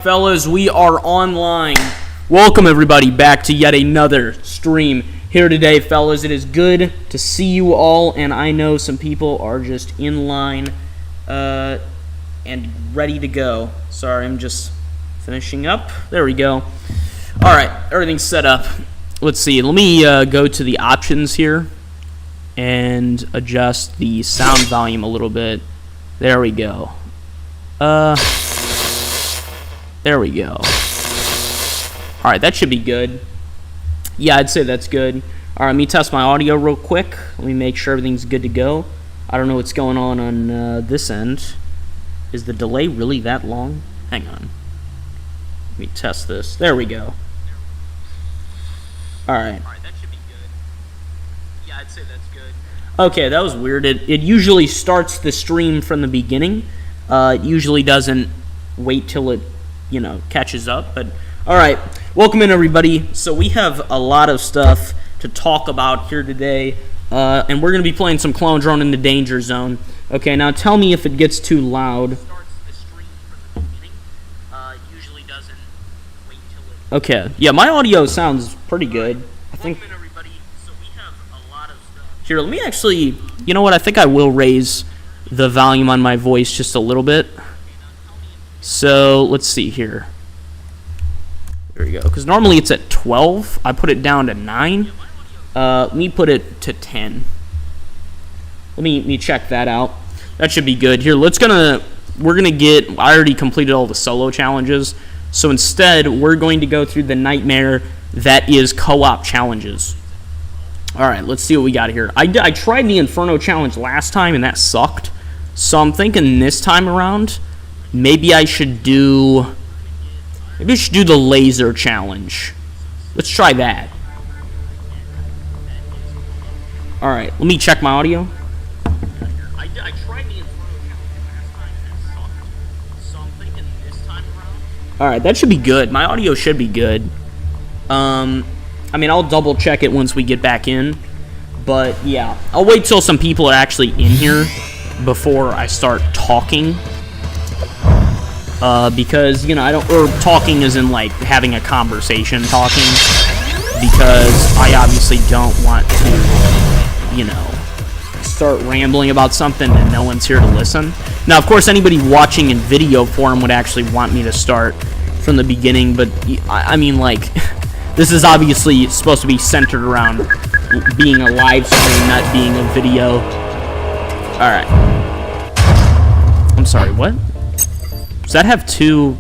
Fellas, we are online. Welcome everybody back to yet another stream here today, fellas. It is good to see you all, and I know some people are just in line and ready to go. Sorry, I'm just finishing up. There we go. All right, everything's set up. Let's see. Let me go to the options here and adjust the sound volume a little bit. There we go. There we go. Alright, that should be good. Yeah, I'd say that's good. Alright, let me test my audio real quick. Let me make sure everything's good to go. I don't know what's going on this end. Is the delay really that long? Hang on. Let me test this. There we go. Alright. Alright, that should be good. Yeah, I'd say that's good. Okay, that was weird. It usually starts the stream from the beginning. It usually doesn't wait till it catches up. But all right, welcome in everybody. So we have a lot of stuff to talk about here today, and we're gonna be playing some Clone Drone in the Danger Zone. Okay, now tell me if it gets too loud. Okay, yeah, my audio sounds pretty good. I think. Here, let me actually. You know what? I think I will raise the volume on my voice just a little bit. So, let's see here. There we go. Because normally it's at 12. I put it down to 9. Let me put it to 10. Let me check that out. That should be good. Here, we're gonna get, I already completed all the solo challenges. So instead, we're going to go through the nightmare that is co-op challenges. Alright, let's see what we got here. I tried the Inferno challenge last time, and that sucked. So I'm thinking this time around, maybe I should do the laser challenge. Let's try that. Alright, let me check my audio. I tried the Inferno challenge last time and that sucked. So I'm thinking this time around. Alright, that should be good. My audio should be good. I mean, I'll double check it once we get back in. But yeah, I'll wait till some people are actually in here before I start talking. Because, talking isn't like having a conversation talking, because I obviously don't want to, start rambling about something and no one's here to listen. Now, of course, anybody watching in video form would actually want me to start from the beginning, but, I mean, like, this is obviously supposed to be centered around being a live stream, not being a video. Alright. I'm sorry, what? Does that have two?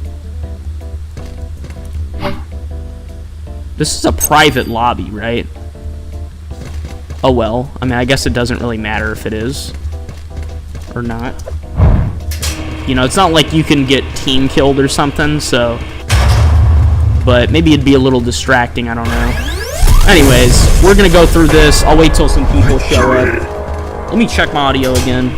This is a private lobby, right? Oh well. I mean, I guess it doesn't really matter if it is or not. It's not like you can get team killed or something, so. But maybe it'd be a little distracting, I don't know. Anyways, we're gonna go through this. I'll wait till some people show up. Let me check my audio again.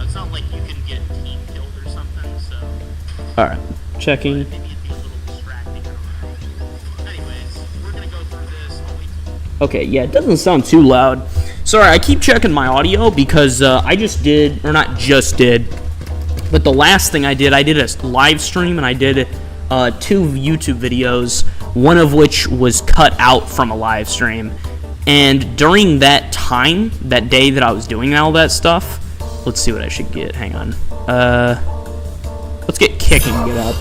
It's not like you can get team killed or something, so. Alright, checking. Anyways, we're gonna go through this. Okay, yeah, it doesn't sound too loud. Sorry, I keep checking my audio because I just did, or not just did, but the last thing I did a live stream, and I did 2 YouTube videos, one of which was cut out from a live stream. And during that time, that day that I was doing all that stuff, let's see what I should get. Hang on. Let's get Kick and get up.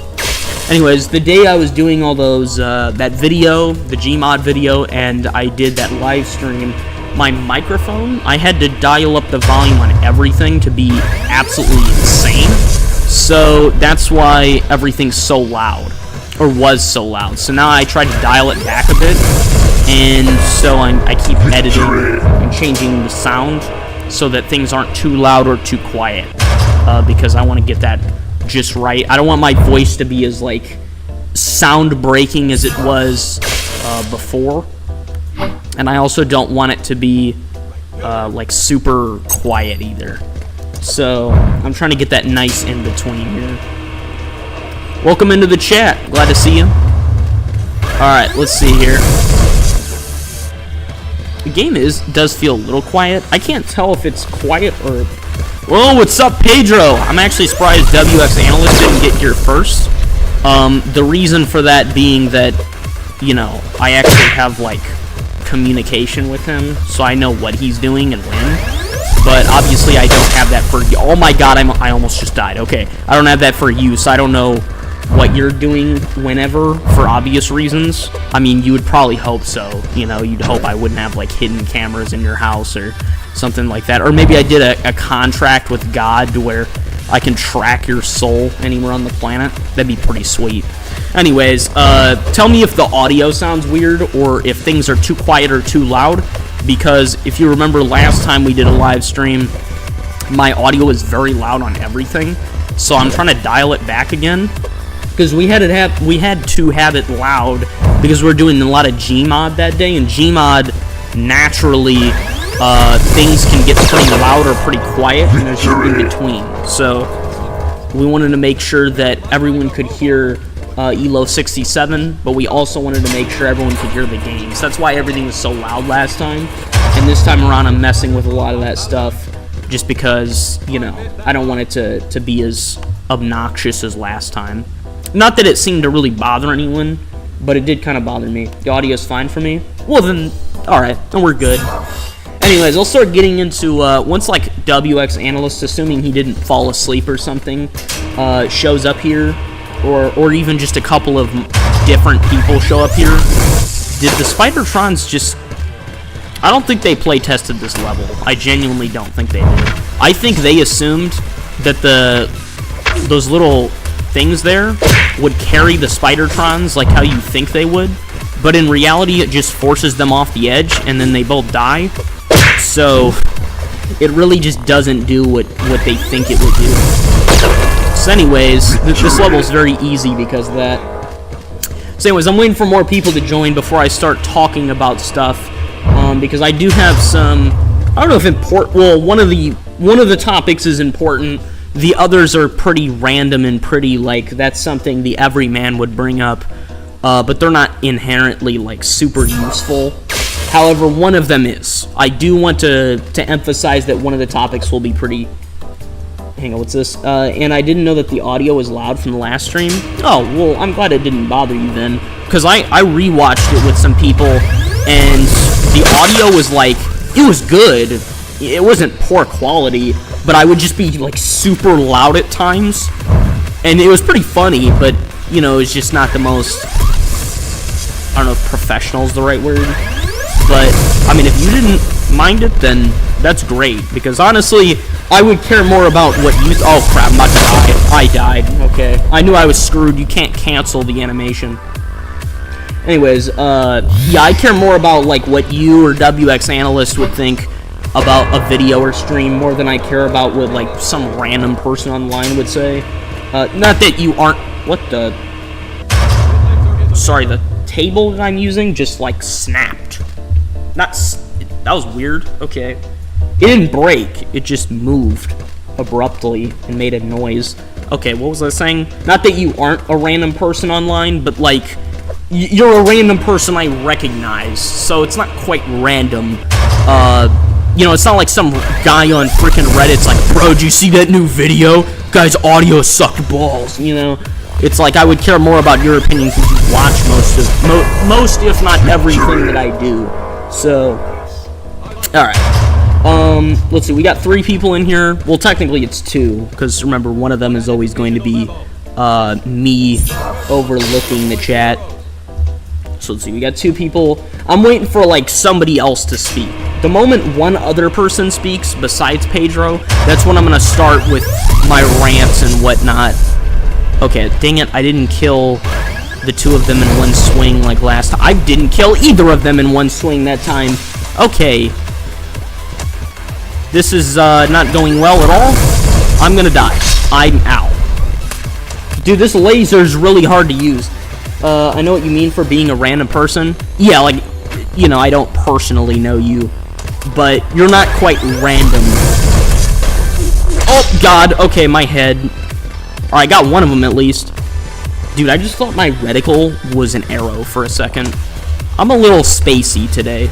Anyways, the day I was doing all those, that video, the Gmod video, and I did that live stream, my microphone, I had to dial up the volume on everything to be absolutely insane. So that's why everything's so loud, or was so loud. So now I tried to dial it back a bit, and so I keep editing and changing the sound so that things aren't too loud or too quiet, because I want to get that just right. I don't want my voice to be as like sound breaking as it was before. And I also don't want it to be like super quiet either. So I'm trying to get that nice in between here. Welcome into the chat. Glad to see you. Alright, let's see here. The game does feel a little quiet. I can't tell if it's quiet or Well, what's up, Pedro? I'm actually surprised WX Analyst didn't get here first. The reason for that being that, you know, I actually have, like, communication with him, so I know what he's doing and when. But obviously I don't have that for you. Oh my god, I almost just died. Okay, I don't have that for you, so I don't know what you're doing whenever, for obvious reasons. I mean, you would probably hope so. You know, you'd hope I wouldn't have, like, hidden cameras in your house or something like that. Or maybe I did a contract with God to where I can track your soul anywhere on the planet. That'd be pretty sweet. Anyways, tell me if the audio sounds weird or if things are too quiet or too loud, because if you remember last time we did a live stream, my audio was very loud on everything, so I'm trying to dial it back again, because we had to have it loud because we're doing a lot of Gmod that day, and Gmod naturally things can get pretty loud or pretty quiet, and there's no in between. So we wanted to make sure that everyone could hear ELO 67, but we also wanted to make sure everyone could hear the game. So that's why everything was so loud last time. And this time around, I'm messing with a lot of that stuff just because, you know, I don't want it to be as obnoxious as last time. Not that it seemed to really bother anyone, but it did kind of bother me. The audio's fine for me? Well then, alright, then we're good. Anyways, I'll start getting into, once like WX Analyst, assuming he didn't fall asleep or something, shows up here, or even just a couple of different people show up here. Did the Spidertrons just... I don't think they play tested this level. I genuinely don't think they did. I think they assumed that those little things there would carry the Spidertrons like how you think they would, but in reality it just forces them off the edge and then they both die. So it really just doesn't do what they think it would do. So anyways, this level is very easy because of that. So anyways, I'm waiting for more people to join before I start talking about stuff, because I do have some, I don't know if important, well, one of the topics is important, the others are pretty random and pretty, like, that's something the everyman would bring up, but they're not inherently, like, super useful. However, one of them is. I do want to emphasize that one of the topics will be pretty... Hang on, what's this? And I didn't know that the audio was loud from the last stream. Oh, well, I'm glad it didn't bother you then. Because I rewatched it with some people, and the audio was like... It was good. It wasn't poor quality, but I would just be, like, super loud at times. And it was pretty funny, but, you know, it's just not the most... I don't know if professional is the right word. But, I mean, if you didn't mind it, then that's great. Because, honestly, I would care more about what you... Oh, crap, I'm about to die. I died. Okay. I knew I was screwed. You can't cancel the animation. Anyways, yeah, I care more about, like, what you or WX Analyst would think about a video or stream more than I care about what, like, some random person online would say. Not that you aren't... What the... Sorry, the table that I'm using just, like, snapped. That was weird. Okay. It didn't break. It just moved abruptly and made a noise. Okay, what was I saying? Not that you aren't a random person online, but, like, you're a random person I recognize, so it's not quite random. You know, it's not like some guy on frickin' Reddit's like, bro, did you see that new video? Guy's audio sucked balls, you know? It's like I would care more about your opinion because you watch most if not everything that I do. So, alright. Let's see, we got 3 people in here. Well, technically it's 2, because remember, one of them is always going to be, me overlooking the chat. So let's see, we got 2 people. I'm waiting for, like, somebody else to speak. The moment one other person speaks, besides Pedro, that's when I'm gonna start with my rants and whatnot. Okay, dang it, I didn't kill the 2 of them in one swing like last time. I didn't kill either of them in one swing that time. Okay. This is, not going well at all. I'm gonna die. I'm out. Dude, this laser's really hard to use. I know what you mean for being a random person. Yeah, like, you know, I don't personally know you, but you're not quite random. Oh, God. Okay, my head. Alright, I got one of them at least. Dude, I just thought my reticle was an arrow for a second. I'm a little spacey today.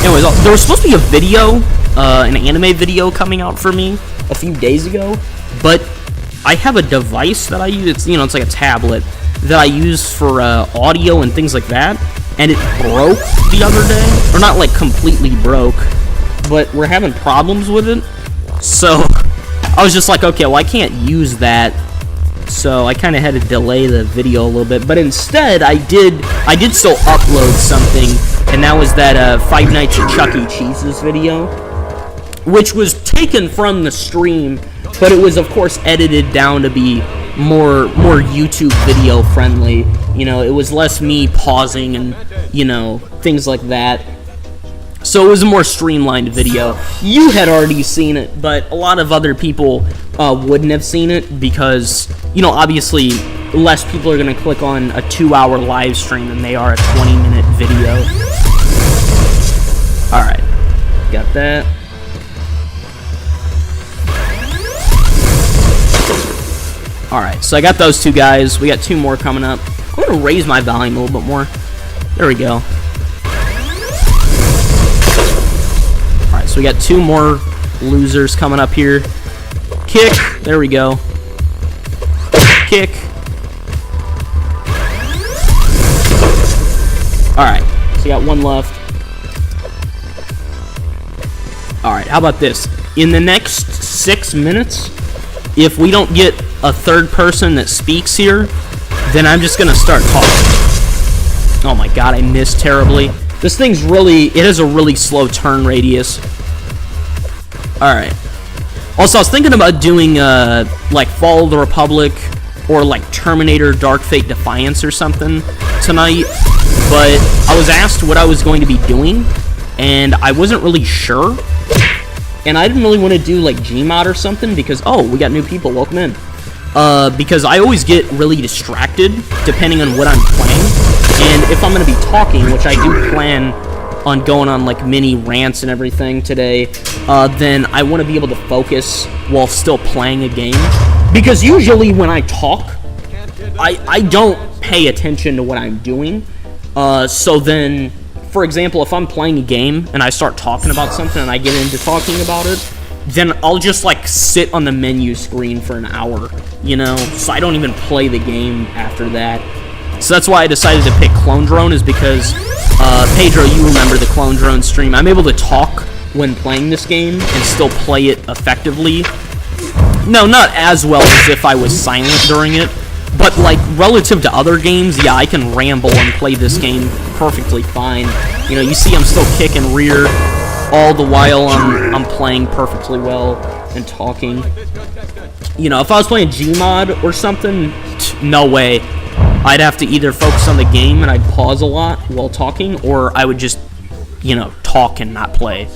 Anyways, there was supposed to be a video an anime video coming out for me a few days ago, but I have a device that I use. It's, you know, it's like a tablet that I use for audio and things like that, and it broke the other day, or not like completely broke, but we're having problems with it. So I was just like, okay, well, I can't use that. So I kind of had to delay the video a little bit, but instead I did still upload something, and that was that Five Nights at Chuck E. Cheese's video, which was taken from the stream, but it was of course edited down to be more YouTube video friendly. You know, it was less me pausing and, you know, things like that. So it was a more streamlined video. You had already seen it, but a lot of other people wouldn't have seen it because, you know, obviously less people are going to click on a 2-hour live stream than they are a 20-minute video. Alright, got that. Alright, so I got those two guys. We got two more coming up. I'm going to raise my volume a little bit more. There we go. Alright, so we got two more losers coming up here. Kick. There we go. Kick. Alright, so we got one left. Alright, how about this? In the next 6 minutes, if we don't get a third person that speaks here, then I'm just going to start talking. Oh my god, I missed terribly. This thing's really, it has a really slow turn radius. Alright. Also, I was thinking about doing, like, Fall of the Republic or, like, Terminator Dark Fate Defiance or something tonight, but I was asked what I was going to be doing, and I wasn't really sure, and I didn't really want to do, like, Gmod or something because, oh, we got new people, welcome in, because I always get really distracted depending on what I'm playing, and if I'm going to be talking, which I do plan on going on like mini rants and everything today, then I want to be able to focus while still playing a game. Because usually when I talk, I don't pay attention to what I'm doing. So then, for example, if I'm playing a game and I start talking about something and I get into talking about it, then I'll just like sit on the menu screen for an hour, you know? So I don't even play the game after that. So that's why I decided to pick Clone Drone, is because Pedro, you remember the Clone Drone stream. I'm able to talk when playing this game and still play it effectively. No, not as well as if I was silent during it, but like relative to other games, yeah, I can ramble and play this game perfectly fine. You know, you see I'm still kicking rear all the while I'm playing perfectly well and talking. You know, if I was playing Gmod or something, no way. I'd have to either focus on the game and I'd pause a lot while talking, or I would just, you know, talk and not play.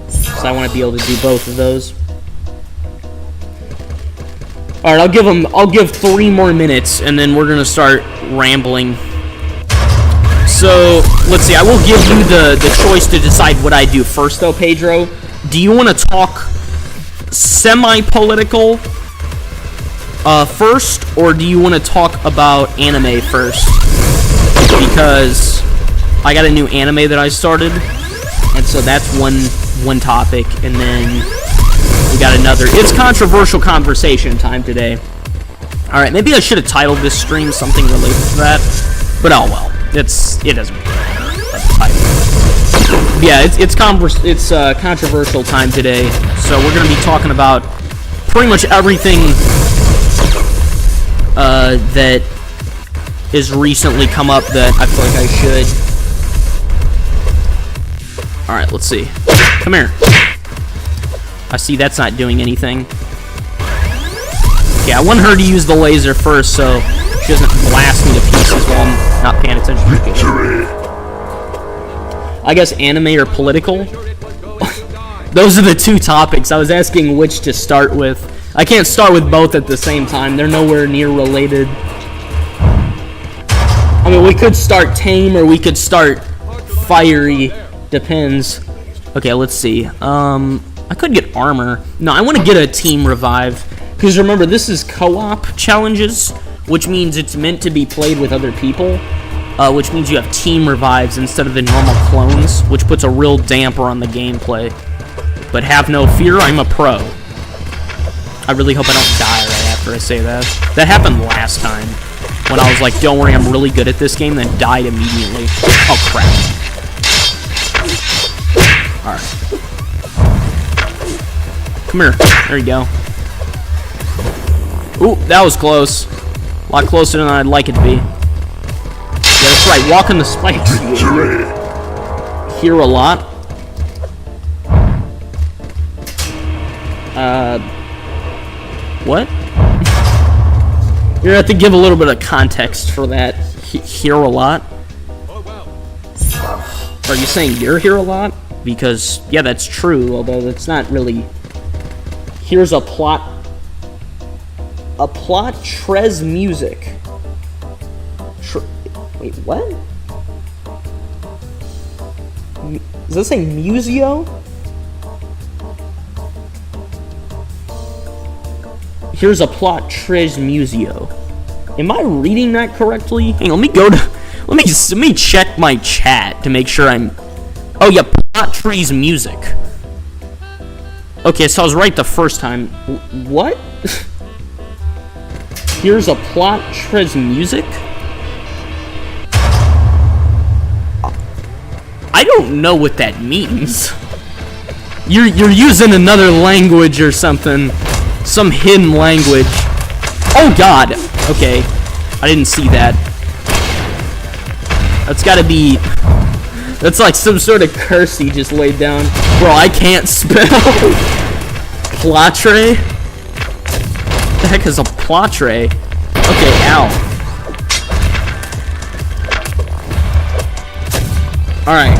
So I want to be able to do both of those. Alright, I'll give 3 more minutes and then we're gonna start rambling. So, let's see, I will give you the choice to decide what I do first though, Pedro. Do you want to talk semi-political first, or do you want to talk about anime first? Because I got a new anime that I started, and so that's one topic, and then we got another. It's controversial conversation time today. Alright, maybe I should have titled this stream something related to that, but oh well, it doesn't really matter. Yeah, it's controversial time today, so we're gonna be talking about pretty much everything that has recently come up that I feel like I should. Alright, let's see. Come here. I see that's not doing anything. Yeah, I want her to use the laser first so she doesn't blast me to pieces while I'm not paying attention to the game. I guess anime or political? Those are the two topics. I was asking which to start with. I can't start with both at the same time. They're nowhere near related. I mean, we could start tame or we could start fiery. Depends. Okay, let's see. I could get armor. No, I want to get a team revive. Because remember, this is co-op challenges, which means it's meant to be played with other people. Which means you have team revives instead of the normal clones, which puts a real damper on the gameplay. but have no fear, I'm a pro. I really hope I don't die right after I say that. That happened last time, when I was like, don't worry, I'm really good at this game, then died immediately. Oh, crap. Alright. Come here. There you go. Ooh, that was close. A lot closer than I'd like it to be. Yeah, that's right. Walk on the spikes. Hear a lot. What? You're gonna have to give a little bit of context for that. Hear a lot? Are you saying you're here a lot? Because, yeah, that's true, although that's not really... Here's a plot... A plot Trez music. Wait, what? Does that say Museo? Here's a plot Trez Museo. Am I reading that correctly? Hang on, let me go to... Let me check my chat to make sure I'm... Oh, yeah, plot Trez music. Okay, so I was right the first time. What? Here's a plot Trez music? I don't know what that means. You're using another language or something. Some hidden language. Oh god! Okay. I didn't see that. That's gotta be... That's like some sort of curse he just laid down. Bro, I can't spell. Platre? What the heck is a platre? Okay, ow. Alright.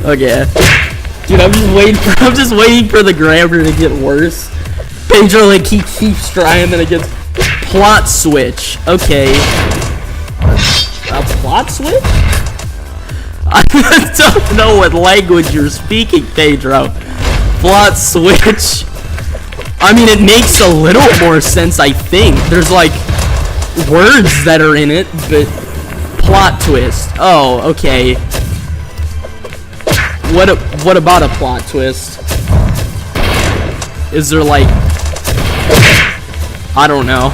Okay. Dude, I'm just waiting for the grammar to get worse. Pedro, like, he keeps trying, then it gets plot switch. Okay. A plot switch? I don't know what language you're speaking, Pedro. Plot switch. I mean, it makes a little more sense, I think. There's, like, words that are in it, but plot twist. Oh, okay. What about a plot twist? Is there, like... I don't know.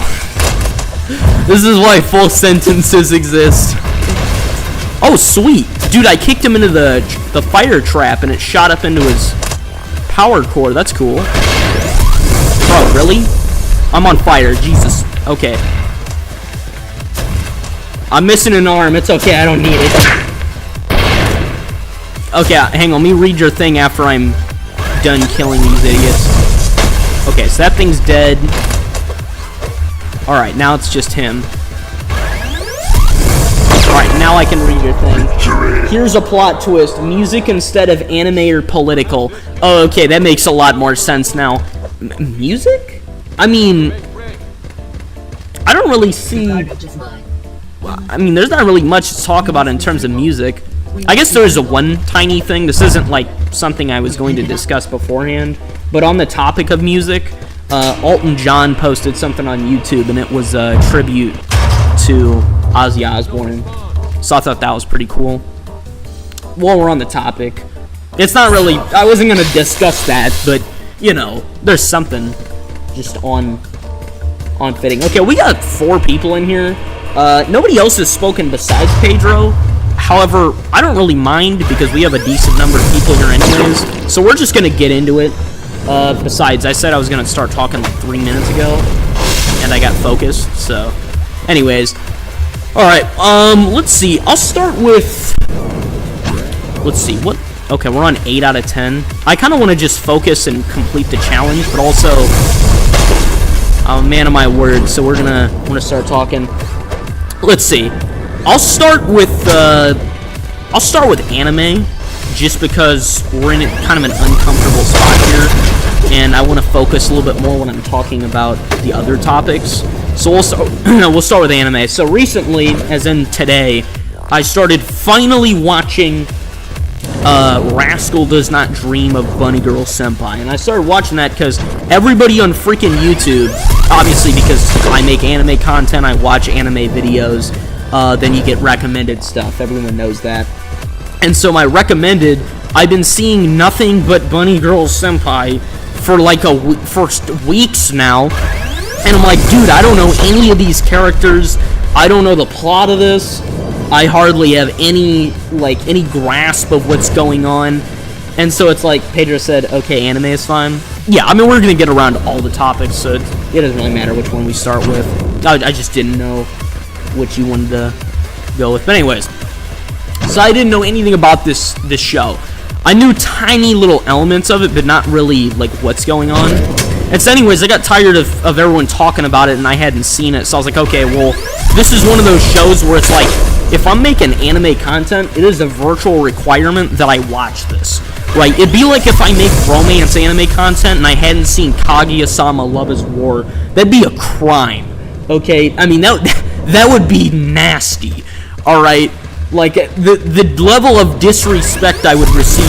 This is why full sentences exist. Oh, sweet. Dude, I kicked him into the fire trap and it shot up into his power core. That's cool. Oh, really? I'm on fire. Jesus. Okay. I'm missing an arm. It's okay. I don't need it. Okay, hang on. Let me read your thing after I'm done killing these idiots. Okay, so that thing's dead. Alright, now it's just him. Alright, now I can read your thing. Here's a plot twist. Music instead of anime or political. Oh, okay, that makes a lot more sense now. Music? I mean... I don't really see... I mean, there's not really much to talk about in terms of music. I guess there is a one tiny thing. This isn't like something I was going to discuss beforehand, but on the topic of music, Alton John posted something on YouTube, and it was a tribute to Ozzy Osbourne. So I thought that was pretty cool. While we're on the topic, it's not really... I wasn't going to discuss that, but, you know, there's something just on fitting. Okay, we got 4 people in here. Nobody else has spoken besides Pedro. However, I don't really mind because we have a decent number of people here anyways. So we're just going to get into it. Besides, I said I was going to start talking like 3 minutes ago. And I got focused, so... Anyways. Alright, let's see. I'll start with... Let's see, what... Okay, we're on 8 out of 10. I kind of want to just focus and complete the challenge, but also... I'm a man of my word, so we're gonna start talking. Let's see. I'll start with anime, just because we're in kind of an uncomfortable spot here, and I want to focus a little bit more when I'm talking about the other topics. So we'll start with anime. So recently, as in today, I started finally watching Rascal Does Not Dream of Bunny Girl Senpai. And I started watching that because everybody on freaking YouTube, obviously because I make anime content, I watch anime videos, then you get recommended stuff. Everyone knows that. And so my recommended, I've been seeing nothing but Bunny Girl Senpai for like for weeks now. And I'm like, dude, I don't know any of these characters. I don't know the plot of this. I hardly have any grasp of what's going on. And so it's like, Pedro said, okay, anime is fine. Yeah, I mean, we're going to get around to all the topics, so it doesn't really matter which one we start with. I just didn't know what you wanted to go with. But anyways, so I didn't know anything about this show. I knew tiny little elements of it, but not really, like, what's going on. And so anyways, I got tired of everyone talking about it, and I hadn't seen it. So I was like, okay, well, this is one of those shows where it's like, if I'm making anime content, it is a virtual requirement that I watch this, right? It'd be like if I make romance anime content and I hadn't seen Kaguya-sama Love is War. That'd be a crime, okay? I mean, that would be nasty, all right? Like, the level of disrespect I would receive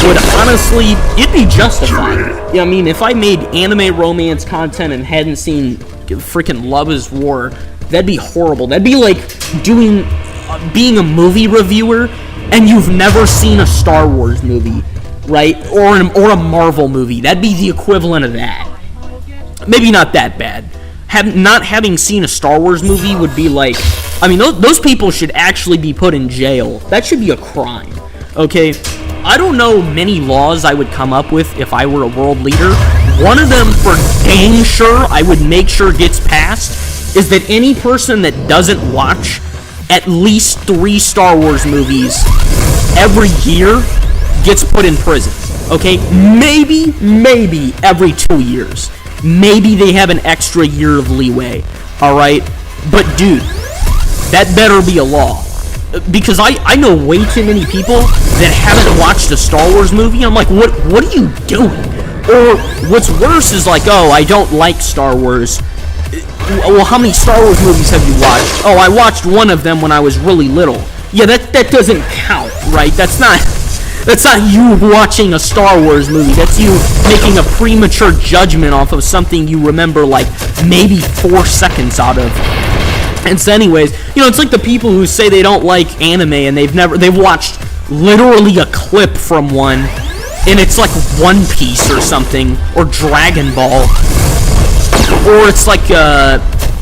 would honestly, it'd be justified. Yeah, I mean, if I made anime romance content and hadn't seen freaking Love is War, that'd be horrible. That'd be like being a movie reviewer and you've never seen a Star Wars movie, right? Or a Marvel movie. That'd be the equivalent of that. Maybe not that bad. Not having seen a Star Wars movie would be like, I mean, those people should actually be put in jail. That should be a crime, okay? I don't know many laws I would come up with if I were a world leader. One of them, for dang sure, I would make sure gets passed, is that any person that doesn't watch at least 3 Star Wars movies every year gets put in prison, okay? Maybe every 2 years. Maybe they have an extra year of leeway, alright? But dude, that better be a law. Because I know way too many people that haven't watched a Star Wars movie. I'm like, what are you doing? Or what's worse is like, oh, I don't like Star Wars. Well, how many Star Wars movies have you watched? Oh, I watched one of them when I was really little. Yeah, that doesn't count, right? That's not you watching a Star Wars movie. That's you making a premature judgment off of something you remember like maybe 4 seconds out of. And so anyways, you know, it's like the people who say they don't like anime and they've watched literally a clip from one, and it's like One Piece or something, or Dragon Ball, or it's like,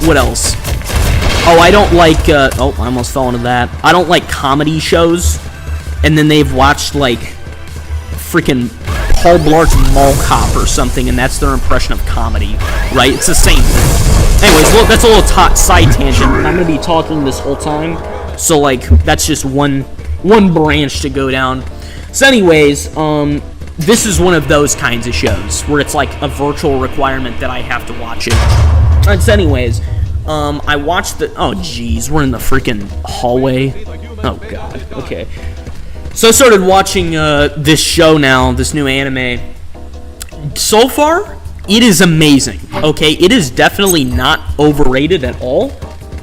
what else? Oh, I don't like, oh, I almost fell into that. I don't like comedy shows, and then they've watched, like, freaking Paul Blart's Mall Cop or something, and that's their impression of comedy, right? It's the same thing. Anyways, look, that's a little side tangent, and I'm going to be talking this whole time, so, like, that's just one branch to go down. So anyways, this is one of those kinds of shows, where it's like a virtual requirement that I have to watch it. So anyways, I watched oh jeez, we're in the freaking hallway. Oh god, okay. So I started watching this show now, this new anime. So far, it is amazing, okay? It is definitely not overrated at all.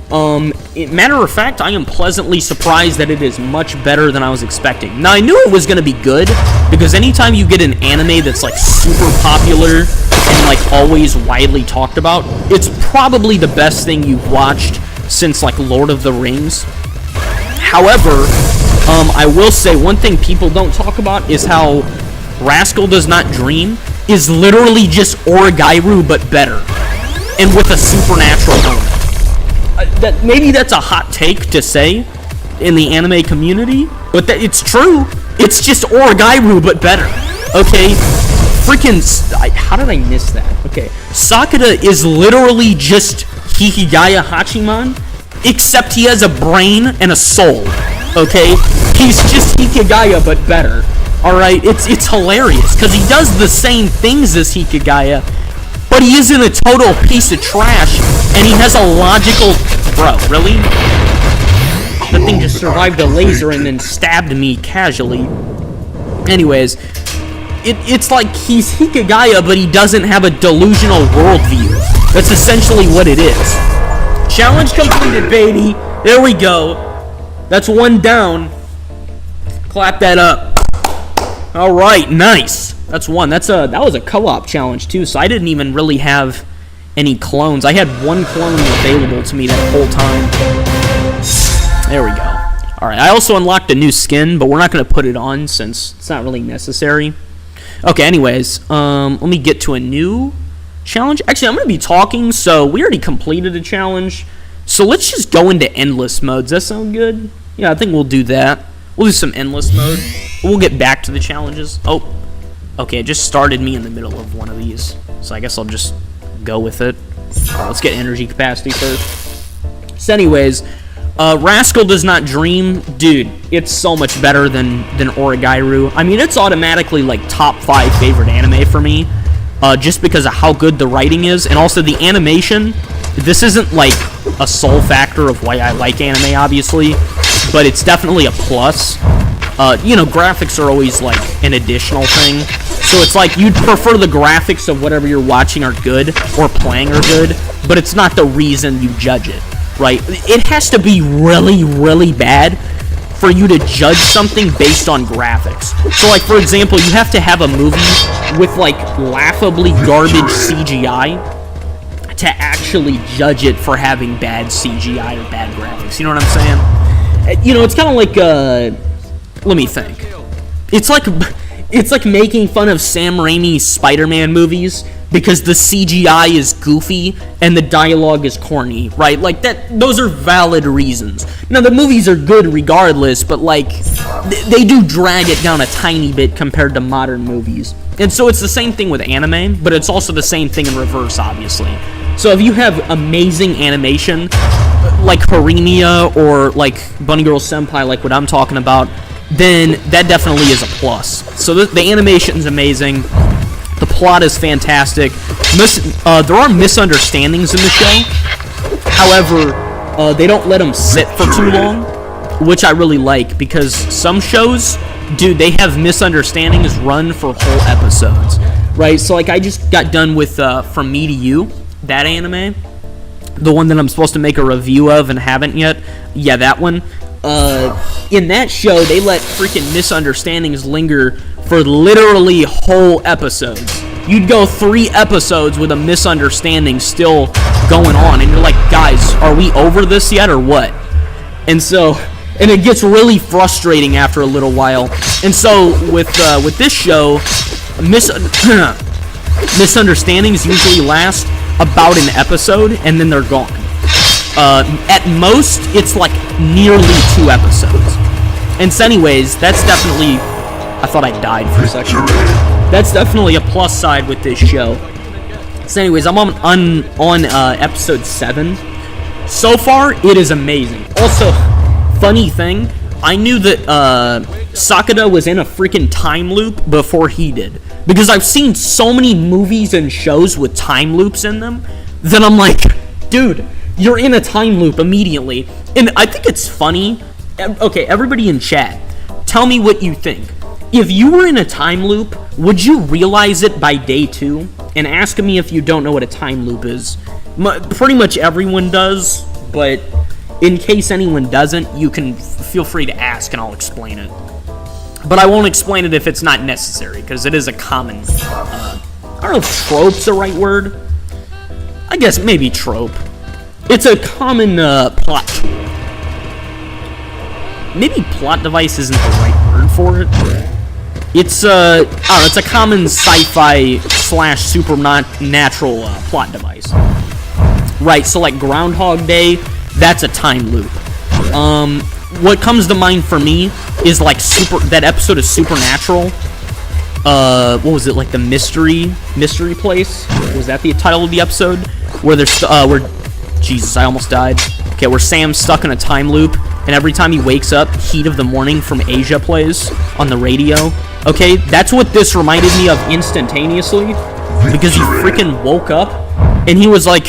Matter of fact, I am pleasantly surprised that it is much better than I was expecting. Now, I knew it was going to be good, because anytime you get an anime that's, like, super popular and, like, always widely talked about, it's probably the best thing you've watched since, like, Lord of the Rings. However, I will say one thing people don't talk about is how Rascal Does Not Dream is literally just Origairu, but better, and with a supernatural element. Maybe that's a hot take to say in the anime community, but it's true. It's just Origairu, but better. Okay? Freaking, how did I miss that? Okay. Sakura is literally just Hikigaya Hachiman, except he has a brain and a soul. Okay? He's just Hikigaya, but better. Alright? It's hilarious, because he does the same things as Hikigaya, but he isn't a total piece of trash, and he has a logical... Bro, really? That thing just survived a laser and then stabbed me casually. Anyways, it's like he's Hikigaya, but he doesn't have a delusional worldview. That's essentially what it is. Challenge completed, baby. There we go. That's one down. Clap that up. All right, nice. That's one. That was a co-op challenge too. So I didn't even really have any clones. I had one clone available to me that whole time. There we go. All right. I also unlocked a new skin, but we're not going to put it on since it's not really necessary. Okay. Anyways, let me get to a new challenge. Actually, I'm going to be talking. So we already completed a challenge. So let's just go into endless mode. Does that sound good? Yeah, I think we'll do that. We'll do some endless mode. We'll get back to the challenges. Oh, okay, it just started me in the middle of one of these. So I guess I'll just go with it. All right, let's get energy capacity first. So anyways, Rascal Does Not Dream. Dude, it's so much better than Origairu. I mean, it's automatically like top 5 favorite anime for me. Just because of how good the writing is. And also the animation. This isn't like a sole factor of why I like anime, obviously. But it's definitely a plus. Graphics are always like an additional thing. So it's like you'd prefer the graphics of whatever you're watching are good or playing are good, but it's not the reason you judge it, right? It has to be really, really bad for you to judge something based on graphics. So like, for example, you have to have a movie with like laughably garbage CGI to actually judge it for having bad CGI or bad graphics. You know what I'm saying? It's kind of like, let me think. It's like making fun of Sam Raimi's Spider-Man movies because the CGI is goofy and the dialogue is corny, right? Like that. Those are valid reasons. Now the movies are good regardless, but like they do drag it down a tiny bit compared to modern movies. And so it's the same thing with anime, but it's also the same thing in reverse, obviously. So if you have amazing animation, like Harimia or like Bunny Girl Senpai, like what I'm talking about, then that definitely is a plus. So the animation's amazing. The plot is fantastic. There are misunderstandings in the show. However, they don't let them sit for too long, which I really like, because some shows, dude, they have misunderstandings run for whole episodes, right? So like I just got done with From Me to You, that anime, the one that I'm supposed to make a review of and haven't yet. Yeah, that one. In that show, they let freaking misunderstandings linger for literally whole episodes. You'd go 3 episodes with a misunderstanding still going on, and you're like, guys, are we over this yet or what? And it gets really frustrating after a little while. And so with this show, misunderstandings usually last about an episode, and then they're gone. At most, it's like nearly 2 episodes. And so anyways, that's definitely... I thought I died for a second. That's definitely a plus side with this show. So anyways, I'm on episode 7. So far, it is amazing. Also, funny thing, I knew that Sakata was in a freaking time loop before he did. Because I've seen so many movies and shows with time loops in them that I'm like, dude, you're in a time loop immediately. And I think it's funny. Okay, everybody in chat, tell me what you think. If you were in a time loop, would you realize it by day 2? And ask me if you don't know what a time loop is. Pretty much everyone does, but in case anyone doesn't, you can feel free to ask and I'll explain it. But I won't explain it if it's not necessary, because it is a common, I don't know if trope's the right word. I guess maybe trope. It's a common plot tool. Maybe plot device isn't the right word for it. It's it's a common sci-fi / supernatural plot device. Right, so like Groundhog Day, that's a time loop. What comes to mind for me is like that episode of Supernatural. What was it, like the mystery place? Was that the title of the episode? Jesus, I almost died. Okay, where Sam's stuck in a time loop, and every time he wakes up, Heat of the Morning from Asia plays on the radio. Okay, that's what this reminded me of instantaneously, because he freaking woke up, and he was like,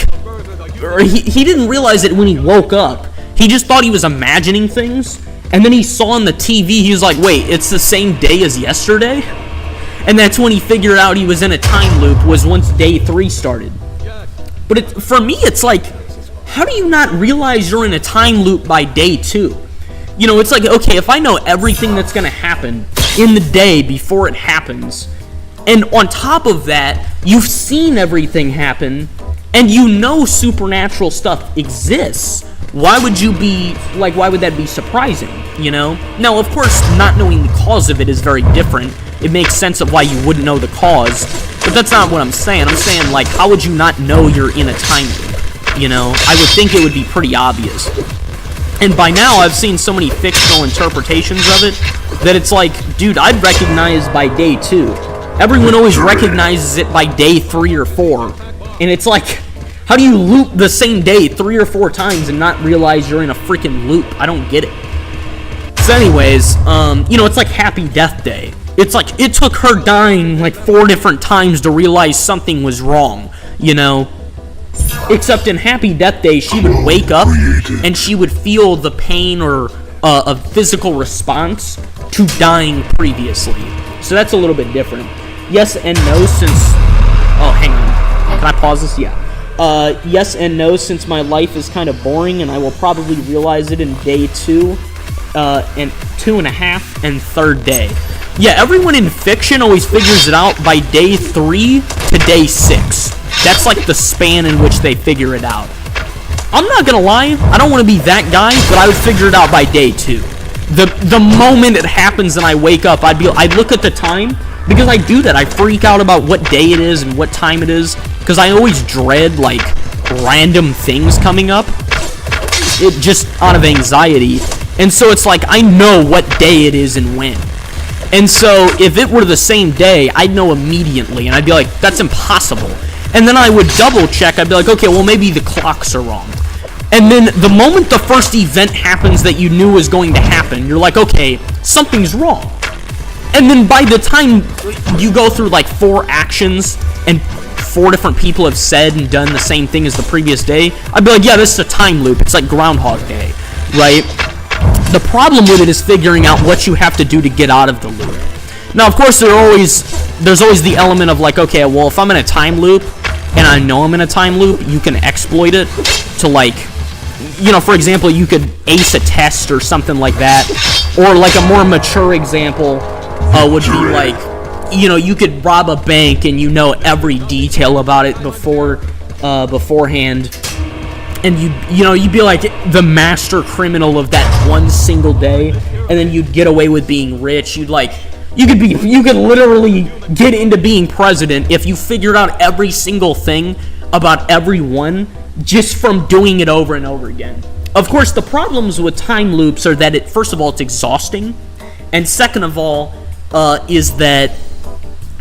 he didn't realize it when he woke up. He just thought he was imagining things, and then he saw on the TV, he was like, wait, it's the same day as yesterday? And that's when he figured out he was in a time loop, was once day 3 started. But for me, it's like, how do you not realize you're in a time loop by day 2? You know, it's like, okay, if I know everything that's going to happen in the day before it happens. And on top of that, you've seen everything happen, and you know supernatural stuff exists. Why would that be surprising, you know? Now, of course, not knowing the cause of it is very different. It makes sense of why you wouldn't know the cause, but that's not what I'm saying. I'm saying, like, how would you not know you're in a time loop, you know? I would think it would be pretty obvious. And by now, I've seen so many fictional interpretations of it that it's like, dude, I'd recognize by day 2. Everyone always recognizes it by day 3 or 4. And it's like, how do you loop the same day 3 or 4 times and not realize you're in a freaking loop? I don't get it. So anyways, it's like Happy Death Day. It's like, it took her dying like 4 different times to realize something was wrong, you know? Except in Happy Death Day, she would wake up and she would feel the pain or a physical response to dying previously. So that's a little bit different. Yes and no since... Oh, hang on. Can I pause this? Yeah. Yes and no since my life is kind of boring and I will probably realize it in day 2, and 2.5, and 3rd day. Yeah, everyone in fiction always figures it out by day 3 to day 6. That's like the span in which they figure it out. I'm not gonna lie, I don't want to be that guy, but I would figure it out by day 2. The moment it happens and I wake up, I'd look at the time, because I do that. I freak out about what day it is and what time it is, because I always dread, like, random things coming up. It just out of anxiety. And so it's like, I know what day it is and when. And so, if it were the same day, I'd know immediately, and I'd be like, that's impossible. And then I would double check, I'd be like, okay, well maybe the clocks are wrong. And then the moment the first event happens that you knew was going to happen, you're like, okay, something's wrong. And then by the time you go through like 4 actions and 4 different people have said and done the same thing as the previous day, I'd be like, yeah, this is a time loop. It's like Groundhog Day, right? The problem with it is figuring out what you have to do to get out of the loop. Now, of course, there's always the element of like, okay, well, if I'm in a time loop and I know I'm in a time loop, you can exploit it to like, you know, for example, you could ace a test or something like that. Or like a more mature example would be like, you know, you could rob a bank and you know every detail about it beforehand, and you'd be like the master criminal of that one single day, and then you'd get away with being rich. You could literally get into being president if you figured out every single thing about everyone just from doing it over and over again. Of course, the problems with time loops are that first of all, it's exhausting, and second of all, is that,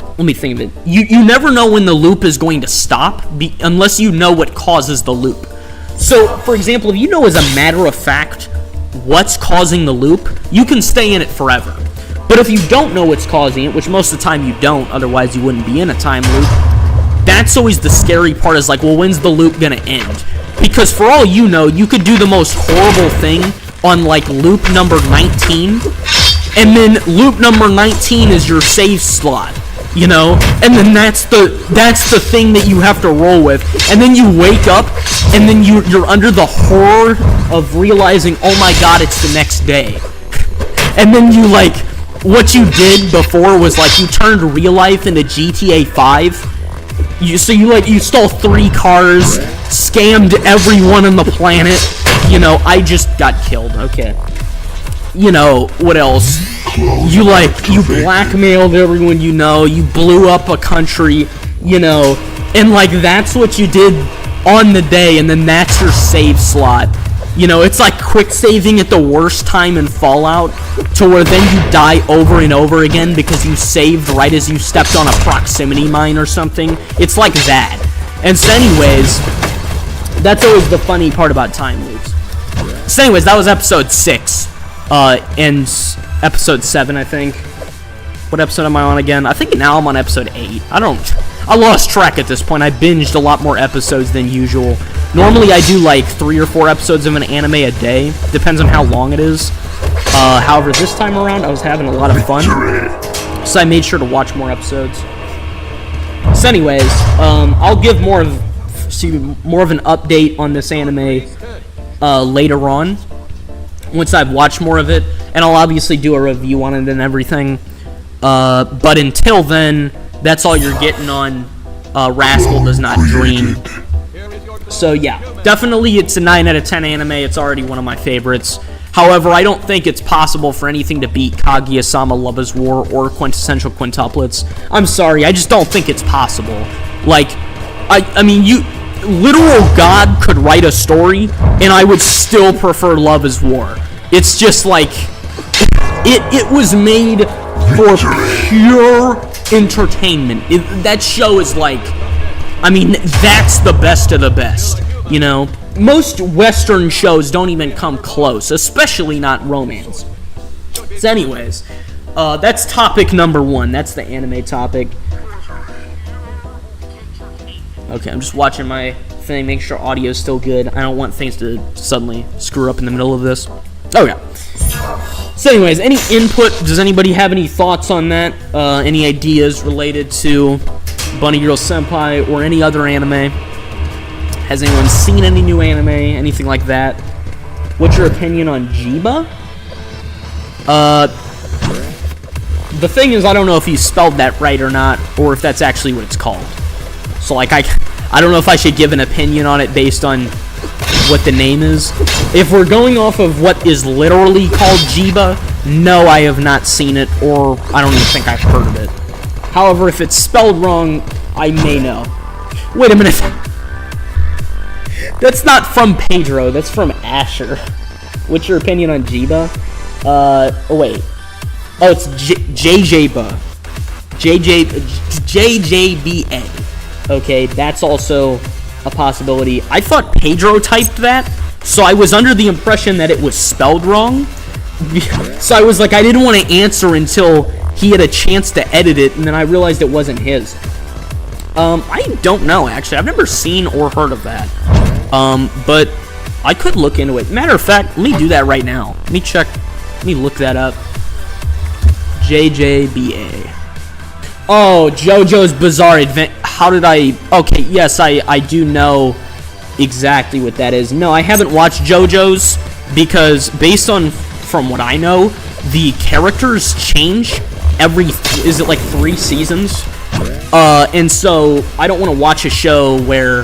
let me think of it, you never know when the loop is going to stop unless you know what causes the loop. So, for example, if you know as a matter of fact what's causing the loop, you can stay in it forever. But if you don't know what's causing it, which most of the time you don't, otherwise you wouldn't be in a time loop, that's always the scary part, is like, well, when's the loop gonna end? Because for all you know, you could do the most horrible thing on like loop number 19, and then loop number 19 is your save slot, you know? And then that's the thing that you have to roll with. And then you wake up, and then you're under the horror of realizing, oh my god, it's the next day. And then you like, what you did before was like, you turned real life into GTA 5. You stole 3 cars, scammed everyone on the planet. You know, I just got killed. Okay. You know, what else? You blackmailed everyone you know. You blew up a country, you know. And like, that's what you did on the day, and then that's your save slot. You know, it's like quick saving at the worst time in Fallout, to where then you die over and over again because you saved right as you stepped on a proximity mine or something. It's like that. And so anyways, that's always the funny part about time loops. So anyways, that was episode 6. And episode 7, I think. What episode am I on again? I think now I'm on episode 8. I lost track at this point. I binged a lot more episodes than usual. Normally I do like 3 or 4 episodes of an anime a day. Depends on how long it is. However, this time around I was having a lot of fun, so I made sure to watch more episodes. So anyways, I'll give more of an update on this anime later on, once I've watched more of it, and I'll obviously do a review on it and everything. But until then, that's all you're getting on Rascal Does Not Dream. So yeah, definitely it's a 9 out of 10 anime. It's already one of my favorites. However, I don't think it's possible for anything to beat Kaguya-sama Love is War or Quintessential Quintuplets. I'm sorry, I just don't think it's possible. Like, I mean, literal God could write a story, and I would still prefer Love is War. It's just like, it was made for pure entertainment. That show is like, I mean, that's the best of the best, you know? Most Western shows don't even come close, especially not romance. So anyways, that's topic number 1. That's the anime topic. Okay, I'm just watching my thing, make sure audio's still good. I don't want things to suddenly screw up in the middle of this. Oh yeah. So anyways, any input? Does anybody have any thoughts on that? Any ideas related to Bunny Girl Senpai or any other anime? Has anyone seen any new anime? Anything like that? What's your opinion on Jiba? The thing is, I don't know if you spelled that right or not, or if that's actually what it's called. So, like, I don't know if I should give an opinion on it based on what the name is. If we're going off of what is literally called Jiba, no, I have not seen it, or I don't even think I've heard of it. However, if it's spelled wrong, I may know. Wait a minute. That's not from Pedro, that's from Asher. What's your opinion on Jiba? Oh wait. Oh, it's JJBA. JJBA. Okay, that's also a possibility. I thought Pedro typed that, so I was under the impression that it was spelled wrong. So I was like, I didn't want to answer until he had a chance to edit it, and then I realized it wasn't his. I don't know, actually. I've never seen or heard of that. But I could look into it. Matter of fact, let me do that right now. Let me check. Let me look that up. JJBA. Oh, JoJo's Bizarre Adventure. How did I... Okay, yes, I do know exactly what that is. No, I haven't watched JoJo's because based on, from what I know, the characters change every... Is it like 3 seasons? And so I don't want to watch a show where,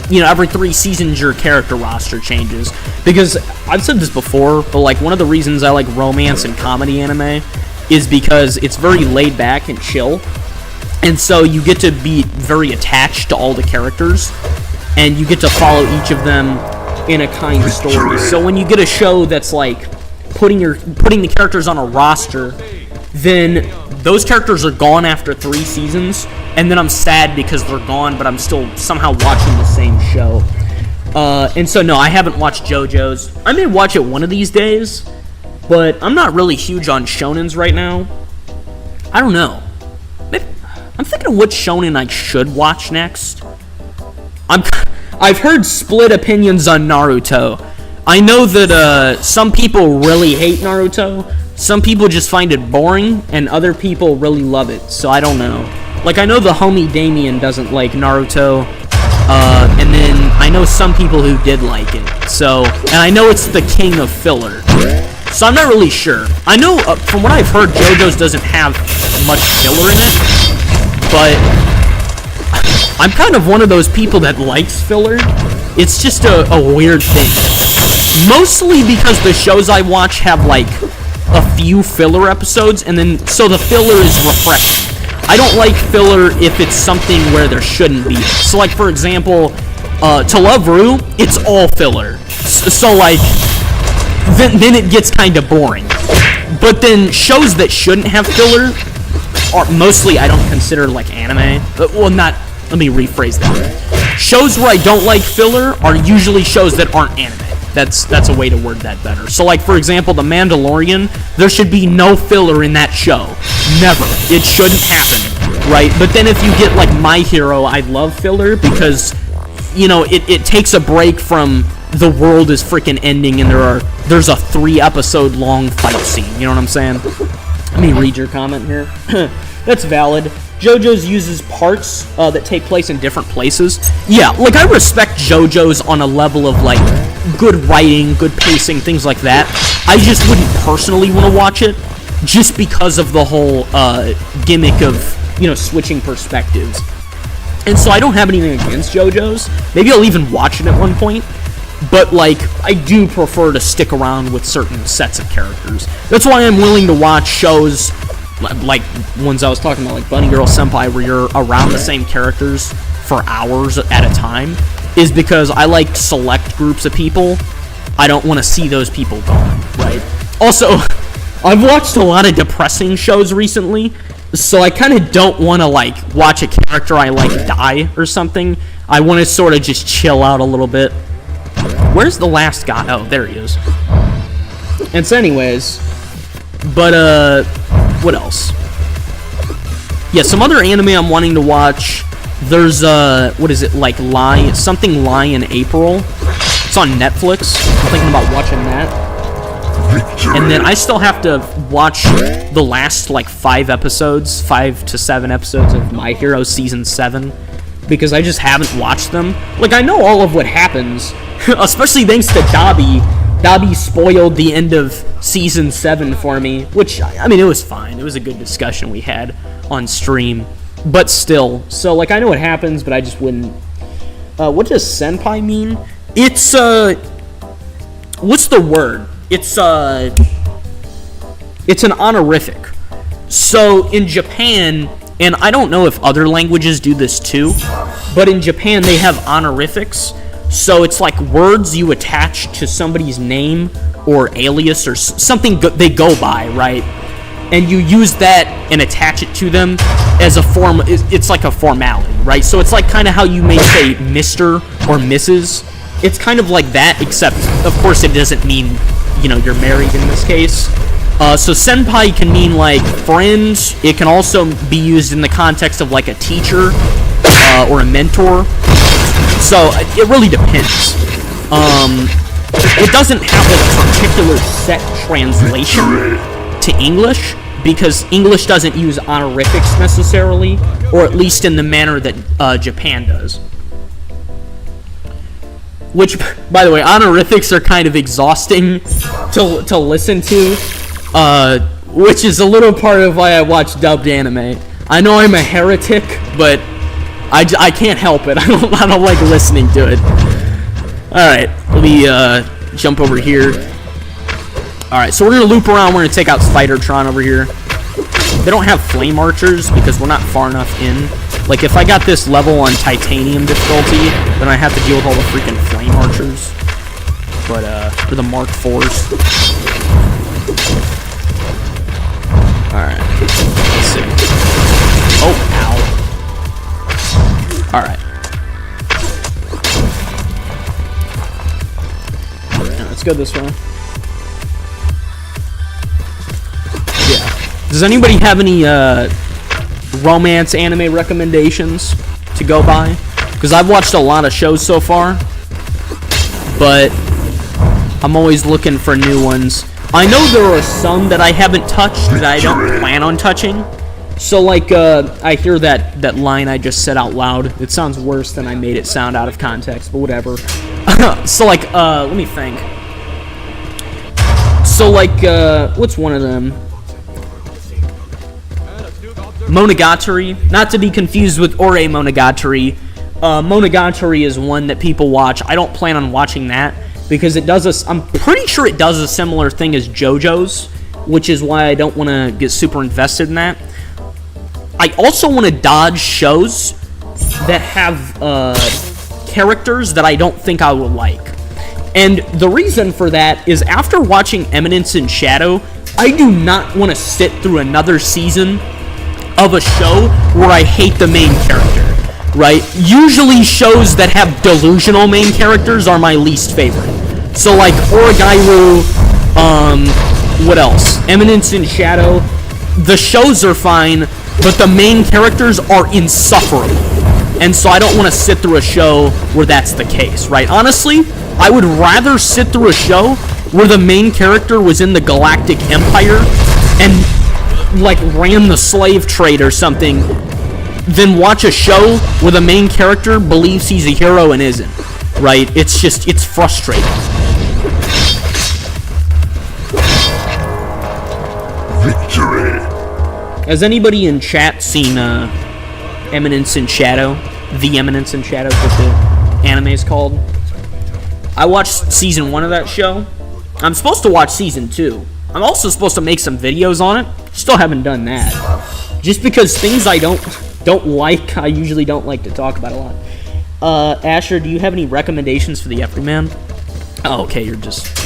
you know, every 3 seasons your character roster changes. Because I've said this before, but like one of the reasons I like romance and comedy anime is because it's very laid back and chill. And so you get to be very attached to all the characters, and you get to follow each of them in a kind of story. So when you get a show that's like putting the characters on a roster, then those characters are gone after 3 seasons, and then I'm sad because they're gone, but I'm still somehow watching the same show. And so no, I haven't watched JoJo's. I may watch it one of these days, but I'm not really huge on shonens right now. I don't know. I'm thinking of what shonen I should watch next. I've heard split opinions on Naruto. I know that some people really hate Naruto. Some people just find it boring, and other people really love it. So I don't know. Like, I know the homie Damien doesn't like Naruto. And then I know some people who did like it. So, and I know it's the king of filler. So I'm not really sure. I know, from what I've heard, JoJo's doesn't have much filler in it. But I'm kind of one of those people that likes filler. It's just a weird thing. Mostly because the shows I watch have, like, a few filler episodes, and then, so the filler is refreshing. I don't like filler if it's something where there shouldn't be. So, like, for example, To Love Ru, it's all filler. So like, then it gets kind of boring. But then shows that shouldn't have filler are mostly, I don't consider, like, anime. Well, not, let me rephrase that. Shows where I don't like filler are usually shows that aren't anime. That's a way to word that better. So, like, for example, The Mandalorian, there should be no filler in that show. Never. It shouldn't happen, right? But then if you get, like, My Hero, I love filler because, you know, it takes a break from the world is freaking ending and there's a 3-episode long fight scene. You know what I'm saying? Let me read your comment here. That's valid. JoJo's uses parts that take place in different places. Yeah, like, I respect JoJo's on a level of, like, good writing, good pacing, things like that. I just wouldn't personally want to watch it just because of the whole gimmick of, switching perspectives. And so I don't have anything against JoJo's. Maybe I'll even watch it at one point. But, I do prefer to stick around with certain sets of characters. That's why I'm willing to watch shows like ones I was talking about, like Bunny Girl Senpai, where you're around the same characters for hours at a time, is because I like select groups of people. I don't want to see those people gone, right? Also, I've watched a lot of depressing shows recently, so I kind of don't want to, watch a character I like die or something. I want to sort of just chill out a little bit. Where's the last guy? Oh, there he is. And so anyways, but, what else? Yeah, some other anime I'm wanting to watch. There's, what is it, something Lie in April. It's on Netflix. I'm thinking about watching that. And then I still have to watch the last, 5 to 7 episodes of My Hero Season 7. Because I just haven't watched them. I know all of what happens. Especially thanks to Dobby. Dobby spoiled the end of Season 7 for me. Which, it was fine. It was a good discussion we had on stream. But still. So, I know what happens, but I just wouldn't... what does Senpai mean? It's, what's the word? It's an honorific. So, in Japan... And I don't know if other languages do this too, but in Japan they have honorifics. So it's words you attach to somebody's name or alias or something they go by, right? And you use that and attach it to them as a form. It's like a formality, right? So it's kind of how you may say Mr. or Mrs. It's kind of like that, except of course it doesn't mean, you're married in this case. So senpai can mean friend. It can also be used in the context of a teacher or a mentor. So it really depends. It doesn't have a particular set translation to English because English doesn't use honorifics necessarily, or at least in the manner that Japan does. Which, by the way, honorifics are kind of exhausting to listen to. Which is a little part of why I watch dubbed anime. I know I'm a heretic, but I can't help it. I don't like listening to it. Alright, let me jump over here. Alright, so we're gonna loop around. We're gonna take out Spider-Tron over here. They don't have flame archers because we're not far enough in. If I got this level on titanium difficulty, then I have to deal with all the freaking flame archers. But, for the Mark IVs. Alright, let's see. Oh, ow. Alright. Let's go this way. Yeah. Does anybody have any, romance anime recommendations to go by? Because I've watched a lot of shows so far, but I'm always looking for new ones. I know there are some that I haven't touched that I don't plan on touching. So, I hear that line I just said out loud. It sounds worse than I made it sound out of context, but whatever. So, let me think. So, what's one of them? Monogatari. Not to be confused with Ore Monogatari. Monogatari is one that people watch. I don't plan on watching that. Because I'm pretty sure it does a similar thing as JoJo's, which is why I don't want to get super invested in that. I also want to dodge shows that have characters that I don't think I will like. And the reason for that is after watching Eminence in Shadow, I do not want to sit through another season of a show where I hate the main character. Right? Usually shows that have delusional main characters are my least favorite. So Origairu, what else? Eminence in Shadow. The shows are fine, but the main characters are insufferable. And so I don't want to sit through a show where that's the case, right? Honestly, I would rather sit through a show where the main character was in the Galactic Empire and ran the slave trade or something, then watch a show where the main character believes he's a hero and isn't, right? It's frustrating. Has anybody in chat seen Eminence in Shadow? The Eminence in Shadow, what the anime is called. I watched season 1 of that show. I'm supposed to watch season 2. I'm also supposed to make some videos on it. Still haven't done that. Just because things I don't like, I usually don't like to talk about a lot. Asher, do you have any recommendations for the Everyman? Oh, okay, you're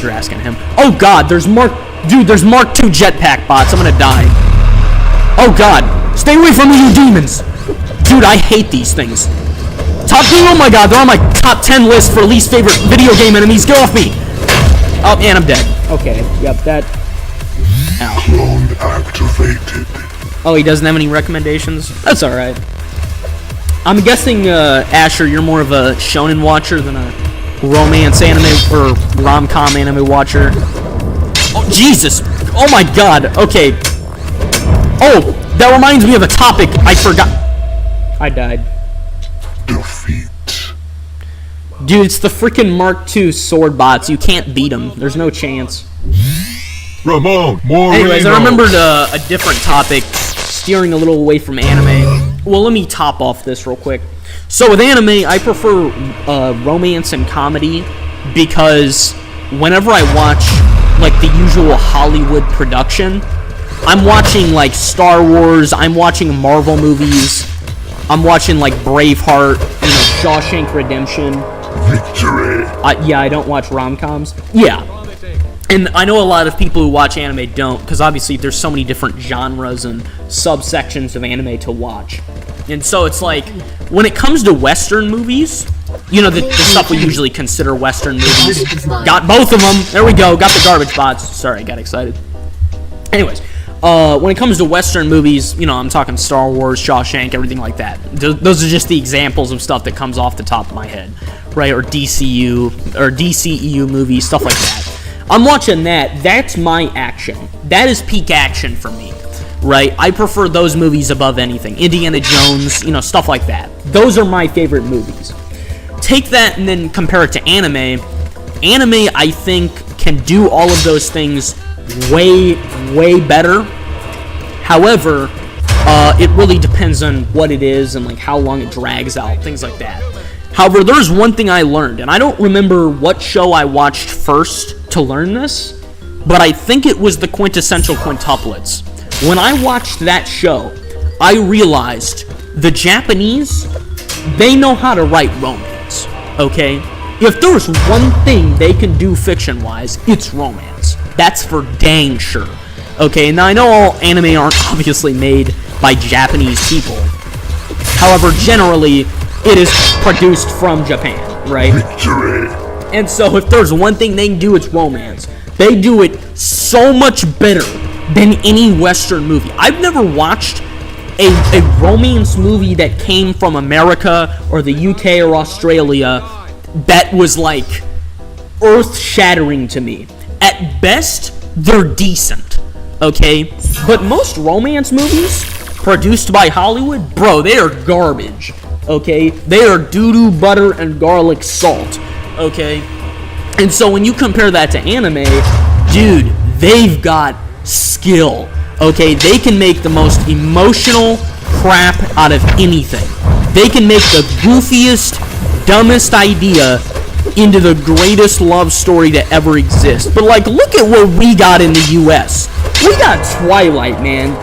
asking him. Oh God, there's Mark 2 jetpack bots. I'm gonna die. Oh God, stay away from me, you demons. Dude, I hate these things. Oh my God, they're on my top 10 list for least favorite video game enemies. Get off me. Oh, and I'm dead. Okay, yep, that. Ow. Clone activated. Oh, he doesn't have any recommendations? That's alright. I'm guessing, Asher, you're more of a shonen watcher than a romance anime or rom-com anime watcher. Oh, Jesus! Oh my God, okay. Oh, that reminds me of a topic I forgot. I died. Defeat. Dude, it's the freaking Mark II sword bots. You can't beat them. There's no chance. Ramon, more Anyways, I remembered a different topic, steering a little away from anime. Well, let me top off this real quick. So with anime, I prefer romance and comedy because whenever I watch like the usual Hollywood production, I'm watching like Star Wars, I'm watching Marvel movies, I'm watching like Braveheart, you know, Shawshank Redemption. Victory. Yeah, I don't watch rom-coms. Yeah. And I know a lot of people who watch anime don't, because obviously there's so many different genres and subsections of anime to watch. And so it's like, when it comes to Western movies, you know, the stuff we usually consider Western movies. Got both of them. There we go. Got the garbage bots. Sorry, I got excited. Anyways, when it comes to Western movies, you know, I'm talking Star Wars, Shawshank, everything like that. Those are just the examples of stuff that comes off the top of my head, right? Or DCEU movies, stuff like that. I'm watching that. That's my action. That is peak action for me, right? I prefer those movies above anything. Indiana Jones, you know, stuff like that. Those are my favorite movies. Take that and then compare it to anime. Anime, I think, can do all of those things way, way better. However, it really depends on what it is and like how long it drags out, things like that. However, there's one thing I learned, and I don't remember what show I watched first to learn this, but I think it was the Quintessential Quintuplets. When I watched that show, I realized the Japanese, they know how to write romance, okay? If there's one thing they can do fiction-wise, it's romance. That's for dang sure. Okay, now I know all anime aren't obviously made by Japanese people. However, generally, it is produced from Japan, right? Victory. And so if there's one thing they can do, it's romance. They do it so much better than any Western movie. I've never watched a romance movie that came from America or the UK or Australia that was like earth-shattering to me. At best, they're decent, okay? But most romance movies produced by Hollywood, bro, they are garbage, okay? They are doo-doo, butter, and garlic salt, okay? And so when you compare that to anime, dude, they've got skill, okay? They can make the most emotional crap out of anything. They can make the goofiest, dumbest idea into the greatest love story to ever exist. But like, look at what we got in the US. We got Twilight, man.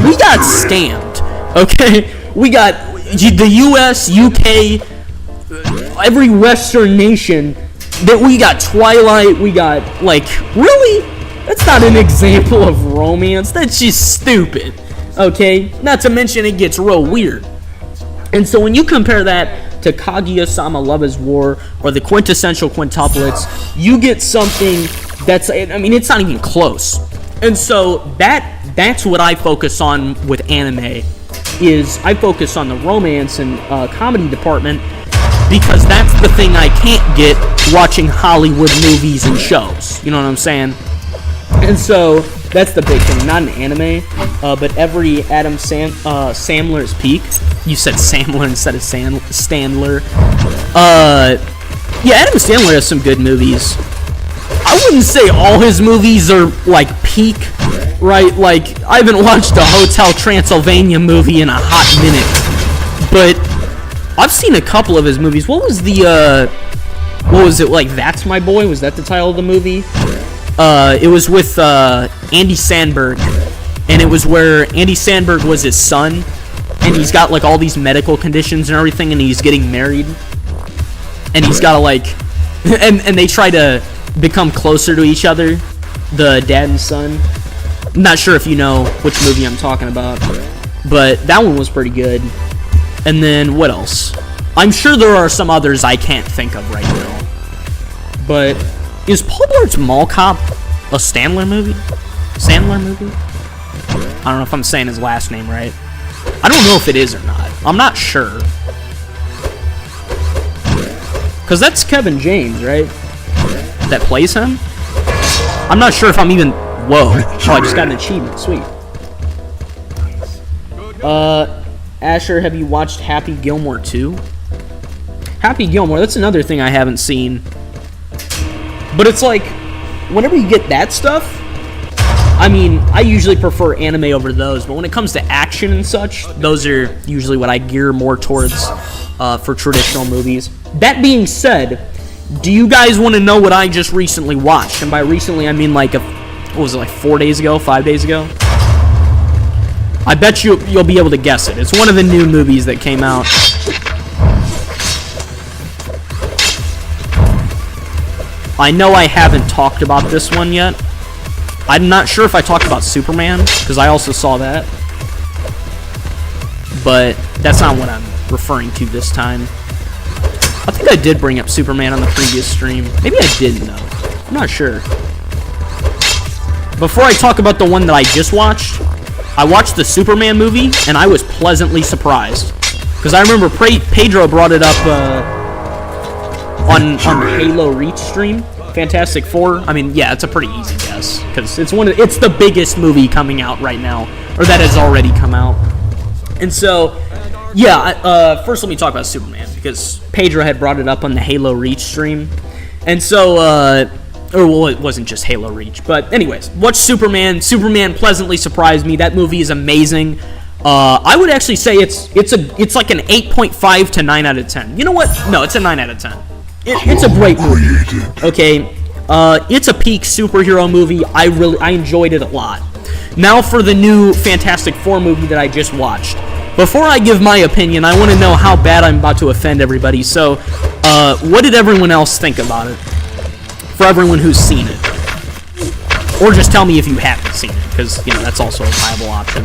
We got Stamped, okay? We got the US, UK, every Western nation. That we got Twilight, we got, like, really? That's not an example of romance. That's just stupid, okay? Not to mention it gets real weird. And so when you compare that to Kaguya-sama Love is War or the Quintessential Quintuplets, you get something that's, I mean, it's not even close. And so that's what I focus on with anime, is I focus on the romance and comedy department, because that's the thing I can't get watching Hollywood movies and shows. You know what I'm saying? And so that's the big thing. Not an anime, but every Adam Sandler's peak. You said Sandler instead of Standler. Yeah, Adam Sandler has some good movies. I wouldn't say all his movies are like peak right? Like, I haven't watched a Hotel Transylvania movie in a hot minute, but I've seen a couple of his movies. What was it, like, That's My Boy? Was that the title of the movie? It was with Andy Samberg, and it was where Andy Samberg was his son, and he's got, like, all these medical conditions and everything, and he's getting married, and he's gotta, like, and they try to become closer to each other, the dad and son. I'm not sure if you know which movie I'm talking about, but that one was pretty good. And then, what else? I'm sure there are some others I can't think of right now. But is Paul Blart Mall Cop a Sandler movie? Sandler movie? I don't know if I'm saying his last name right. I don't know if it is or not. I'm not sure. Because that's Kevin James, right? That plays him? I'm not sure if I'm even... Whoa. Oh, I just got an achievement. Sweet. Asher, have you watched Happy Gilmore 2? Happy Gilmore, that's another thing I haven't seen. But it's like, whenever you get that stuff, I mean, I usually prefer anime over those, but when it comes to action and such, those are usually what I gear more towards for traditional movies. That being said, do you guys want to know what I just recently watched? And by recently, I mean like, what was it, like 4 days ago, 5 days ago? I bet you'll be able to guess it. It's one of the new movies that came out. I know I haven't talked about this one yet. I'm not sure if I talked about Superman, because I also saw that. But that's not what I'm referring to this time. I think I did bring up Superman on the previous stream. Maybe I didn't, though. I'm not sure. Before I talk about the one that I just watched, I watched the Superman movie, and I was pleasantly surprised. Because I remember Pedro brought it up on Halo Reach stream. Fantastic Four. I mean, yeah, it's a pretty easy guess. Because it's the biggest movie coming out right now. Or that has already come out. And so, yeah, first let me talk about Superman. Because Pedro had brought it up on the Halo Reach stream. And so, well, it wasn't just Halo Reach. But anyways, watch Superman. Superman pleasantly surprised me. That movie is amazing. I would actually say it's like an 8.5 to 9 out of 10. You know what? No, it's a 9 out of 10. It's a great movie. Okay, it's a peak superhero movie. I enjoyed it a lot. Now for the new Fantastic Four movie that I just watched. Before I give my opinion, I want to know how bad I'm about to offend everybody. So, what did everyone else think about it? For everyone who's seen it. Or just tell me if you haven't seen it, because, you know, that's also a viable option.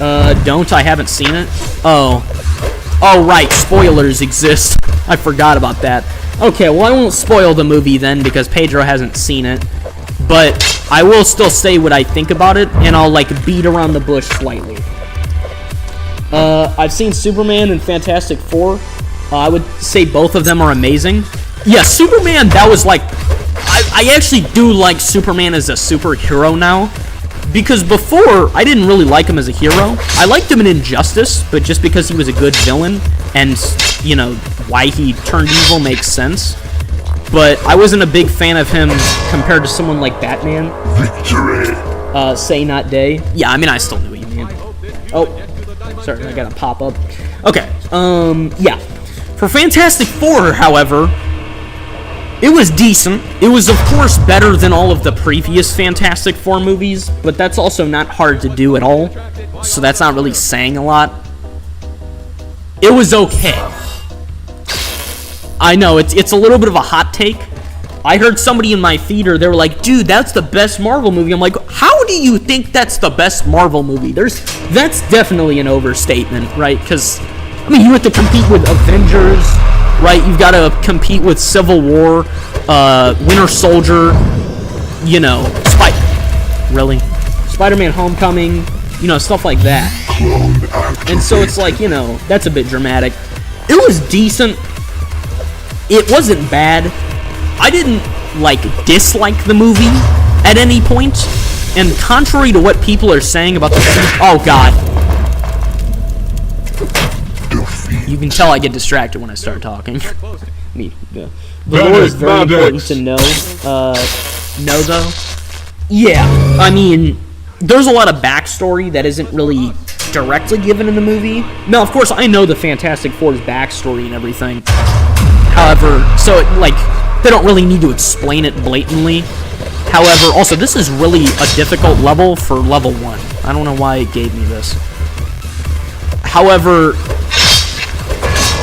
Alright. I haven't seen it? Oh, right, spoilers exist. I forgot about that. Okay, well, I won't spoil the movie then, because Pedro hasn't seen it. But I will still say what I think about it, and I'll, like, beat around the bush slightly. I've seen Superman and Fantastic Four. I would say both of them are amazing. Yeah, Superman, that was, like... I actually do like Superman as a superhero now. Because before, I didn't really like him as a hero. I liked him in Injustice, but just because he was a good villain, and, you know, why he turned evil makes sense. But I wasn't a big fan of him compared to someone like Batman. Victory. Say not day. Yeah, I mean, I still knew what you mean. Oh, sorry, I gotta pop up. Okay, yeah. For Fantastic Four, however, it was decent. It was, of course, better than all of the previous Fantastic Four movies, but that's also not hard to do at all, so that's not really saying a lot. It was okay. I know, it's a little bit of a hot take. I heard somebody in my theater, they were like, dude, that's the best Marvel movie. I'm like, how do you think that's the best Marvel movie? That's definitely an overstatement, right? Because, I mean, you have to compete with Avengers, right? You've got to compete with Civil War, Winter Soldier, you know, Really? Spider-Man Homecoming, you know, stuff like that. And so it's like, you know, that's a bit dramatic. It was decent. It wasn't bad. I didn't, like, dislike the movie at any point. And contrary to what people are saying about the... Oh, God. You can tell I get distracted when I start talking. The lore is very important to know. Know though? Yeah, I mean, there's a lot of backstory that isn't really directly given in the movie. Now, of course, I know the Fantastic Four's backstory and everything. However, so, like, they don't really need to explain it blatantly. However, also, this is really a difficult level for level 1. I don't know why it gave me this. However,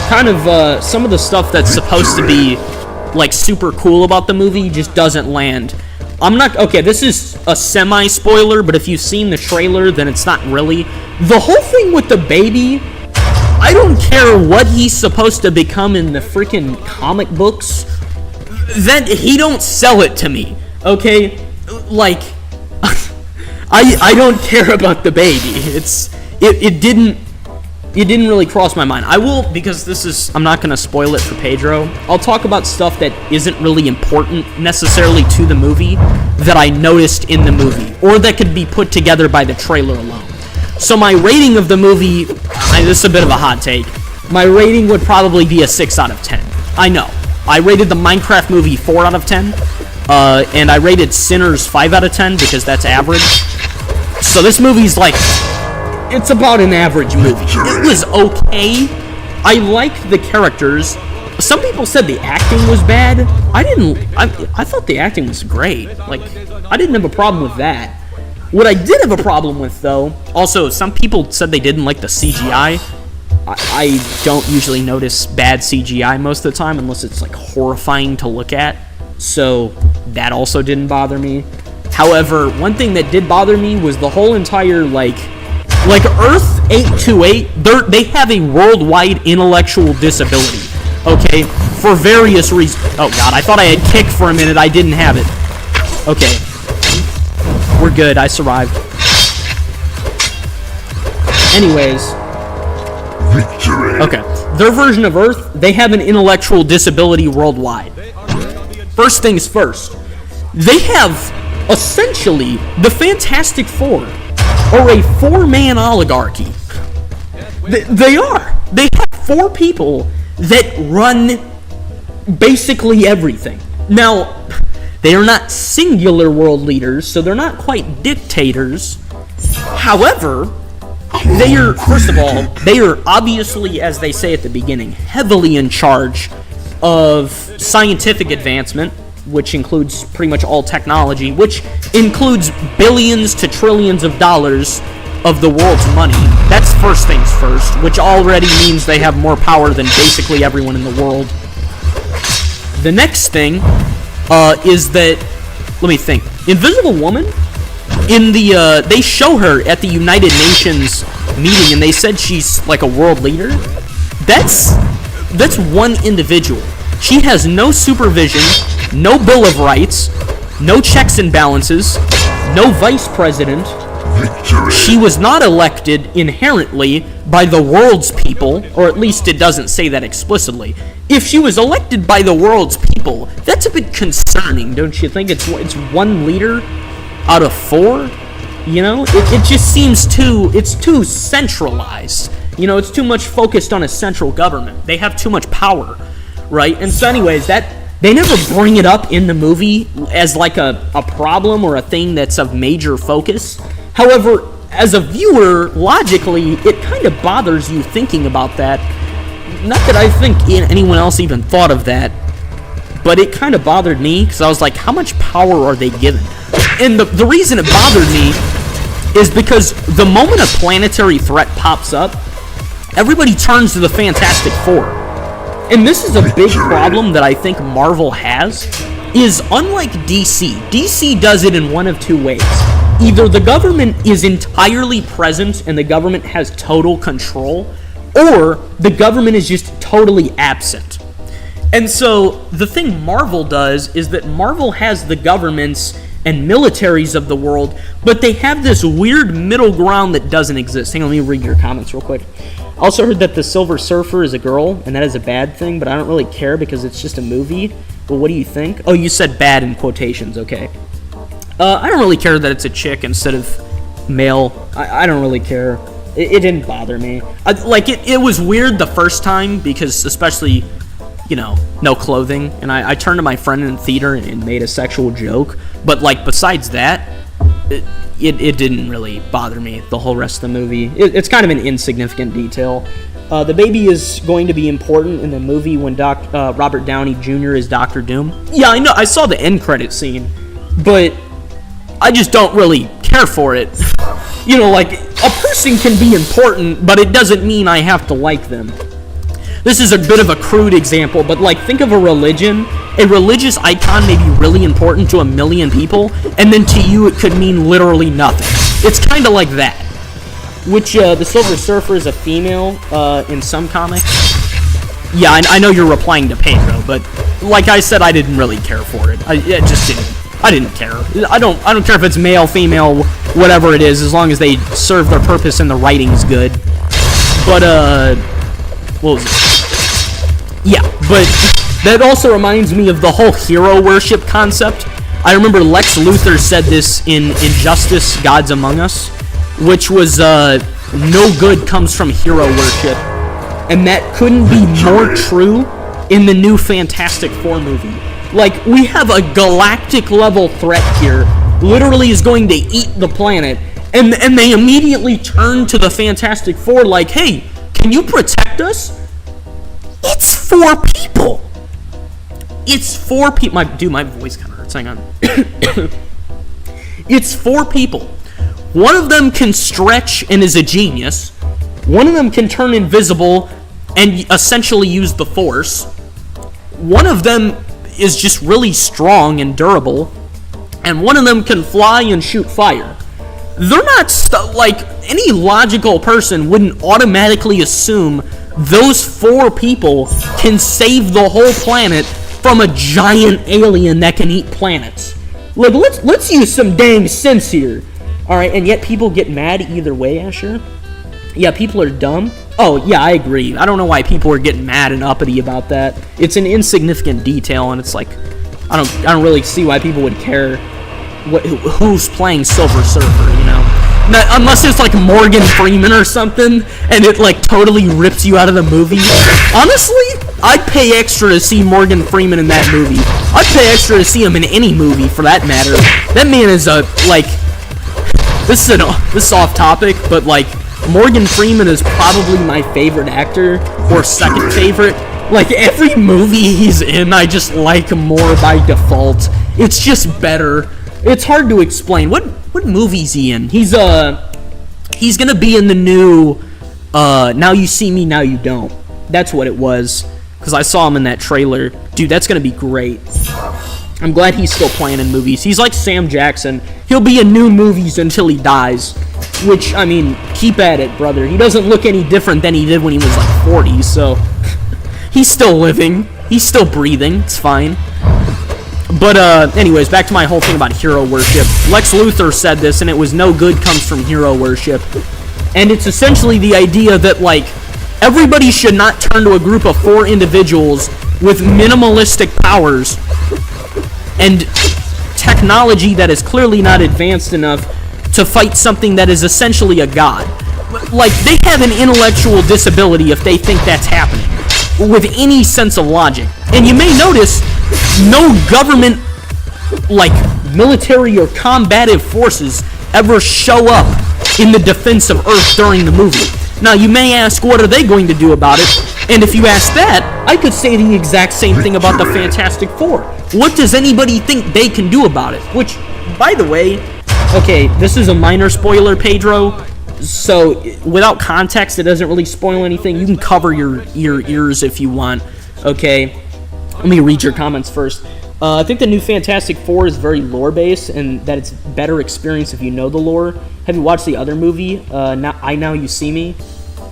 kind of, some of the stuff that's supposed to be, like, super cool about the movie just doesn't land. Okay, this is a semi-spoiler, but if you've seen the trailer, then it's not really. The whole thing with the baby, I don't care what he's supposed to become in the freaking comic books, then he don't sell it to me, okay? Like, I don't care about the baby. It didn't really cross my mind. I will, because I'm not going to spoil it for Pedro. I'll talk about stuff that isn't really important necessarily to the movie that I noticed in the movie, or that could be put together by the trailer alone. So my rating of the movie, this is a bit of a hot take, my rating would probably be a 6 out of 10. I know. I rated the Minecraft movie 4 out of 10, and I rated Sinners 5 out of 10 because that's average. So this movie's like, it's about an average movie. It was okay. I liked the characters. Some people said the acting was bad. I thought the acting was great. Like, I didn't have a problem with that. What I did have a problem with, though, also, some people said they didn't like the CGI. I don't usually notice bad CGI most of the time unless it's, like, horrifying to look at. So, that also didn't bother me. However, one thing that did bother me was the whole entire, like Earth 828, they have a worldwide intellectual disability, okay, for various reasons. Oh god, I thought I had kick for a minute, I didn't have it. Okay, we're good, I survived. Anyways, Victory. Okay, their version of Earth, they have an intellectual disability worldwide. First things first, they have essentially the Fantastic Four, or a 4-man oligarchy. They are. They have 4 people that run basically everything. Now, they are not singular world leaders, so they're not quite dictators. However, they are, first of all, they are obviously, as they say at the beginning, heavily in charge of scientific advancement, which includes pretty much all technology, which includes billions to trillions of dollars of the world's money. That's first things first, which already means they have more power than basically everyone in the world. The next thing is that, let me think, Invisible Woman, they show her at the United Nations meeting, and they said she's like a world leader. That's one individual. She has no supervision, no Bill of Rights, no checks and balances, no vice president. Victory. She was not elected inherently by the world's people, or at least it doesn't say that explicitly. If she was elected by the world's people, that's a bit concerning, don't you think? It's one leader out of 4? You know, it just seems it's too centralized. You know, it's too much focused on a central government. They have too much power, right? And so anyways, they never bring it up in the movie as like a problem or a thing that's of major focus. However, as a viewer, logically, it kind of bothers you thinking about that. Not that I think anyone else even thought of that, but it kind of bothered me because I was like, how much power are they given? And the reason it bothered me is because the moment a planetary threat pops up, everybody turns to the Fantastic Four. And this is a big problem that I think Marvel has, is unlike DC. DC does it in one of 2 ways. Either the government is entirely present and the government has total control, or the government is just totally absent. And so the thing Marvel does is that Marvel has the governments and militaries of the world, but they have this weird middle ground that doesn't exist. Hang on, let me read your comments real quick. I also heard that the Silver Surfer is a girl, and that is a bad thing, but I don't really care because it's just a movie. Well, what do you think? Oh, you said bad in quotations, okay. I don't really care that it's a chick instead of male. I don't really care. It didn't bother me. It was weird the first time because especially no clothing, and I turned to my friend in the theater and made a sexual joke, but like besides that, it didn't really bother me the whole rest of the movie. It's kind of an insignificant detail. The baby is going to be important in the movie when Robert Downey Jr. is Doctor Doom. Yeah, I know, I saw the end credit scene, but I just don't really care for it. Like, a person can be important, but it doesn't mean I have to like them. This is a bit of a crude example, but like, think of a religion. A religious icon may be really important to a million people, and then to you it could mean literally nothing. It's kind of like that. Which, the Silver Surfer is a female, in some comics. Yeah, I know you're replying to Pedro, but like I said, I didn't really care for it. I didn't care. I don't care if it's male, female, whatever it is, as long as they serve their purpose and the writing's good. But, what was it? Yeah, but that also reminds me of the whole hero worship concept. I remember Lex Luthor said this in Injustice: Gods Among Us, which was, no good comes from hero worship. And that couldn't be more true in the new Fantastic Four movie. Like, we have a galactic level threat here, literally is going to eat the planet, and they immediately turn to the Fantastic Four like, hey, can you protect us? It's 4 people. It's 4 people. Dude, my voice kind of hurts. Hang on. It's 4 people. One of them can stretch and is a genius. One of them can turn invisible and essentially use the Force. One of them is just really strong and durable. And one of them can fly and shoot fire. They're not like, any logical person wouldn't automatically assume those 4 people can save the whole planet from a giant alien that can eat planets. Like, let's use some dang sense here. Alright, and yet people get mad either way, Asher? Yeah, people are dumb. Oh, yeah, I agree. I don't know why people are getting mad and uppity about that. It's an insignificant detail, and it's like, I don't really see why people would care who's playing Silver Surfer, unless it's like Morgan Freeman or something, and it like totally rips you out of the movie. Honestly, I'd pay extra to see Morgan Freeman in that movie. I'd pay extra to see him in any movie, for that matter. That man is this is off topic, but like, Morgan Freeman is probably my favorite actor, or second favorite. Like, every movie he's in, I just like more by default. It's just better. It's hard to explain. What movie's he in? He's gonna be in the new Now You See Me, Now You Don't. That's what it was, because I saw him in that trailer. Dude, that's gonna be great. I'm glad he's still playing in movies. He's like Sam Jackson. He'll be in new movies until he dies. Which, I mean, keep at it, brother. He doesn't look any different than he did when he was like 40, so he's still living. He's still breathing. It's fine. But, anyways, back to my whole thing about hero worship. Lex Luthor said this, and it was no good comes from hero worship. And it's essentially the idea that, like, everybody should not turn to a group of 4 individuals with minimalistic powers and technology that is clearly not advanced enough to fight something that is essentially a god. Like, they have an intellectual disability if they think that's happening, with any sense of logic. And you may notice, no government, like, military or combative forces ever show up in the defense of Earth during the movie. Now, you may ask, what are they going to do about it? And if you ask that, I could say the exact same thing about the Fantastic Four. What does anybody think they can do about it? Which, by the way, okay, this is a minor spoiler, Pedro, so without context, it doesn't really spoil anything. You can cover your ears if you want, okay? Let me read your comments first. I think the new Fantastic Four is very lore-based, and that it's better experience if you know the lore. Have you watched the other movie, Now You See Me?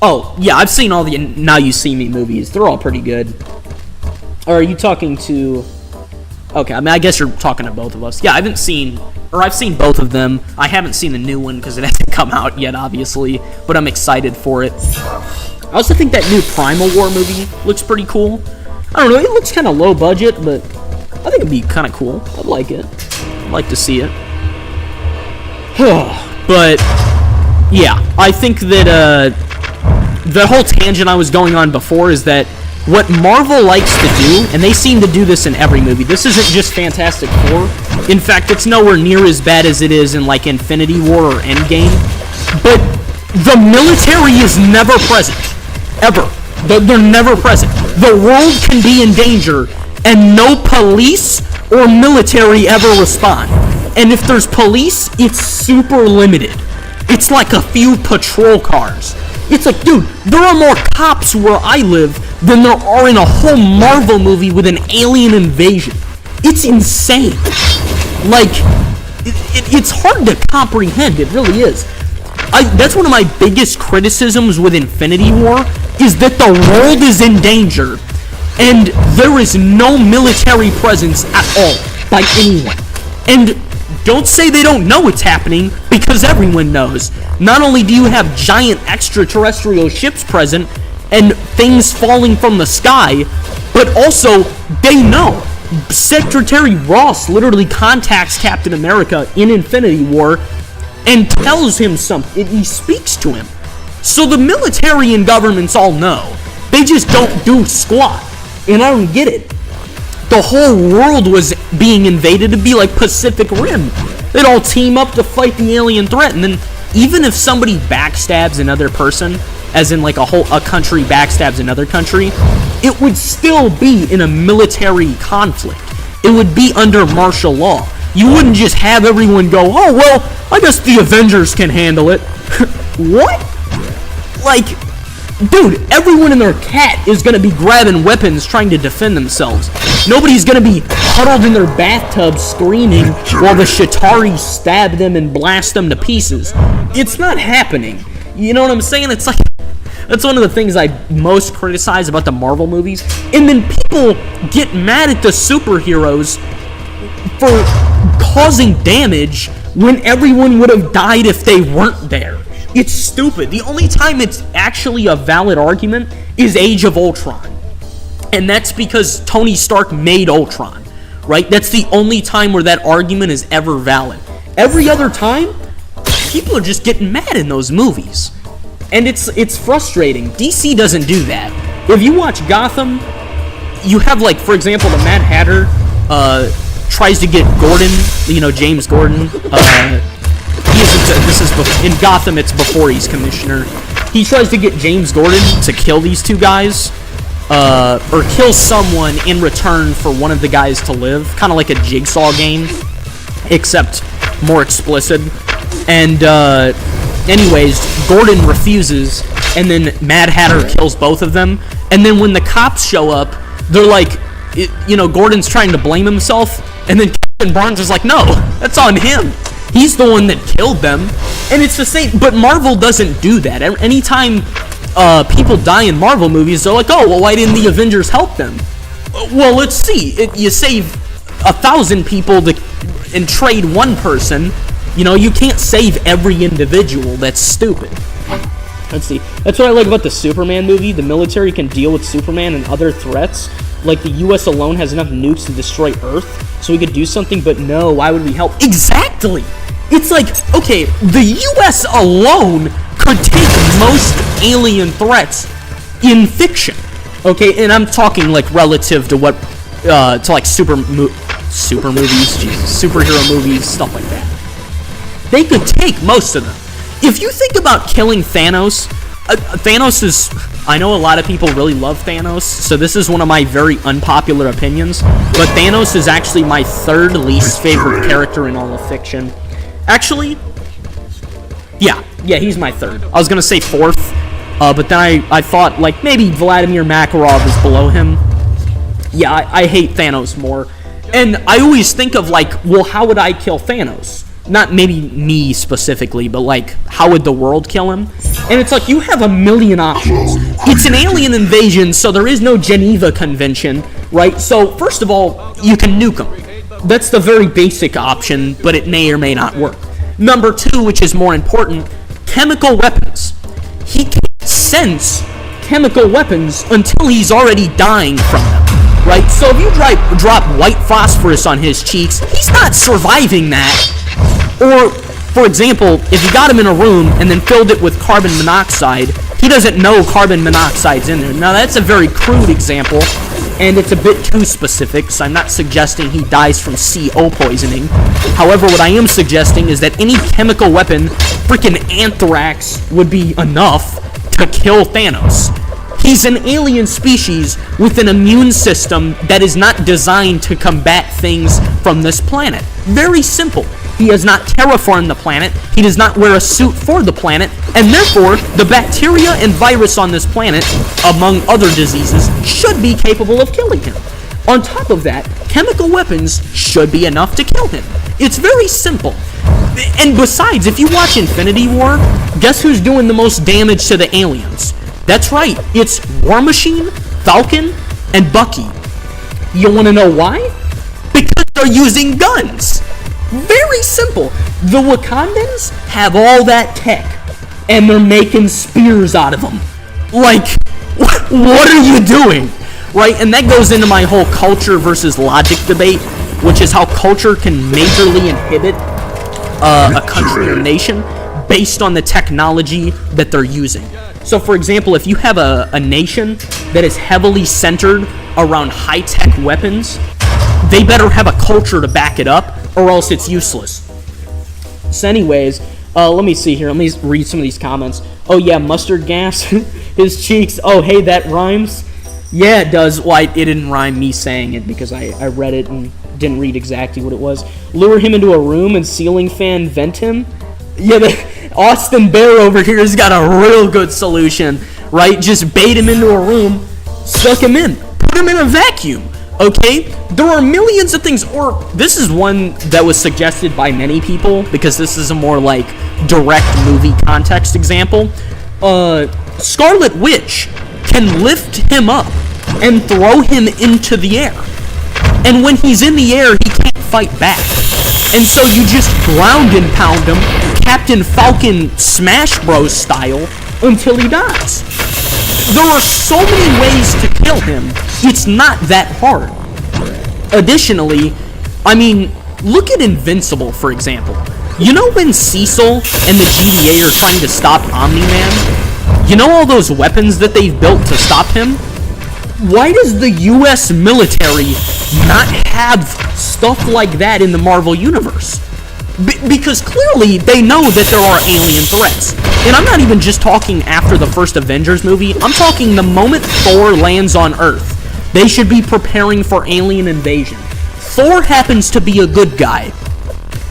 Oh, yeah, I've seen all the Now You See Me movies. They're all pretty good. Or are you talking to... Okay, I mean, I guess you're talking to both of us. Yeah, I've seen both of them. I haven't seen the new one because it hasn't come out yet, obviously, but I'm excited for it. I also think that new Primal War movie looks pretty cool. I don't know, it looks kind of low budget, but I think it'd be kind of cool. I'd like it. I'd like to see it. But, yeah, I think that, the whole tangent I was going on before is that what Marvel likes to do, and they seem to do this in every movie. This isn't just Fantastic Four. In fact, it's nowhere near as bad as it is in like Infinity War or Endgame. But the military is never present. Ever. They're never present. The world can be in danger, and no police or military ever respond. And if there's police, it's super limited. It's like a few patrol cars. It's like, dude, there are more cops where I live than there are in a whole Marvel movie with an alien invasion. It's insane. Like, it's hard to comprehend. It really is. That's one of my biggest criticisms with Infinity War, is that the world is in danger, and there is no military presence at all by anyone. And don't say they don't know what's happening, because everyone knows. Not only do you have giant extraterrestrial ships present and things falling from the sky, but also they know. Secretary Ross literally contacts Captain America in Infinity War and tells him something. He speaks to him. So the military and governments all know. They just don't do squat. And I don't get it. The whole world was being invaded. It'd be like Pacific Rim. They'd all team up to fight the alien threat. And then even if somebody backstabs another person, as in like a country backstabs another country, it would still be in a military conflict. It would be under martial law. You wouldn't just have everyone go, oh, well, I guess the Avengers can handle it. What? Like, dude, everyone and their cat is going to be grabbing weapons trying to defend themselves. Nobody's going to be huddled in their bathtub screaming while the Shatari stab them and blast them to pieces. It's not happening. You know what I'm saying? It's like, that's one of the things I most criticize about the Marvel movies. And then people get mad at the superheroes for causing damage when everyone would have died if they weren't there. It's stupid. The only time it's actually a valid argument is Age of Ultron. And that's because Tony Stark made Ultron, right? That's the only time where that argument is ever valid. Every other time, people are just getting mad in those movies. And it's frustrating. DC doesn't do that. If you watch Gotham, you have, like, for example, the Mad Hatter tries to get Gordon, James Gordon. In Gotham, it's before he's commissioner. He tries to get James Gordon to kill these two guys, or kill someone in return for one of the guys to live. Kind of like a Jigsaw game, except more explicit. And, anyways, Gordon refuses, and then Mad Hatter kills both of them. And then when the cops show up, they're like, Gordon's trying to blame himself, and then Captain Barnes is like, no, that's on him. He's the one that killed them. And it's the same, but Marvel doesn't do that. Anytime people die in Marvel movies, they're like, oh, well, why didn't the Avengers help them? Well, let's see. You save 1,000 people and trade one person. You can't save every individual. That's stupid. Let's see. That's what I like about the Superman movie. The military can deal with Superman and other threats. Like, the U.S. alone has enough nukes to destroy Earth, so we could do something, but no, why would we help? Exactly! It's like, okay, the U.S. alone could take most alien threats in fiction. Okay, and I'm talking, like, relative to what, to, like, super movies, Jesus, superhero movies, stuff like that. They could take most of them. If you think about killing Thanos, Thanos is... I know a lot of people really love Thanos, so this is one of my very unpopular opinions, but Thanos is actually my third least favorite character in all of fiction. Actually, yeah, he's my third. I was going to say fourth, but then I thought, like, maybe Vladimir Makarov is below him. Yeah, I hate Thanos more. And I always think of, like, well, how would I kill Thanos? Not maybe me specifically, but, like, how would the world kill him? And it's like, you have a million options. It's an alien invasion, so there is no Geneva Convention, right? So, first of all, you can nuke them. That's the very basic option, but it may or may not work. Number two, which is more important, chemical weapons. He can't sense chemical weapons until he's already dying from them, right? So if you drop white phosphorus on his cheeks, he's not surviving that. Or, for example, if you got him in a room and then filled it with carbon monoxide, he doesn't know carbon monoxide's in there. Now, that's a very crude example, and it's a bit too specific, so I'm not suggesting he dies from CO poisoning. However, what I am suggesting is that any chemical weapon, freaking anthrax, would be enough to kill Thanos. He's an alien species with an immune system that is not designed to combat things from this planet. Very simple. He has not terraformed the planet, he does not wear a suit for the planet, and therefore, the bacteria and virus on this planet, among other diseases, should be capable of killing him. On top of that, chemical weapons should be enough to kill him. It's very simple. And besides, if you watch Infinity War, guess who's doing the most damage to the aliens? That's right, it's War Machine, Falcon, and Bucky. You want to know why? Because they're using guns. Very simple. The Wakandans have all that tech, and they're making spears out of them. Like, what are you doing? Right? And that goes into my whole culture versus logic debate, which is how culture can majorly inhibit a country or nation based on the technology that they're using. So, for example, if you have a nation that is heavily centered around high-tech weapons, they better have a culture to back it up, or else it's useless. So anyways, let me see here. Let me read some of these comments. Oh yeah, mustard gas. His cheeks. Oh hey, that rhymes. Yeah, it does. Well, it didn't rhyme me saying it because I read it and didn't read exactly what it was. Lure him into a room and ceiling fan vent him. Yeah, Austin Bear over here has got a real good solution, right? Just bait him into a room, suck him in, put him in a vacuum. Okay, there are millions of things, or this is one that was suggested by many people because this is a more like direct movie context example. Scarlet Witch can lift him up and throw him into the air, and when he's in the air, he can't fight back, and so you just ground and pound him, Captain Falcon Smash Bros style, until he dies. There are so many ways to kill him, it's not that hard. Additionally, I mean, look at Invincible, for example. You know when Cecil and the GDA are trying to stop Omni-Man? You know all those weapons that they've built to stop him? Why does the US military not have stuff like that in the Marvel Universe? Because clearly they know that there are alien threats. And I'm not even just talking after the first Avengers movie, I'm talking the moment Thor lands on Earth. They should be preparing for alien invasion. Thor happens to be a good guy.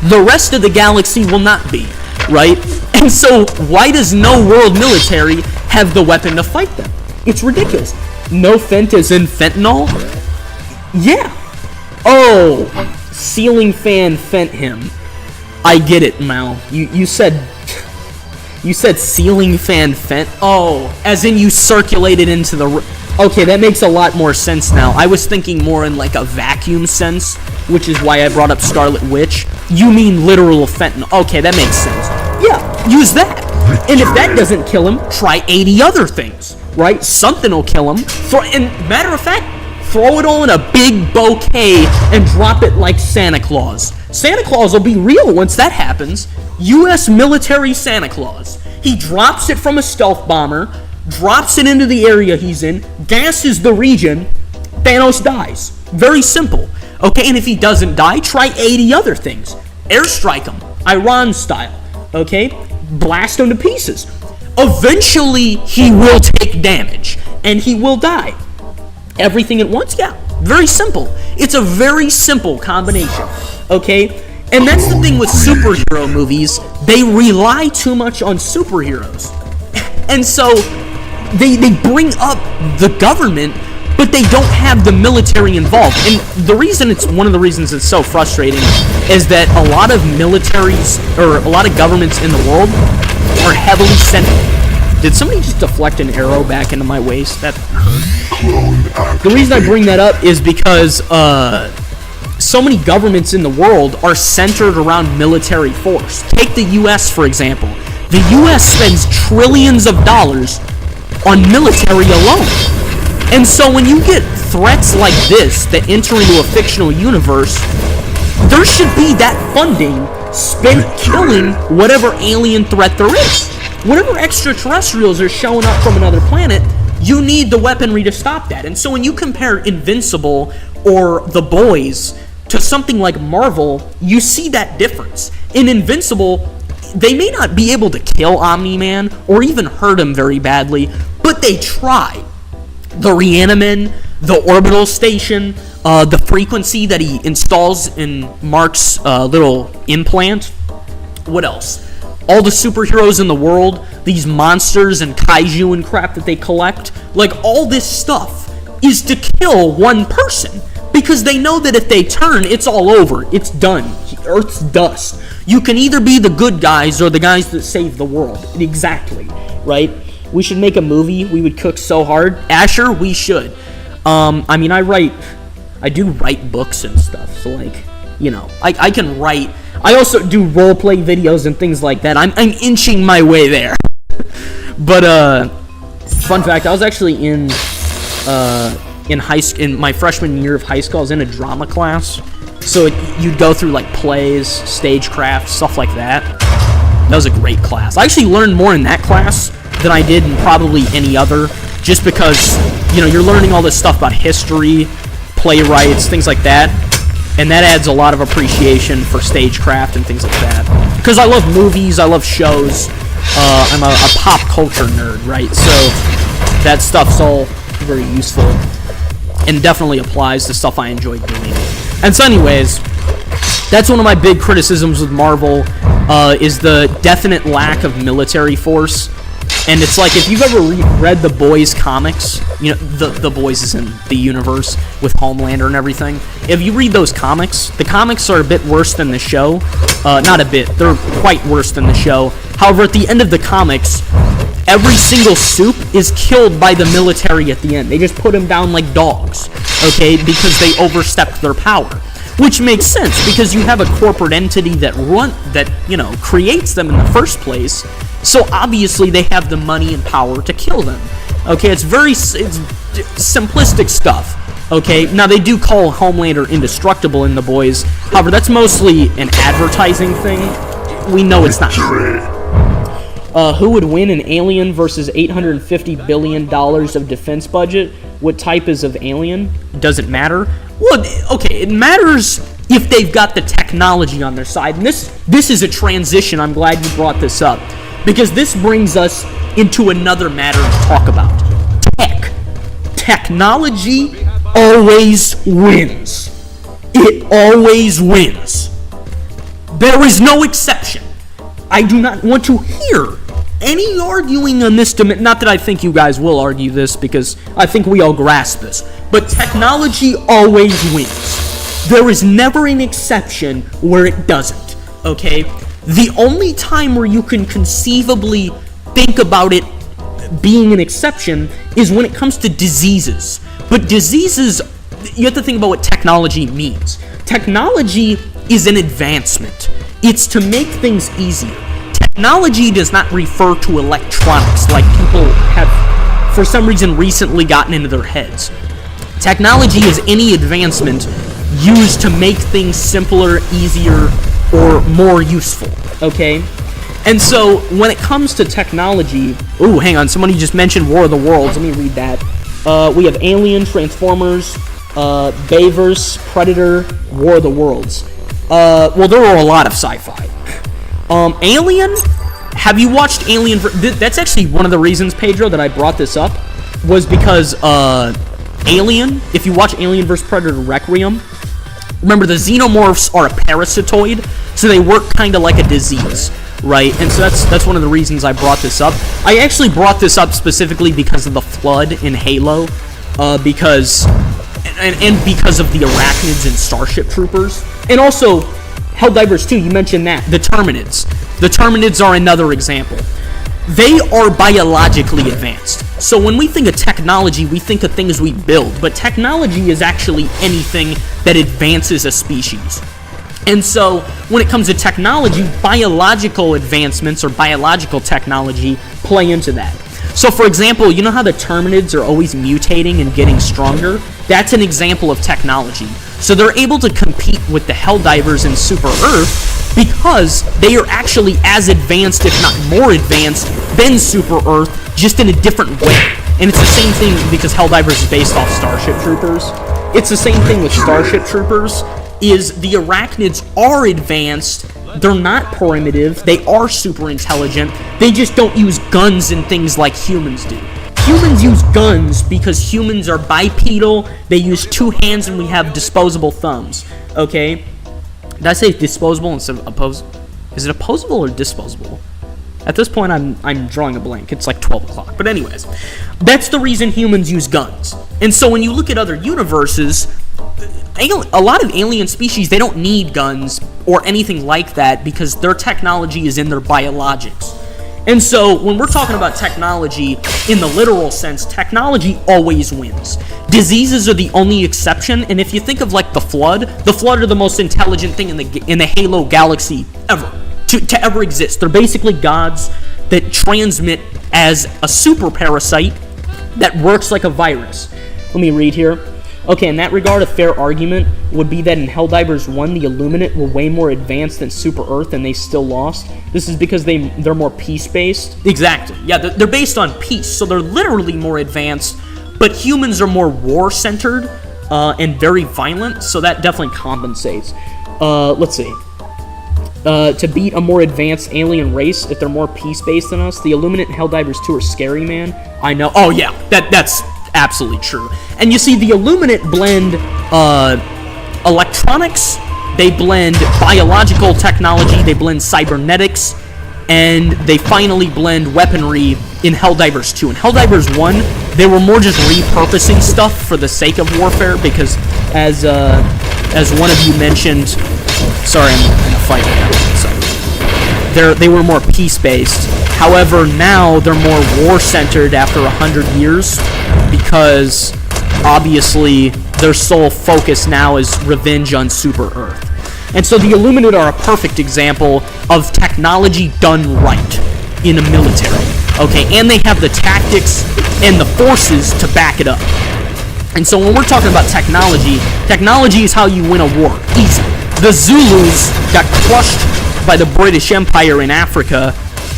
The rest of the galaxy will not be, right? And so why does no world military have the weapon to fight them? It's ridiculous. No fent is in fentanyl? Yeah. Oh, ceiling fan fent him. I get it, Mal. You said ceiling fan fent. Oh, as in you circulated into the. Okay, that makes a lot more sense now. I was thinking more in like a vacuum sense, which is why I brought up Scarlet Witch. You mean literal fentanyl. Okay, that makes sense. Yeah, use that. And if that doesn't kill him, try 80 other things, right? Something will kill him. And matter of fact, throw it all in a big bouquet and drop it like Santa Claus. Santa Claus will be real once that happens. U.S. military Santa Claus. He drops it from a stealth bomber, drops it into the area he's in, gases the region, Thanos dies. Very simple. Okay, and if he doesn't die, try 80 other things. Airstrike him, Iran style. Okay, blast him to pieces. Eventually, he will take damage, and he will die. Everything at once? Yeah, very simple. It's a very simple combination, okay? And that's the thing with superhero movies. They rely too much on superheroes. And so, they bring up the government, but they don't have the military involved. And the reason one of the reasons it's so frustrating is that a lot of militaries, or a lot of governments in the world are heavily centered. Did somebody just deflect an arrow back into my waist? The reason I bring that up is because so many governments in the world are centered around military force. Take the U.S., for example. The U.S. spends trillions of dollars on military alone. And so when you get threats like this that enter into a fictional universe, there should be that funding spent killing whatever alien threat there is. whatever extraterrestrials are showing up from another planet, you need the weaponry to stop that. And so when you compare Invincible or The Boys to something like Marvel, you see that difference. In Invincible, they may not be able to kill Omni-Man or even hurt him very badly, but they try. The Reanimin, the orbital station, the frequency that he installs in Mark's little implant. What else? All the superheroes in the world, these monsters and kaiju and crap that they collect, like all this stuff is to kill one person, because they know that if they turn, it's all over. It's done. Earth's dust. You can either be the good guys or the guys that save the world. Exactly, right? We should make a movie. We would cook so hard. Asher, we should. I mean, I do write books and stuff, so like, you know, I can write. I also do roleplay videos and things like that. I'm inching my way there. But fun fact, I was actually in my freshman year of high school. I was in a drama class, so you'd go through like plays, stagecraft, stuff like that. That was a great class. I actually learned more in that class than I did in probably any other, just because, you know, you're learning all this stuff about history, playwrights, things like that, and that adds a lot of appreciation for stagecraft and things like that. Because I love movies, I love shows, I'm a pop culture nerd, right? So that stuff's all very useful and definitely applies to stuff I enjoy doing. And so anyways, that's one of my big criticisms with Marvel, is the definite lack of military force. And it's like, if you've ever read the Boys comics, you know, the Boys is in the universe with Homelander and everything. If you read those comics, the comics are a bit worse than the show. Not a bit, they're quite worse than the show. However, at the end of the comics, every single Supe is killed by the military at the end. They just put them down like dogs, okay, because they overstepped their power. Which makes sense, because you have a corporate entity that creates them in the first place. So obviously they have the money and power to kill them. Okay, it's simplistic stuff. Okay, now they do call Homelander indestructible in The Boys. However, that's mostly an advertising thing. We know it's not true. Who would win an alien versus $850 billion of defense budget? What type is of alien? Does it matter? Well, okay, it matters if they've got the technology on their side. And this is a transition. I'm glad you brought this up, because this brings us into another matter to talk about. Technology always wins. It always wins. There is no exception. I do not want to hear any arguing on this. Not that I think you guys will argue this, because I think we all grasp this. But technology always wins. There is never an exception where it doesn't, okay? The only time where you can conceivably think about it being an exception is when it comes to diseases. But diseases, you have to think about what technology means. Technology is an advancement. It's to make things easier. Technology does not refer to electronics like people have, for some reason, recently gotten into their heads. Technology is any advancement used to make things simpler, easier, or more useful, okay? And so, when it comes to technology... Ooh, hang on, somebody just mentioned War of the Worlds. Let me read that. We have Alien, Transformers, Bayverse, Predator, War of the Worlds. Well, there were a lot of sci-fi. Alien? Have you watched Alien? That's actually one of the reasons, Pedro, that I brought this up, was because, Alien, if you watch Alien vs. Predator Requiem, remember the xenomorphs are a parasitoid, so they work kind of like a disease, right? And so that's one of the reasons I brought this up. I actually brought this up specifically because of the flood in Halo, because of the arachnids and Starship Troopers, and also Helldivers 2, you mentioned that, the Terminids. The Terminids are another example. They are biologically advanced. So when we think of technology, we think of things we build, but technology is actually anything that advances a species. And so when it comes to technology, biological advancements or biological technology play into that. So for example, you know how the Terminids are always mutating and getting stronger? That's an example of technology. So they're able to compete with the Helldivers in Super Earth because they are actually as advanced, if not more advanced, than Super Earth, just in a different way. And it's the same thing because Helldivers is based off Starship Troopers. It's the same thing with Starship Troopers, is the Arachnids are advanced, they're not primitive, they are super intelligent, they just don't use guns and things like humans do. Humans use guns because humans are bipedal, they use 2 hands and we have disposable thumbs, okay? Did I say disposable instead of opposable? Is it opposable or disposable? At this point, I'm drawing a blank. It's like 12 o'clock. But anyways, that's the reason humans use guns. And so when you look at other universes, a lot of alien species, they don't need guns or anything like that because their technology is in their biologics. And so when we're talking about technology in the literal sense, technology always wins. Diseases are the only exception, and if you think of like the Flood are the most intelligent thing in the Halo galaxy ever to ever exist. They're basically gods that transmit as a super parasite that works like a virus. Let me read here. Okay, in that regard, a fair argument would be that in Helldivers 1, the Illuminate were way more advanced than Super Earth, and they still lost. This is because they're more peace-based. Exactly. Yeah, they're based on peace, so they're literally more advanced, but humans are more war-centered and very violent, so that definitely compensates. Let's see. To beat a more advanced alien race, if they're more peace-based than us, the Illuminate and Helldivers 2 are scary, man. I know. Oh, yeah, that's absolutely true. And you see, the Illuminate blend electronics, they blend biological technology, they blend cybernetics, and they finally blend weaponry in Helldivers 2. In Helldivers 1, they were more just repurposing stuff for the sake of warfare, because as one of you mentioned, sorry, I'm in a fight right now, so they were more peace-based. However, now they're more war-centered after 100 years, because obviously their sole focus now is revenge on Super Earth. And so the Illuminate are a perfect example of technology done right in a military. Okay, and they have the tactics and the forces to back it up. And so when we're talking about technology, technology is how you win a war. Easy. The Zulus got crushed by the British Empire in Africa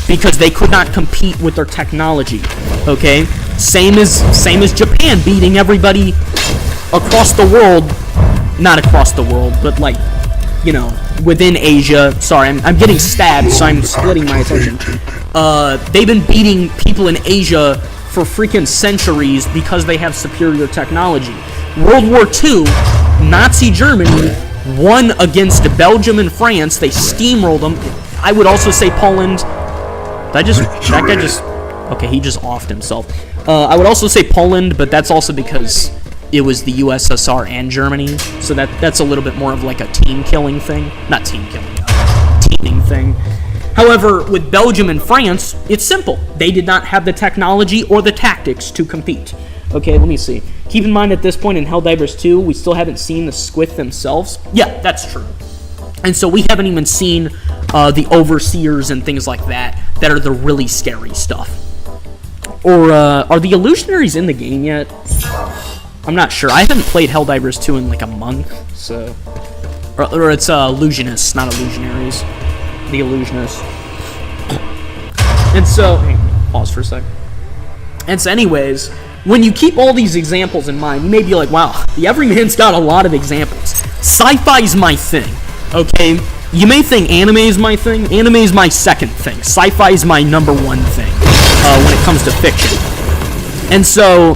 because they could not compete with their technology. Okay? Same as Japan beating everybody across the world. Not across the world, but like, you know, within Asia. Sorry, I'm getting stabbed, so I'm splitting my attention. They've been beating people in Asia for freaking centuries because they have superior technology. World War II, Nazi Germany won against Belgium and France. They steamrolled them. I would also say Poland. That guy just... Okay, he just offed himself. I would also say Poland, but that's also because it was the USSR and Germany, so that's a little bit more of like a team-killing thing. Not team-killing, teaming thing. However, with Belgium and France, it's simple. They did not have the technology or the tactics to compete. Okay, let me see. Keep in mind at this point in Helldivers 2, we still haven't seen the Squith themselves. Yeah, that's true. And so we haven't even seen the Overseers and things like that are the really scary stuff. Or, are the Illusionaries in the game yet? I'm not sure. I haven't played Helldivers 2 in like a month, so... Or it's Illusionists, not Illusionaries. The Illusionists. And so... Hang on, pause for a sec. And so anyways, when you keep all these examples in mind, you may be like, wow, the Everyman's got a lot of examples. Sci-fi's my thing, okay? You may think anime is my thing. Anime is my second thing. Sci-fi is my number one thing when it comes to fiction. And so,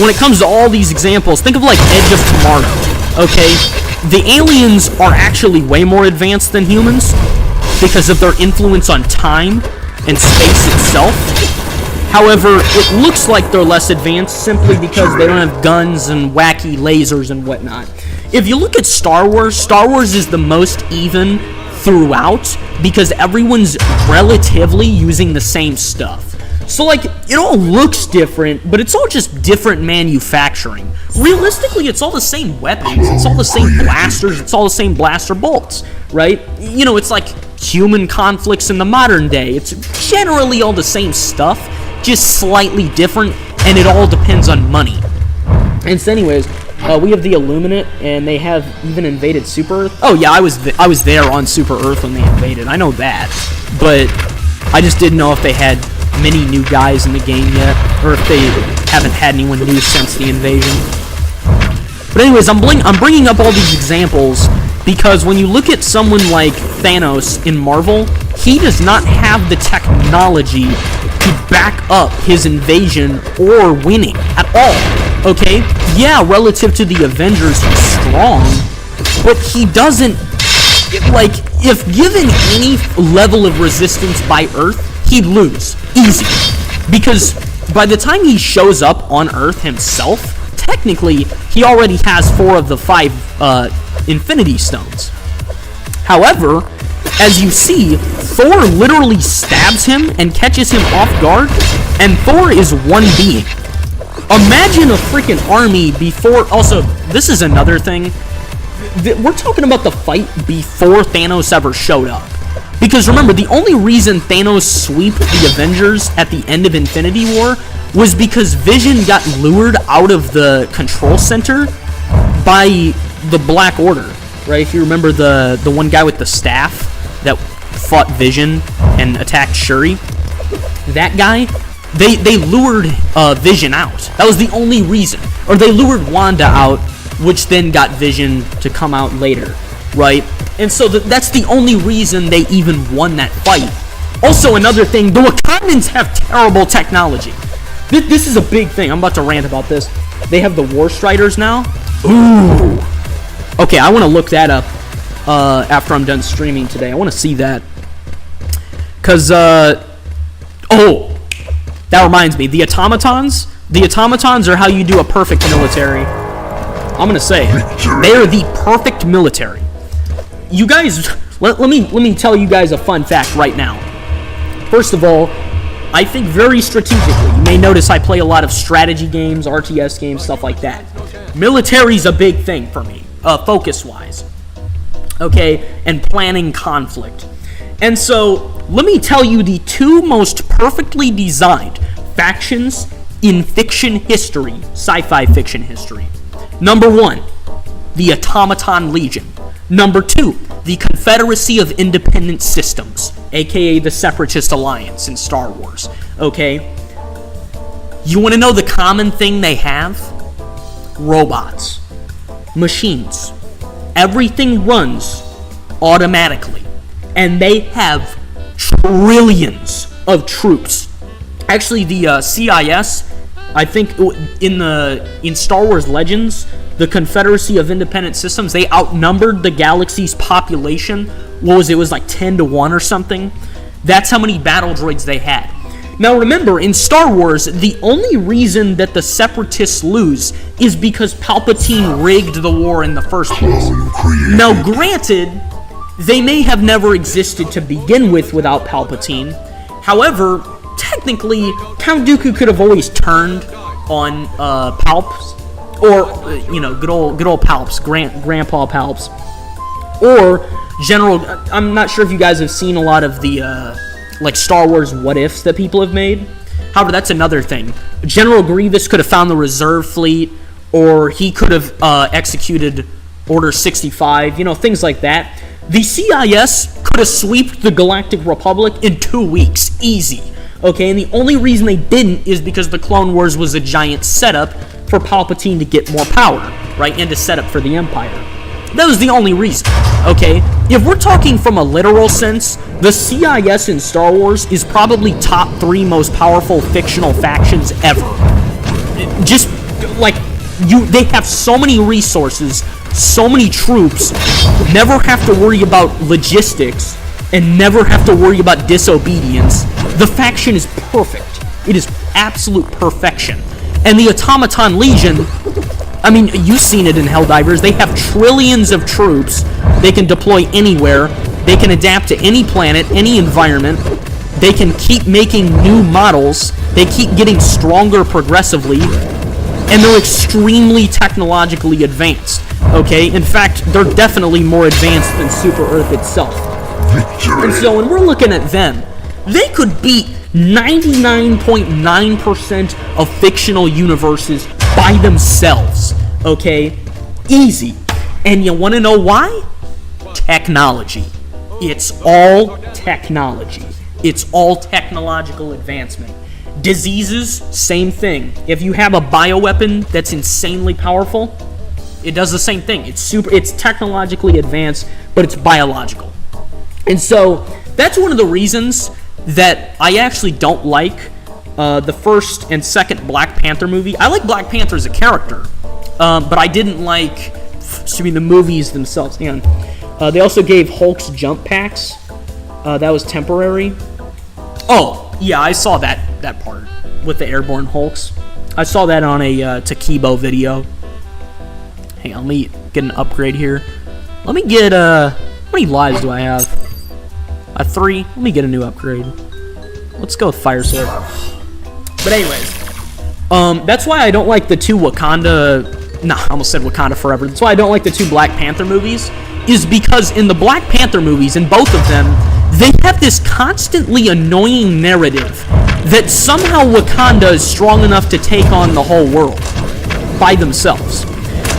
when it comes to all these examples, think of like Edge of Tomorrow, okay? The aliens are actually way more advanced than humans because of their influence on time and space itself. However, it looks like they're less advanced simply because they don't have guns and wacky lasers and whatnot. If you look at Star Wars is the most even throughout because everyone's relatively using the same stuff. So, like, it all looks different, but it's all just different manufacturing. Realistically, it's all the same weapons, it's all the same blasters, it's all the same blaster bolts, right? You know, it's like human conflicts in the modern day. It's generally all the same stuff, just slightly different, and it all depends on money. And so anyways, We have the Illuminate, and they have even invaded Super Earth. Oh yeah, I was there on Super Earth when they invaded. I know that, but I just didn't know if they had many new guys in the game yet, or if they haven't had anyone new since the invasion. But anyways, I'm bringing up all these examples because when you look at someone like Thanos in Marvel, he does not have the technology to back up his invasion or winning at all, okay? Yeah, relative to the Avengers, he's strong, but he doesn't, like, if given any level of resistance by Earth, he'd lose, easy. Because by the time he shows up on Earth himself, technically, he already has 4 of the 5 Infinity Stones. However, as you see, Thor literally stabs him and catches him off guard, and Thor is one being. Imagine a freaking army before... Also, this is another thing. We're talking about the fight before Thanos ever showed up. Because remember, the only reason Thanos swept the Avengers at the end of Infinity War was because Vision got lured out of the control center by the Black Order, right? If you remember the one guy with the staff that fought Vision and attacked Shuri, that guy, they lured Vision out. That was the only reason. Or they lured Wanda out, which then got Vision to come out later, right? And so that's the only reason they even won that fight. Also, another thing, the Wakandans have terrible technology. This is a big thing. I'm about to rant about this. They have the War Striders now. Ooh. Okay, I want to look that up after I'm done streaming today. I want to see that. Because, oh, that reminds me. The automatons are how you do a perfect military. I'm going to say, they are the perfect military. You guys, let me tell you guys a fun fact right now. First of all, I think very strategically. You may notice I play a lot of strategy games, RTS games, stuff like that. Military's a big thing for me, focus-wise. Okay, and planning conflict. And so, let me tell you the 2 most perfectly designed factions in fiction history, sci-fi fiction history. Number 1, the Automaton Legion. Number 2, the Confederacy of Independent Systems, aka the Separatist Alliance in Star Wars. Okay? You want to know the common thing they have? Robots. Machines. Everything runs automatically. And they have trillions of troops. Actually, the CIS, I think in Star Wars Legends, the Confederacy of Independent Systems, they outnumbered the galaxy's population. What was it? It was like 10 to 1 or something. That's how many battle droids they had. Now remember, in Star Wars, the only reason that the Separatists lose is because Palpatine rigged the war in the first place. Now granted, they may have never existed to begin with without Palpatine. However, technically, Count Dooku could have always turned on Palps. Or, you know, good old Palps, Grandpa Palps. Or General... I'm not sure if you guys have seen a lot of the, like, Star Wars what-ifs that people have made. However, that's another thing. General Grievous could have found the reserve fleet, or he could have executed Order 65, you know, things like that. The CIS could have swept the Galactic Republic in 2 weeks, easy. Okay, and the only reason they didn't is because the Clone Wars was a giant setup for Palpatine to get more power, right, and to set up for the Empire. That was the only reason, okay? If we're talking from a literal sense, the CIS in Star Wars is probably top 3 most powerful fictional factions ever. Just, like, they have so many resources, so many troops, never have to worry about logistics, and never have to worry about disobedience. The faction is perfect. It is absolute perfection. And the Automaton Legion, I mean, you've seen it in Helldivers. They have trillions of troops. They can deploy anywhere. They can adapt to any planet, any environment. They can keep making new models. They keep getting stronger progressively. And they're extremely technologically advanced. Okay? In fact, they're definitely more advanced than Super Earth itself. And so when we're looking at them, they could beat 99.9% of fictional universes by themselves. Okay? Easy. And you want to know why? Technology. It's all technology. It's all technological advancement. Diseases, same thing. If you have a bioweapon that's insanely powerful, it does the same thing. It's technologically advanced, but it's biological. And so that's one of the reasons that I actually don't like the first and second Black Panther movie. I like Black Panther as a character, but I didn't like the movies themselves. Hang on. They also gave Hulk's jump packs. That was temporary. Oh, yeah, I saw that part with the airborne Hulks. I saw that on a Takibo video. Hang on, let me get an upgrade here. Let me get, how many lives do I have? 3. Let me get a new upgrade. Let's go with Fire Sword. But anyways, that's why I don't like the two Wakanda... Nah, I almost said Wakanda Forever. That's why I don't like the two Black Panther movies, is because in the Black Panther movies, in both of them, they have this constantly annoying narrative that somehow Wakanda is strong enough to take on the whole world by themselves.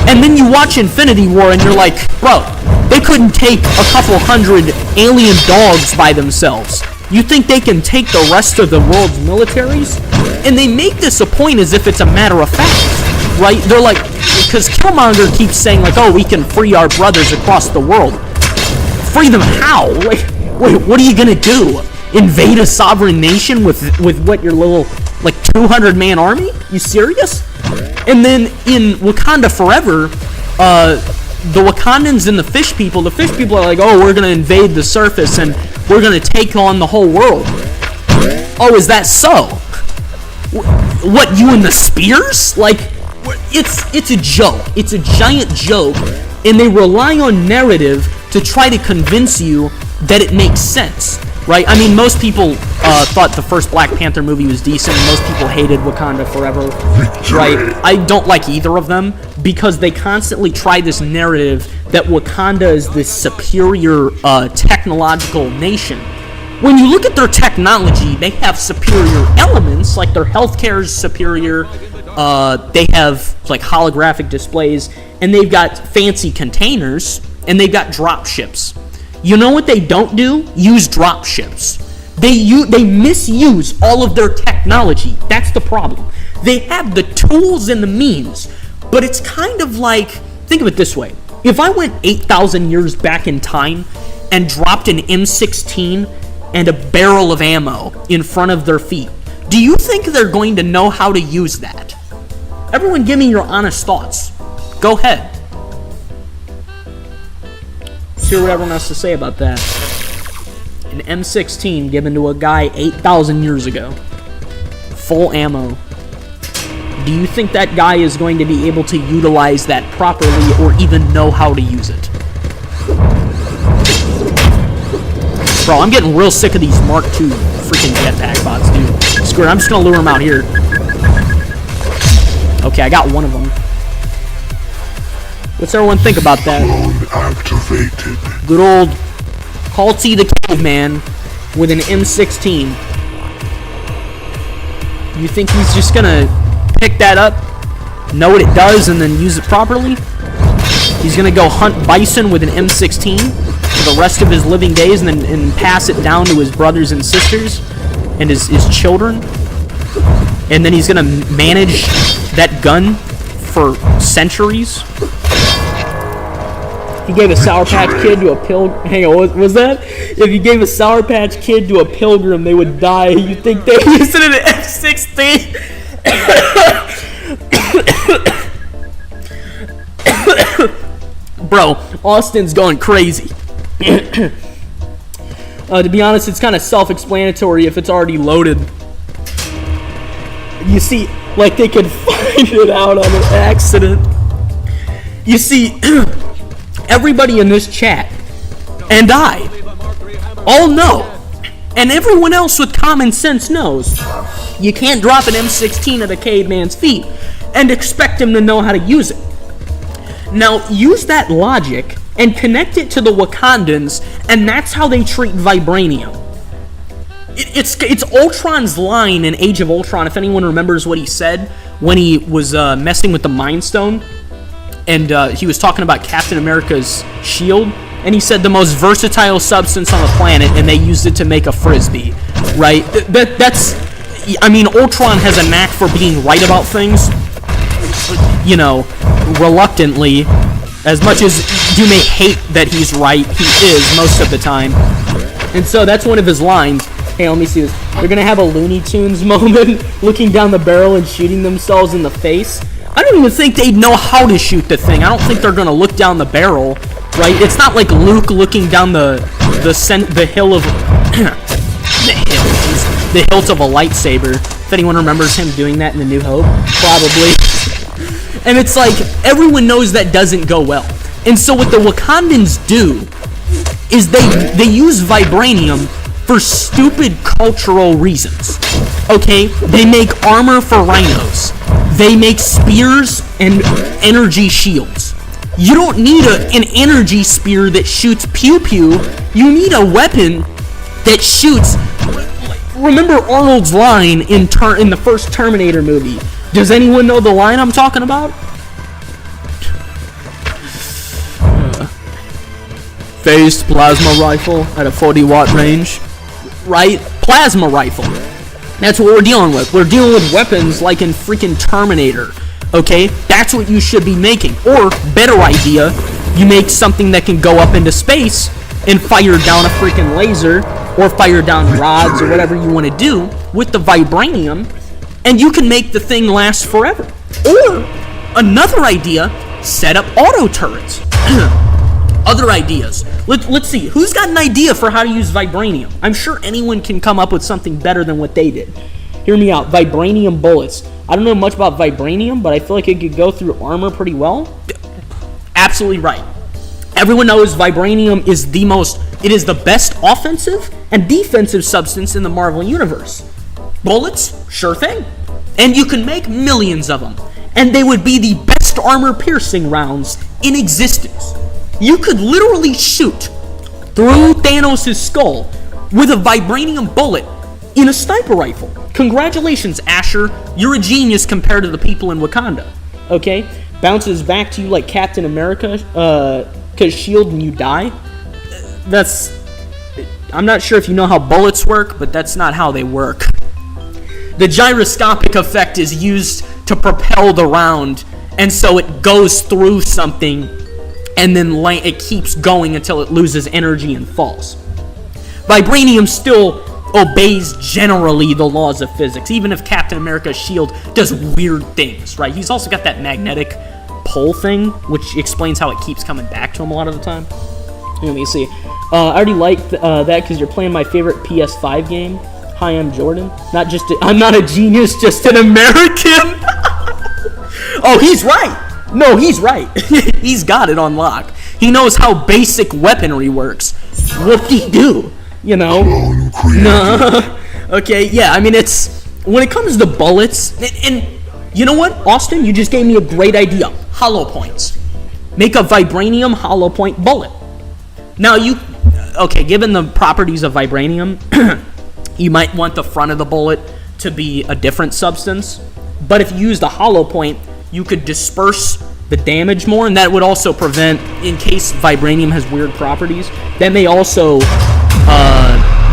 And then you watch Infinity War and you're like, bro, they couldn't take a couple hundred alien dogs by themselves. You think they can take the rest of the world's militaries? And they make this a point as if it's a matter of fact, right? They're like, because Killmonger keeps saying like, oh, we can free our brothers across the world. Free them how? Like, wait, what are you gonna do? Invade a sovereign nation with what, your little, like, 200-man army? You serious? And then in Wakanda Forever, the Wakandans and the fish people are like, oh, we're gonna invade the surface and we're gonna take on the whole world. Oh, is that so? What, you and the spears? Like, it's a joke. It's a giant joke, and they rely on narrative to try to convince you that it makes sense, right? I mean, most people thought the first Black Panther movie was decent, and most people hated Wakanda Forever, right? I don't like either of them, because they constantly try this narrative that Wakanda is this superior technological nation. When you look at their technology, they have superior elements, like their healthcare is superior, they have like holographic displays, and they've got fancy containers, and they've got drop ships. You know what they don't do? Use drop ships. They misuse all of their technology. That's the problem. They have the tools and the means, but it's kind of like, think of it this way. If I went 8,000 years back in time and dropped an M16 and a barrel of ammo in front of their feet, do you think they're going to know how to use that? Everyone give me your honest thoughts. Go ahead. Let's hear what everyone has to say about that. An M16 given to a guy 8,000 years ago. Full ammo. Do you think that guy is going to be able to utilize that properly or even know how to use it? Bro, I'm getting real sick of these Mark II freaking jetpack bots, dude. Screw it, I'm just gonna lure them out here. Okay, I got one of them. What's everyone think about that? Activated. Good old Halsey the Caveman with an M16. You think he's just gonna pick that up, know what it does, and then use it properly? He's gonna go hunt bison with an M16 for the rest of his living days and pass it down to his brothers and sisters and his children? And then he's gonna manage that gun for centuries? He gave a Sour Patch Kid to a pilgrim. Hang on, what was that? If you gave a Sour Patch Kid to a pilgrim, they would die. You think they used it in an F-16? Bro, Austin's going crazy. To be honest, it's kind of self-explanatory if it's already loaded. You see, like they could find it out on an accident. You see, everybody in this chat and I all know, and everyone else with common sense knows, you can't drop an M16 at a caveman's feet and expect him to know how to use it. Now, use that logic and connect it to the Wakandans, and that's how they treat vibranium. It's Ultron's line in Age of Ultron, if anyone remembers what he said when he was messing with the Mind Stone. and he was talking about Captain America's shield, and he said the most versatile substance on the planet, and they used it to make a frisbee, right? I mean, Ultron has a knack for being right about things, you know, reluctantly. As much as you may hate that he's right, he is most of the time. And so that's one of his lines. Hey, let me see this. They're going to have a Looney Tunes moment looking down the barrel and shooting themselves in the face. I don't even think they'd know how to shoot the thing. I don't think they're going to look down the barrel, right? It's not like Luke looking down the hill of... the hilt of a lightsaber. If anyone remembers him doing that in The New Hope, probably. And it's like, everyone knows that doesn't go well. And so what the Wakandans do is they use vibranium for stupid cultural reasons. Okay? They make armor for rhinos. They make spears and energy shields. You don't need an energy spear that shoots pew-pew. You need a weapon that shoots... Remember Arnold's line in the first Terminator movie? Does anyone know the line I'm talking about? Phased plasma rifle at a 40-watt range. Right? Plasma rifle. That's what we're dealing with. We're dealing with weapons like in freaking Terminator. Okay? That's what you should be making. Or, better idea, you make something that can go up into space and fire down a freaking laser or fire down rods or whatever you want to do with the vibranium, and you can make the thing last forever. Or, another idea, set up auto turrets. Other ideas. Let's see. Who's got an idea for how to use vibranium? I'm sure anyone can come up with something better than what they did. Hear me out. Vibranium bullets. I don't know much about vibranium, but I feel like it could go through armor pretty well. Absolutely right. Everyone knows vibranium is the best offensive and defensive substance in the Marvel Universe. Bullets? Sure thing. And you can make millions of them. And they would be the best armor-piercing rounds in existence. You could literally shoot through Thanos' skull with a vibranium bullet in a sniper rifle. Congratulations, Asher. You're a genius compared to the people in Wakanda. Okay? Bounces back to you like Captain America, cause shield and you die. I'm not sure if you know how bullets work, but that's not how they work. The gyroscopic effect is used to propel the round, and so it goes through something, and then it keeps going until it loses energy and falls. Vibranium still obeys generally the laws of physics, even if Captain America's shield does weird things, right? He's also got that magnetic pole thing, which explains how it keeps coming back to him a lot of the time. Let me see. I already liked that because you're playing my favorite PS5 game. Hi, I'm Jordan. I'm not a genius, just an American. Oh, he's right. No, he's right. He's got it on lock. He knows how basic weaponry works. Whoop-de-doo, you know? No. Okay, yeah, I mean, when it comes to bullets, and you know what, Austin, you just gave me a great idea. Hollow points. Make a vibranium hollow point bullet. Now, given the properties of vibranium, you might want the front of the bullet to be a different substance, but if you use the hollow point, you could disperse the damage more, and that would also prevent, in case vibranium has weird properties, then they also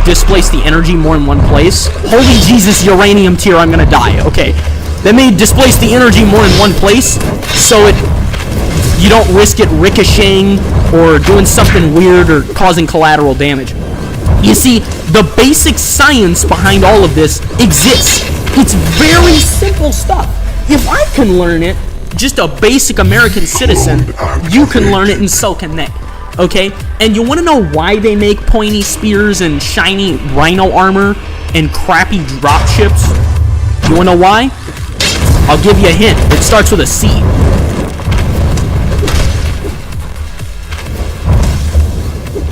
displace the energy more in one place. Holy Jesus, uranium tier, I'm gonna die. Okay, then they displace the energy more in one place, so you don't risk it ricocheting or doing something weird or causing collateral damage. You see, the basic science behind all of this exists. It's very simple stuff. If I can learn it, just a basic American citizen, you can learn it, and so can they. Okay? And you want to know why they make pointy spears and shiny rhino armor and crappy dropships? You want to know why? I'll give you a hint. It starts with a C.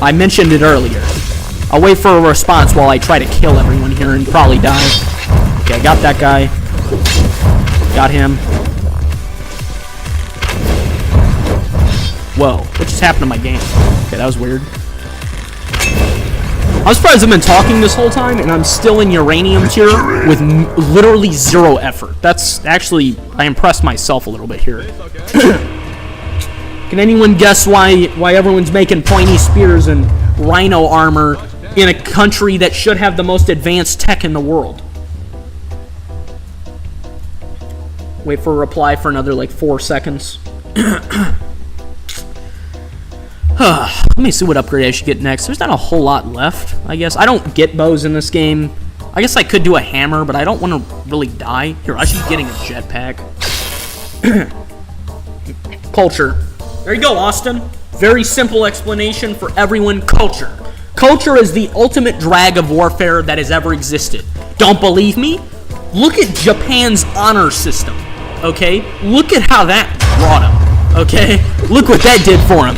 I mentioned it earlier. I'll wait for a response while I try to kill everyone here and probably die. Okay, I got that guy. Got him. Whoa, what just happened to my game? Okay, that was weird. I'm surprised I've been talking this whole time and I'm still in uranium tier with literally zero effort. That's actually, I impressed myself a little bit here. Can anyone guess why everyone's making pointy spears and rhino armor in a country that should have the most advanced tech in the world? Wait for a reply for another like 4 seconds. Let me see what upgrade I should get next. There's not a whole lot left, I guess. I don't get bows in this game. I guess I could do a hammer, but I don't want to really die. Here, I should be getting a jetpack. Culture. There you go, Austin. Very simple explanation for everyone. Culture. Culture is the ultimate drag of warfare that has ever existed. Don't believe me? Look at Japan's honor system, okay? Look at how that brought him, okay? Look what that did for him.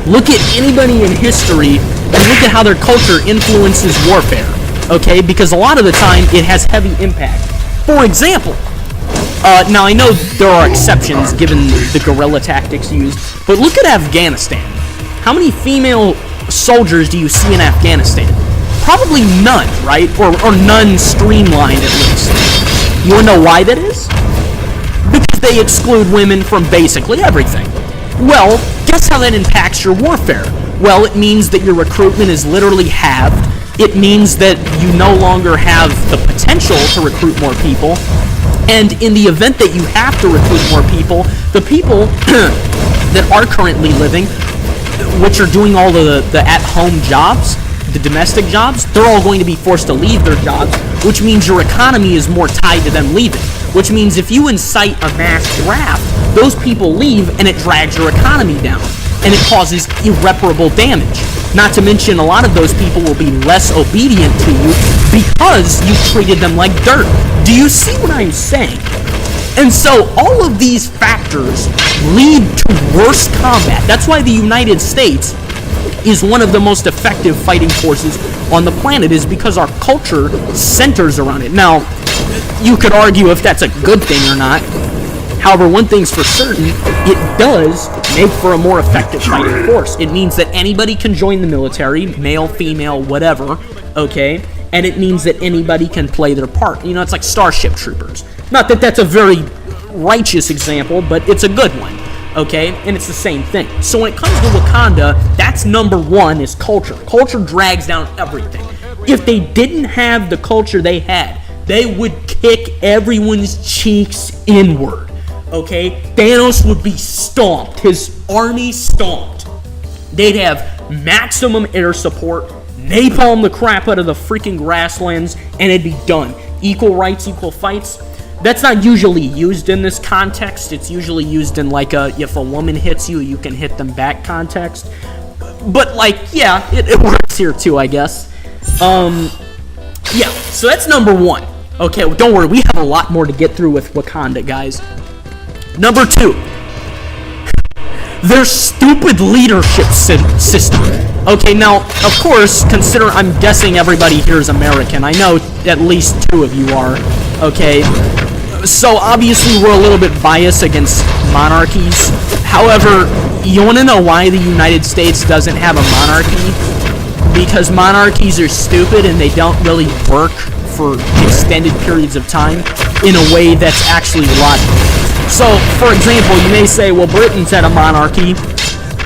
Look at anybody in history and look at how their culture influences warfare, okay? Because a lot of the time, it has heavy impact. For example, now I know there are exceptions given the guerrilla tactics used, but look at Afghanistan. How many female soldiers do you see in Afghanistan? Probably none, right? Or none streamlined at least. You wanna know why that is? Because they exclude women from basically everything. Well, guess how that impacts your warfare? Well, it means that your recruitment is literally halved. It means that you no longer have the potential to recruit more people. And in the event that you have to recruit more people, the people that are currently living, which are doing all the at-home jobs, the domestic jobs, they're all going to be forced to leave their jobs, which means your economy is more tied to them leaving. Which means if you incite a mass draft, those people leave and it drags your economy down. And it causes irreparable damage. Not to mention a lot of those people will be less obedient to you because you treated them like dirt. Do you see what I'm saying? And so all of these factors lead to worse combat. That's why the United States is one of the most effective fighting forces on the planet, is because our culture centers around it. Now, you could argue if that's a good thing or not. However, one thing's for certain, it does make for a more effective fighting force. It means that anybody can join the military, male, female, whatever, okay? And it means that anybody can play their part. You know, it's like Starship Troopers. Not that that's a very righteous example, but it's a good one, okay? And it's the same thing. So when it comes to Wakanda, that's number one, is culture. Culture drags down everything. If they didn't have the culture they had, they would kick everyone's cheeks inward. Okay, Thanos would be stomped, his army stomped. They'd have maximum air support, napalm the crap out of the freaking grasslands, and it'd be done. Equal rights, equal fights. That's not usually used in this context. It's usually used in like a, if a woman hits you, you can hit them back context. But like, yeah, it works here too, I guess. Yeah, so that's number one. Okay, well, don't worry, we have a lot more to get through with Wakanda, guys. Number two, their stupid leadership system. Okay, now, of course, consider, I'm guessing everybody here is American. I know at least two of you are, okay? So, obviously, we're a little bit biased against monarchies. However, you want to know why the United States doesn't have a monarchy? Because monarchies are stupid and they don't really work for extended periods of time in a way that's actually logical. So, for example, you may say, well, Britain's had a monarchy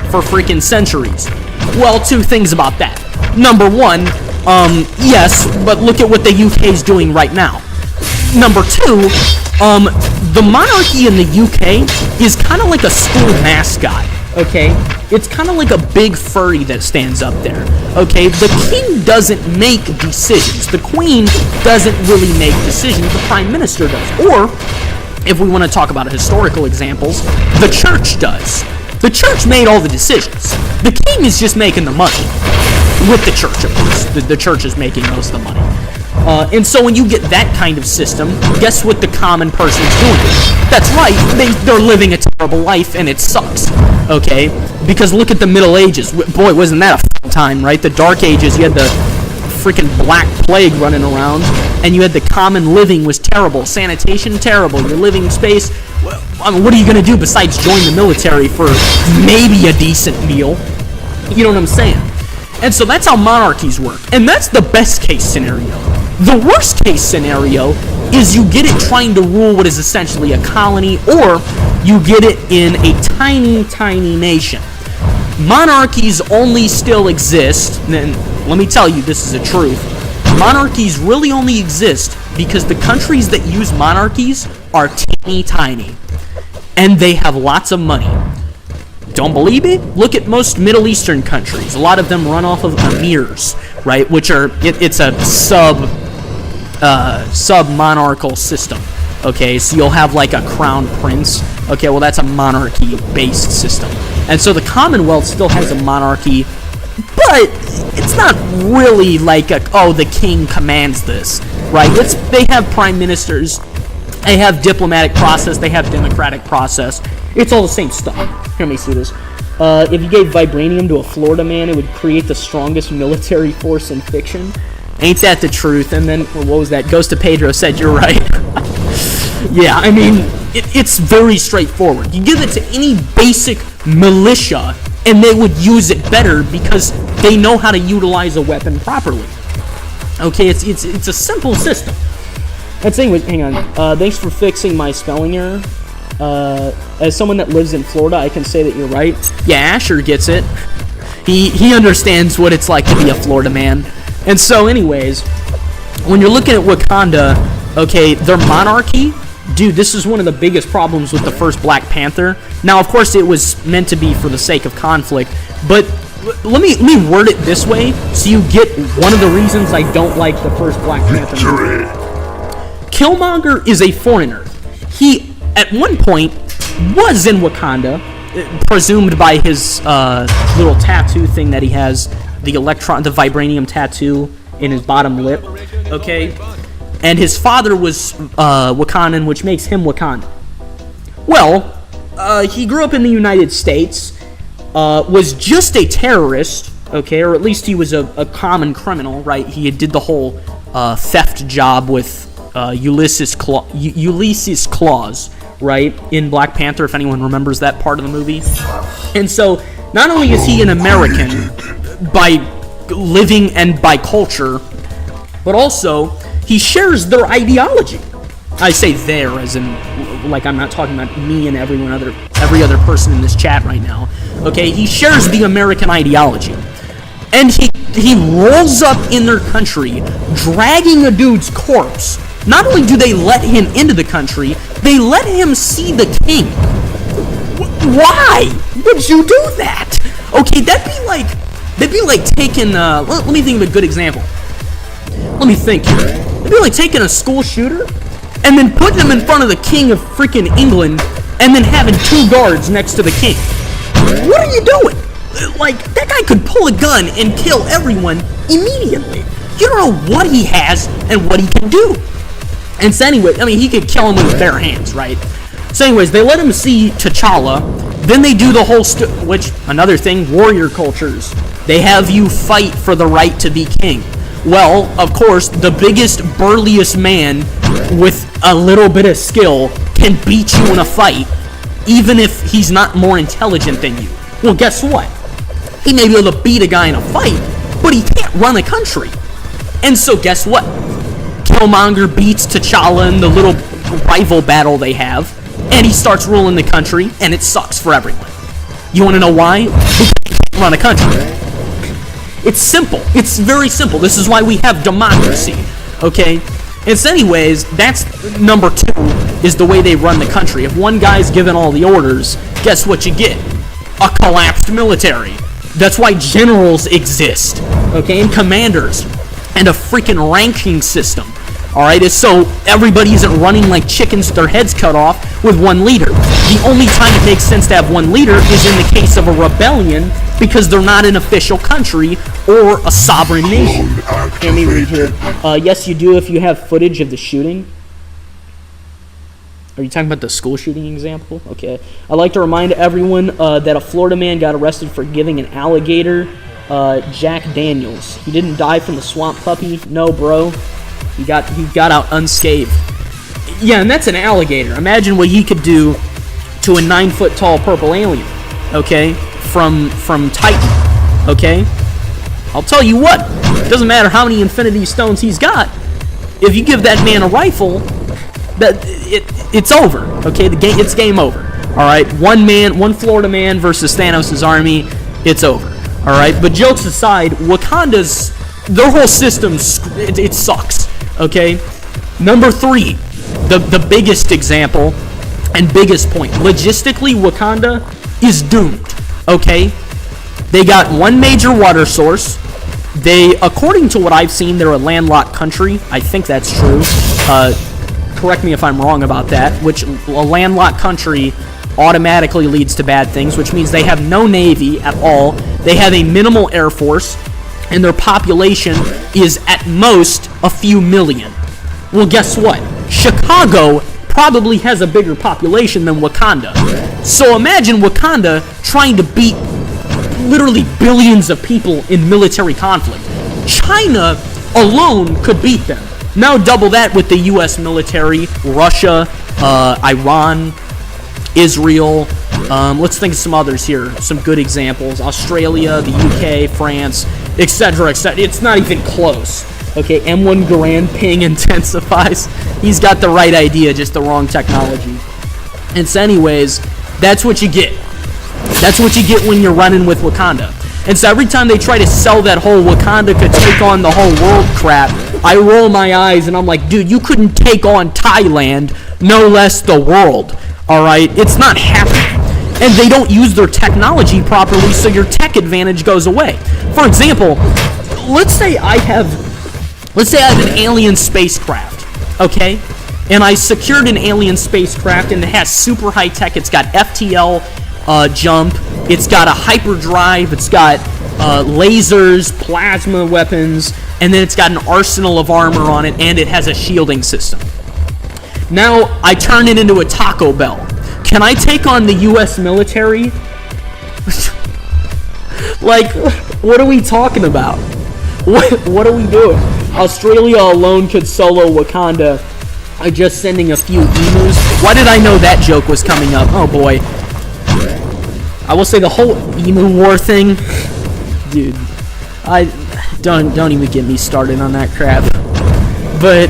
for freaking centuries. Well, two things about that. Number one, yes, but look at what the UK's doing right now. Number two, the monarchy in the UK is kind of like a school mascot, okay? It's kind of like a big furry that stands up there, okay? The king doesn't make decisions. The queen doesn't really make decisions. The prime minister does. Or, if we want to talk about historical examples, the church does. The church made all the decisions. The king is just making the money. With the church, of course. The church is making most of the money. And so when you get that kind of system, guess what the common person's doing? That's right, they're living a terrible life and it sucks, okay? Because look at the Middle Ages. Boy, wasn't that a fun time, right? The Dark Ages, you had the freaking Black Plague running around, and you had the common living was terrible. Sanitation, terrible. Your living space, well, I mean, what are you going to do besides join the military for maybe a decent meal? You know what I'm saying? And so that's how monarchies work. And that's the best case scenario. The worst case scenario is you get it trying to rule what is essentially a colony, or you get it in a tiny, tiny nation. Monarchies only still exist, and let me tell you, this is the truth. Monarchies really only exist because the countries that use monarchies are teeny tiny, and they have lots of money. Don't believe it? Look at most Middle Eastern countries. A lot of them run off of emirs, right? Which are, it's a sub-monarchical system. Okay, so you'll have like a crown prince. Okay, well that's a monarchy-based system. And so the Commonwealth still has a monarchy, but it's not really like the king commands this, right? They have prime ministers, they have diplomatic process, they have democratic process. It's all the same stuff. Here, let me see this. If you gave vibranium to a Florida man, it would create the strongest military force in fiction. Ain't that the truth? And then, what was that? Ghost of Pedro said you're right. Yeah, I mean, it's very straightforward. You give it to any basic militia, and they would use it better because they know how to utilize a weapon properly. Okay, it's a simple system. That's anyway. Hang on. Thanks for fixing my spelling error. As someone that lives in Florida, I can say that you're right. Yeah, Asher gets it. He understands what it's like to be a Florida man. And so, anyways, when you're looking at Wakanda, okay, their monarchy, dude, this is one of the biggest problems with the first Black Panther. Now, of course, it was meant to be for the sake of conflict, but let me word it this way so you get one of the reasons I don't like the first Black Panther movie. Killmonger is a foreigner. He, at one point, was in Wakanda, presumed by his little tattoo thing that he has, the vibranium tattoo in his bottom lip, okay? And his father was Wakandan, which makes him Wakanda. Well, he grew up in the United States, was just a terrorist, okay, or at least he was a common criminal, right? He did the whole theft job with Ulysses Claus, right, in Black Panther, if anyone remembers that part of the movie. And so, not only is he an American by living and by culture, but also he shares their ideology. I say there as in, like, I'm not talking about me and every other person in this chat right now. Okay, he shares the American ideology. And he rolls up in their country, dragging a dude's corpse. Not only do they let him into the country, they let him see the king. Why would you do that? Okay, that'd be like taking, let me think of a good example. Let me think here. It'd be like taking a school shooter and then putting him in front of the king of freaking England and then having two guards next to the king. What are you doing? Like, that guy could pull a gun and kill everyone immediately. You don't know what he has and what he can do. And so anyway, I mean, he could kill him with his bare hands, right? So anyways, they let him see T'Challa. Then they do the whole, which, another thing, warrior cultures. They have you fight for the right to be king. Well, of course, the biggest, burliest man with a little bit of skill can beat you in a fight, even if he's not more intelligent than you. Well, guess what? He may be able to beat a guy in a fight, but he can't run a country. And so guess what? Killmonger beats T'Challa in the little rival battle they have, and he starts ruling the country, and it sucks for everyone. You want to know why? Because he can't run a country. It's simple. It's very simple. This is why we have democracy, okay? And so anyways, that's number 2, is the way they run the country. If one guy's given all the orders, guess what you get? A collapsed military. That's why generals exist, okay, and commanders, and a freaking ranking system. Alright, is so everybody isn't running like chickens with their heads cut off with one leader. The only time it makes sense to have one leader is in the case of a rebellion, because they're not an official country or a sovereign nation. Let me read here. Yes, you do if you have footage of the shooting. Are you talking about the school shooting example? Okay. I'd like to remind everyone that a Florida man got arrested for giving an alligator Jack Daniels. He didn't die from the swamp puppy. No, bro. He got out unscathed. Yeah, and that's an alligator. Imagine what he could do to a 9-foot-tall purple alien. Okay, from Titan. Okay, I'll tell you what. It doesn't matter how many Infinity Stones he's got. If you give that man a rifle, it's over. Okay, it's game over. All right, one Florida man versus Thanos' army. It's over. All right, but jokes aside, their whole system it sucks. Okay, number 3, the biggest example and biggest point. Logistically, Wakanda is doomed. Okay, they got one major water source. They, according to what I've seen, they're a landlocked country. I think that's true. Correct me if I'm wrong about that. Which a landlocked country automatically leads to bad things, which means they have no navy at all. They have a minimal air force, and their population is at most a few million. Well, guess what? Chicago probably has a bigger population than Wakanda. So imagine Wakanda trying to beat literally billions of people in military conflict. China alone could beat them. Now double that with the U.S. military, Russia, Iran, Israel. Let's think of some others here. Some good examples. Australia, the UK, France, etc., etc. It's not even close. Okay, M1 Garand ping intensifies. He's got the right idea, just the wrong technology. And so anyways, that's what you get. That's what you get when you're running with Wakanda. And so every time they try to sell that whole Wakanda could take on the whole world crap, I roll my eyes and I'm like, dude, you couldn't take on Thailand, no less the world. Alright? It's not happening. And they don't use their technology properly, so your tech advantage goes away. For example, let's say I have an alien spacecraft, okay? And I secured an alien spacecraft and it has super high tech. It's got FTL jump, it's got a hyperdrive, it's got lasers, plasma weapons, and then it's got an arsenal of armor on it, and it has a shielding system. Now I turn it into a Taco Bell. Can I take on the U.S. military? Like, what are we talking about? What are we doing? Australia alone could solo Wakanda by just sending a few emus. Why did I know that joke was coming up? Oh boy. I will say the whole emu war thing, dude. I don't even get me started on that crap. But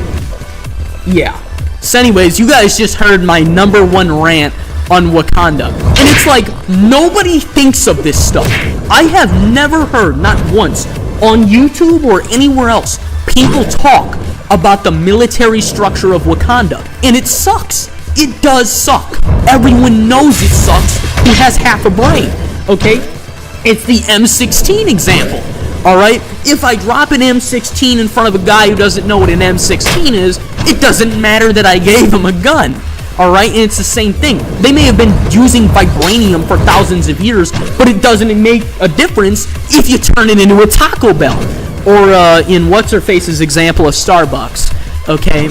yeah. So anyways, you guys just heard my number 1 rant on Wakanda. And it's like, nobody thinks of this stuff. I have never heard, not once, on YouTube or anywhere else, people talk about the military structure of Wakanda. And it sucks. It does suck. Everyone knows it sucks who has half a brain. Okay? It's the M16 example. Alright? If I drop an M16 in front of a guy who doesn't know what an M16 is, it doesn't matter that I gave him a gun. Alright? And it's the same thing. They may have been using vibranium for thousands of years, but it doesn't make a difference if you turn it into a Taco Bell. Or in What's-Her-Face's example of Starbucks. Okay?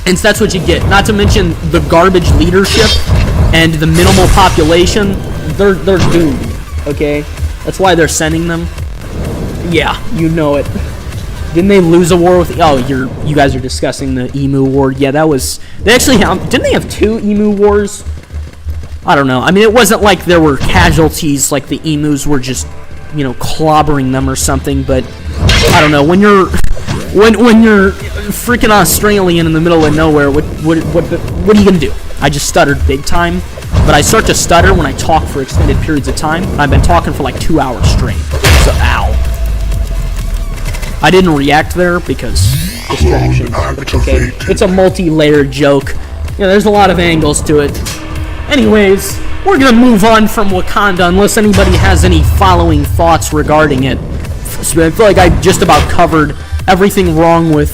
And so that's what you get. Not to mention the garbage leadership and the minimal population. They're doomed. Okay? That's why they're sending them. Yeah, you know it. Didn't they lose a war with... Oh, you guys are discussing the Emu War. Yeah, that was... They actually have... Didn't they have 2 Emu Wars? I don't know. I mean, it wasn't like there were casualties, like the emus were just, you know, clobbering them or something, but... I don't know. When you're... When you're freaking Australian in the middle of nowhere, what are you gonna do? I just stuttered big time, but I start to stutter when I talk for extended periods of time. I've been talking for like 2 hours straight. So, ow. I didn't react there because distraction. Okay, it's a multi-layered joke. Yeah, there's a lot of angles to it. Anyways, we're gonna move on from Wakanda unless anybody has any following thoughts regarding it. So I feel like I just about covered everything wrong with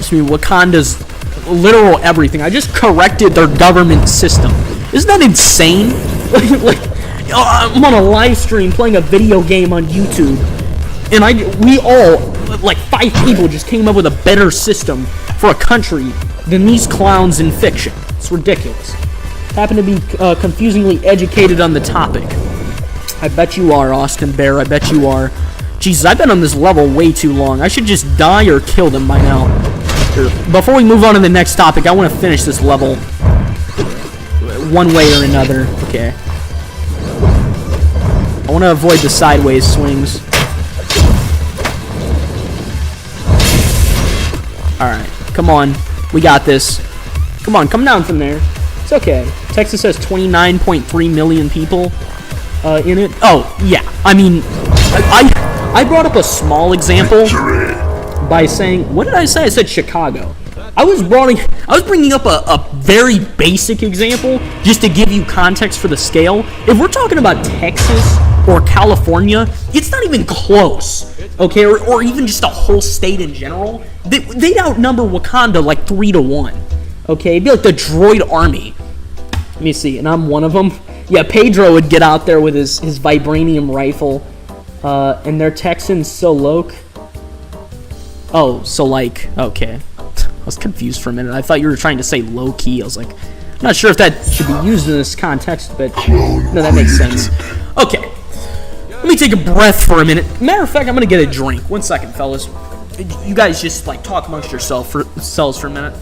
Wakanda's literal everything. I just corrected their government system. Isn't that insane? I'm on a live stream playing a video game on YouTube, and we all, like 5 people, just came up with a better system for a country than these clowns in fiction. It's ridiculous. Happen to be confusingly educated on the topic. I bet you are, Austin Bear. I bet you are. Jesus, I've been on this level way too long. I should just die or kill them by now. Before we move on to the next topic, I want to finish this level one way or another. Okay. I want to avoid the sideways swings. Alright, come on. We got this. Come on, come down from there. It's okay. Texas has 29.3 million people in it. Oh, yeah. I mean, I brought up a small example by saying, what did I say? I said Chicago. I was bringing up a very basic example just to give you context for the scale. If we're talking about Texas or California, it's not even close, okay? Or even just a whole state in general. They'd outnumber Wakanda like 3-1, okay? It'd be like the droid army. Let me see, and I'm one of them. Yeah, Pedro would get out there with his vibranium rifle, and they're Texans so low. Oh, so like, okay. I was confused for a minute. I thought you were trying to say low-key. I was like, I'm not sure if that should be used in this context, but no, that makes sense. Okay. Let me take a breath for a minute. Matter of fact, I'm going to get a drink. 1 second, fellas. You guys just, like, talk amongst yourselves for a minute.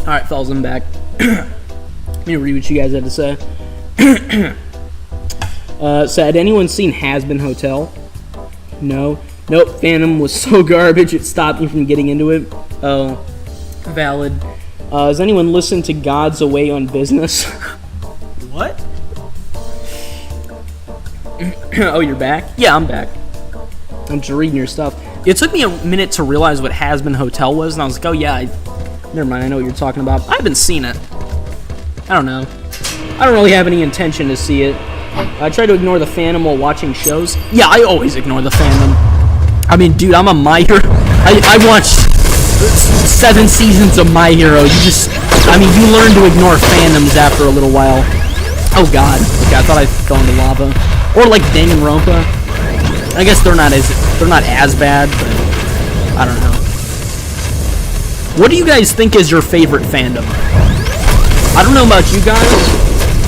Alright, fellas, I'm back. Let me read what you guys had to say. So, had anyone seen Has-Been Hotel? No. Nope, Phantom was so garbage it stopped me from getting into it. Oh, valid. Has anyone listened to God's Away on Business? What? Oh, you're back? Yeah, I'm back. I'm just reading your stuff. It took me a minute to realize what Has-Been Hotel was, and I was like, oh yeah, never mind, I know what you're talking about. I haven't seen it. I don't know. I don't really have any intention to see it. I try to ignore the fandom while watching shows. Yeah, I always ignore the fandom. I mean, dude, I'm a My Hero. I watched 7 seasons of My Hero. You learn to ignore fandoms after a little while. Oh god. Okay, I thought I fell into lava. Or like Danganronpa. I guess they're not as bad, but I don't know. What do you guys think is your favorite fandom? I don't know about you guys,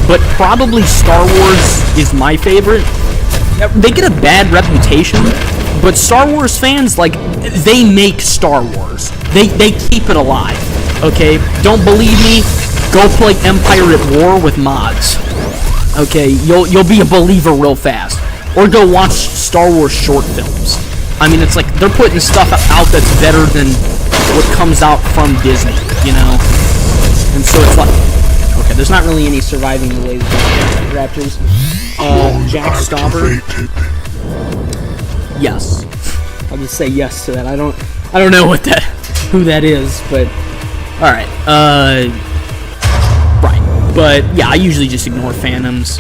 but probably Star Wars is my favorite. They get a bad reputation, but Star Wars fans, like, they make Star Wars. They keep it alive, okay? Don't believe me? Go play Empire at War with mods. Okay, you'll be a believer real fast. Or go watch Star Wars short films. I mean, it's like, they're putting stuff out that's better than what comes out from Disney, you know? And so it's like, okay, there's not really any surviving the laser raptors. Jack Stopper. Yes. I'll just say yes to that. I don't know who that is, but alright. Right. But yeah, I usually just ignore fandoms.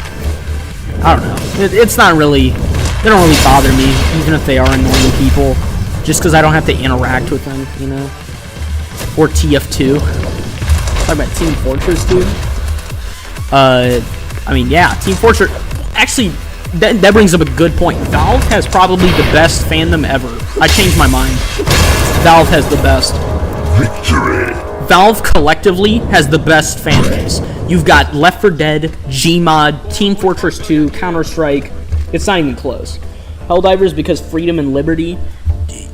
I don't know. It's not really, they don't really bother me, even if they are annoying people, just because I don't have to interact with them, you know? Or TF2. Talk about Team Fortress, dude. I mean, yeah, Team Fortress. Actually, that brings up a good point. Valve has probably the best fandom ever. I changed my mind. Valve has the best. Victory. Valve collectively has the best fan base. You've got Left 4 Dead, Gmod, Team Fortress 2, Counter-Strike. It's not even close. Helldivers because freedom and liberty.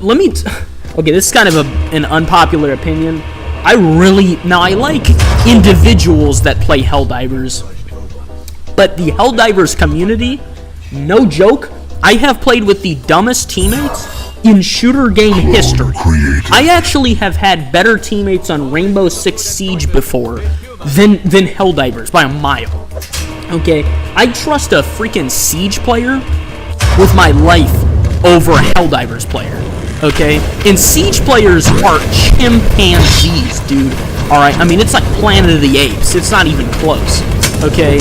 Okay, this is kind of an unpopular opinion. I like individuals that play Helldivers. But the Helldivers community, no joke, I have played with the dumbest teammates in shooter game history. I actually have had better teammates on Rainbow Six Siege before than Helldivers by a mile. Okay, I trust a freaking Siege player with my life over a Helldivers player. Okay, and Siege players are chimpanzees, dude. All right, I mean it's like Planet of the Apes. It's not even close. Okay.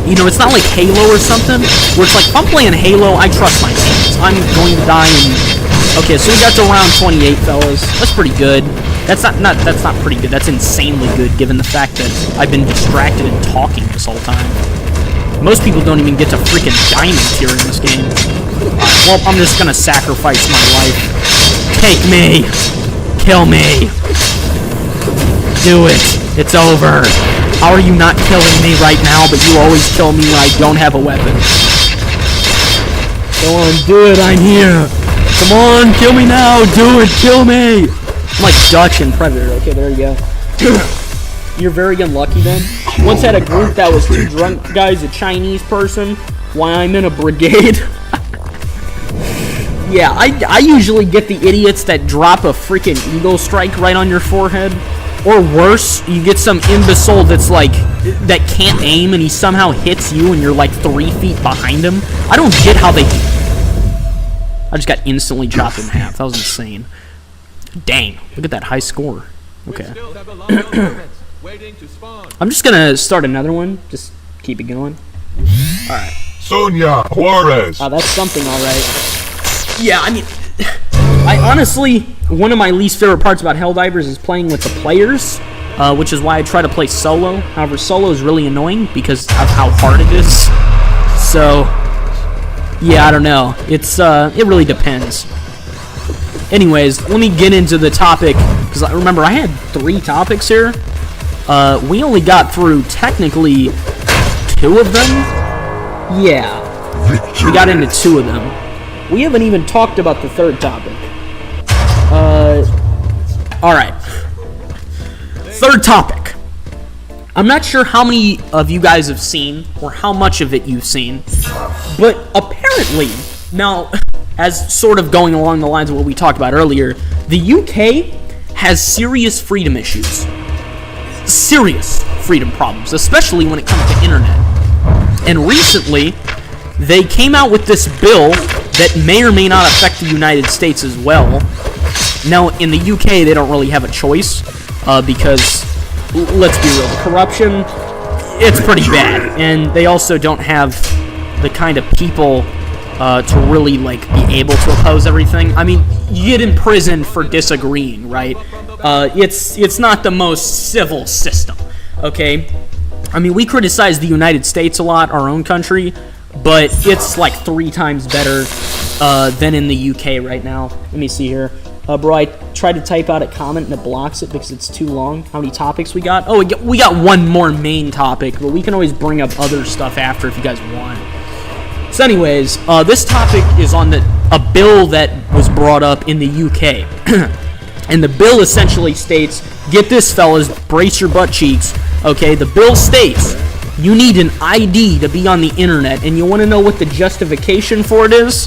You know, it's not like Halo or something, where it's like, if I'm playing Halo, I trust my teammates. I'm going to die and... Okay, so we got to round 28, fellas. That's pretty good. That's not pretty good. That's insanely good, given the fact that I've been distracted and talking this whole time. Most people don't even get to freaking diamond tier in this game. Alright, well, I'm just gonna sacrifice my life. Take me! Kill me! Do it! It's over! How are you not killing me right now, but you always kill me when I don't have a weapon? Go on, do it, I'm here! Come on, kill me now! Do it, kill me! I'm like Dutch and Predator. Okay, there you go. You're very unlucky then. Once had a group that was two drunk guys, a Chinese person, while I'm in a brigade. Yeah, I usually get the idiots that drop a freaking eagle strike right on your forehead. Or worse, you get some imbecile that's like, that can't aim and he somehow hits you and you're like 3 feet behind him. I don't get how they... I just got instantly chopped in half. That was insane. Dang, look at that high score. Okay. I'm just gonna start another one. Just keep it going. Alright. Sonia Juarez. Oh, that's something, alright. Yeah, I mean... I honestly, one of my least favorite parts about Helldivers is playing with the players, which is why I try to play solo. However, solo is really annoying because of how hard it is. So, yeah, I don't know. It really depends. Anyways, let me get into the topic, because remember, I had 3 topics here. We only got through, technically, 2 of them. Yeah, we got into 2 of them. We haven't even talked about the 3rd topic. Alright. 3rd topic. I'm not sure how many of you guys have seen, or how much of it you've seen, but apparently, now, as sort of going along the lines of what we talked about earlier, the UK has serious freedom issues. Serious freedom problems, especially when it comes to internet. And recently, they came out with this bill that may or may not affect the United States as well. Now, in the UK, they don't really have a choice, because, let's be real, the corruption, it's pretty bad, and they also don't have the kind of people to really, like, be able to oppose everything. I mean, you get in prison for disagreeing, right? It's not the most civil system, okay? I mean, we criticize the United States a lot, our own country, but it's like 3 times better than in the UK right now. Let me see here. Bro, I tried to type out a comment and it blocks it because it's too long. How many topics we got? Oh, we got 1 more main topic, but we can always bring up other stuff after if you guys want. So anyways, this topic is on a bill that was brought up in the UK. And the bill essentially states, get this fellas, brace your butt cheeks, okay? The bill states, you need an ID to be on the internet, and you want to know what the justification for it is?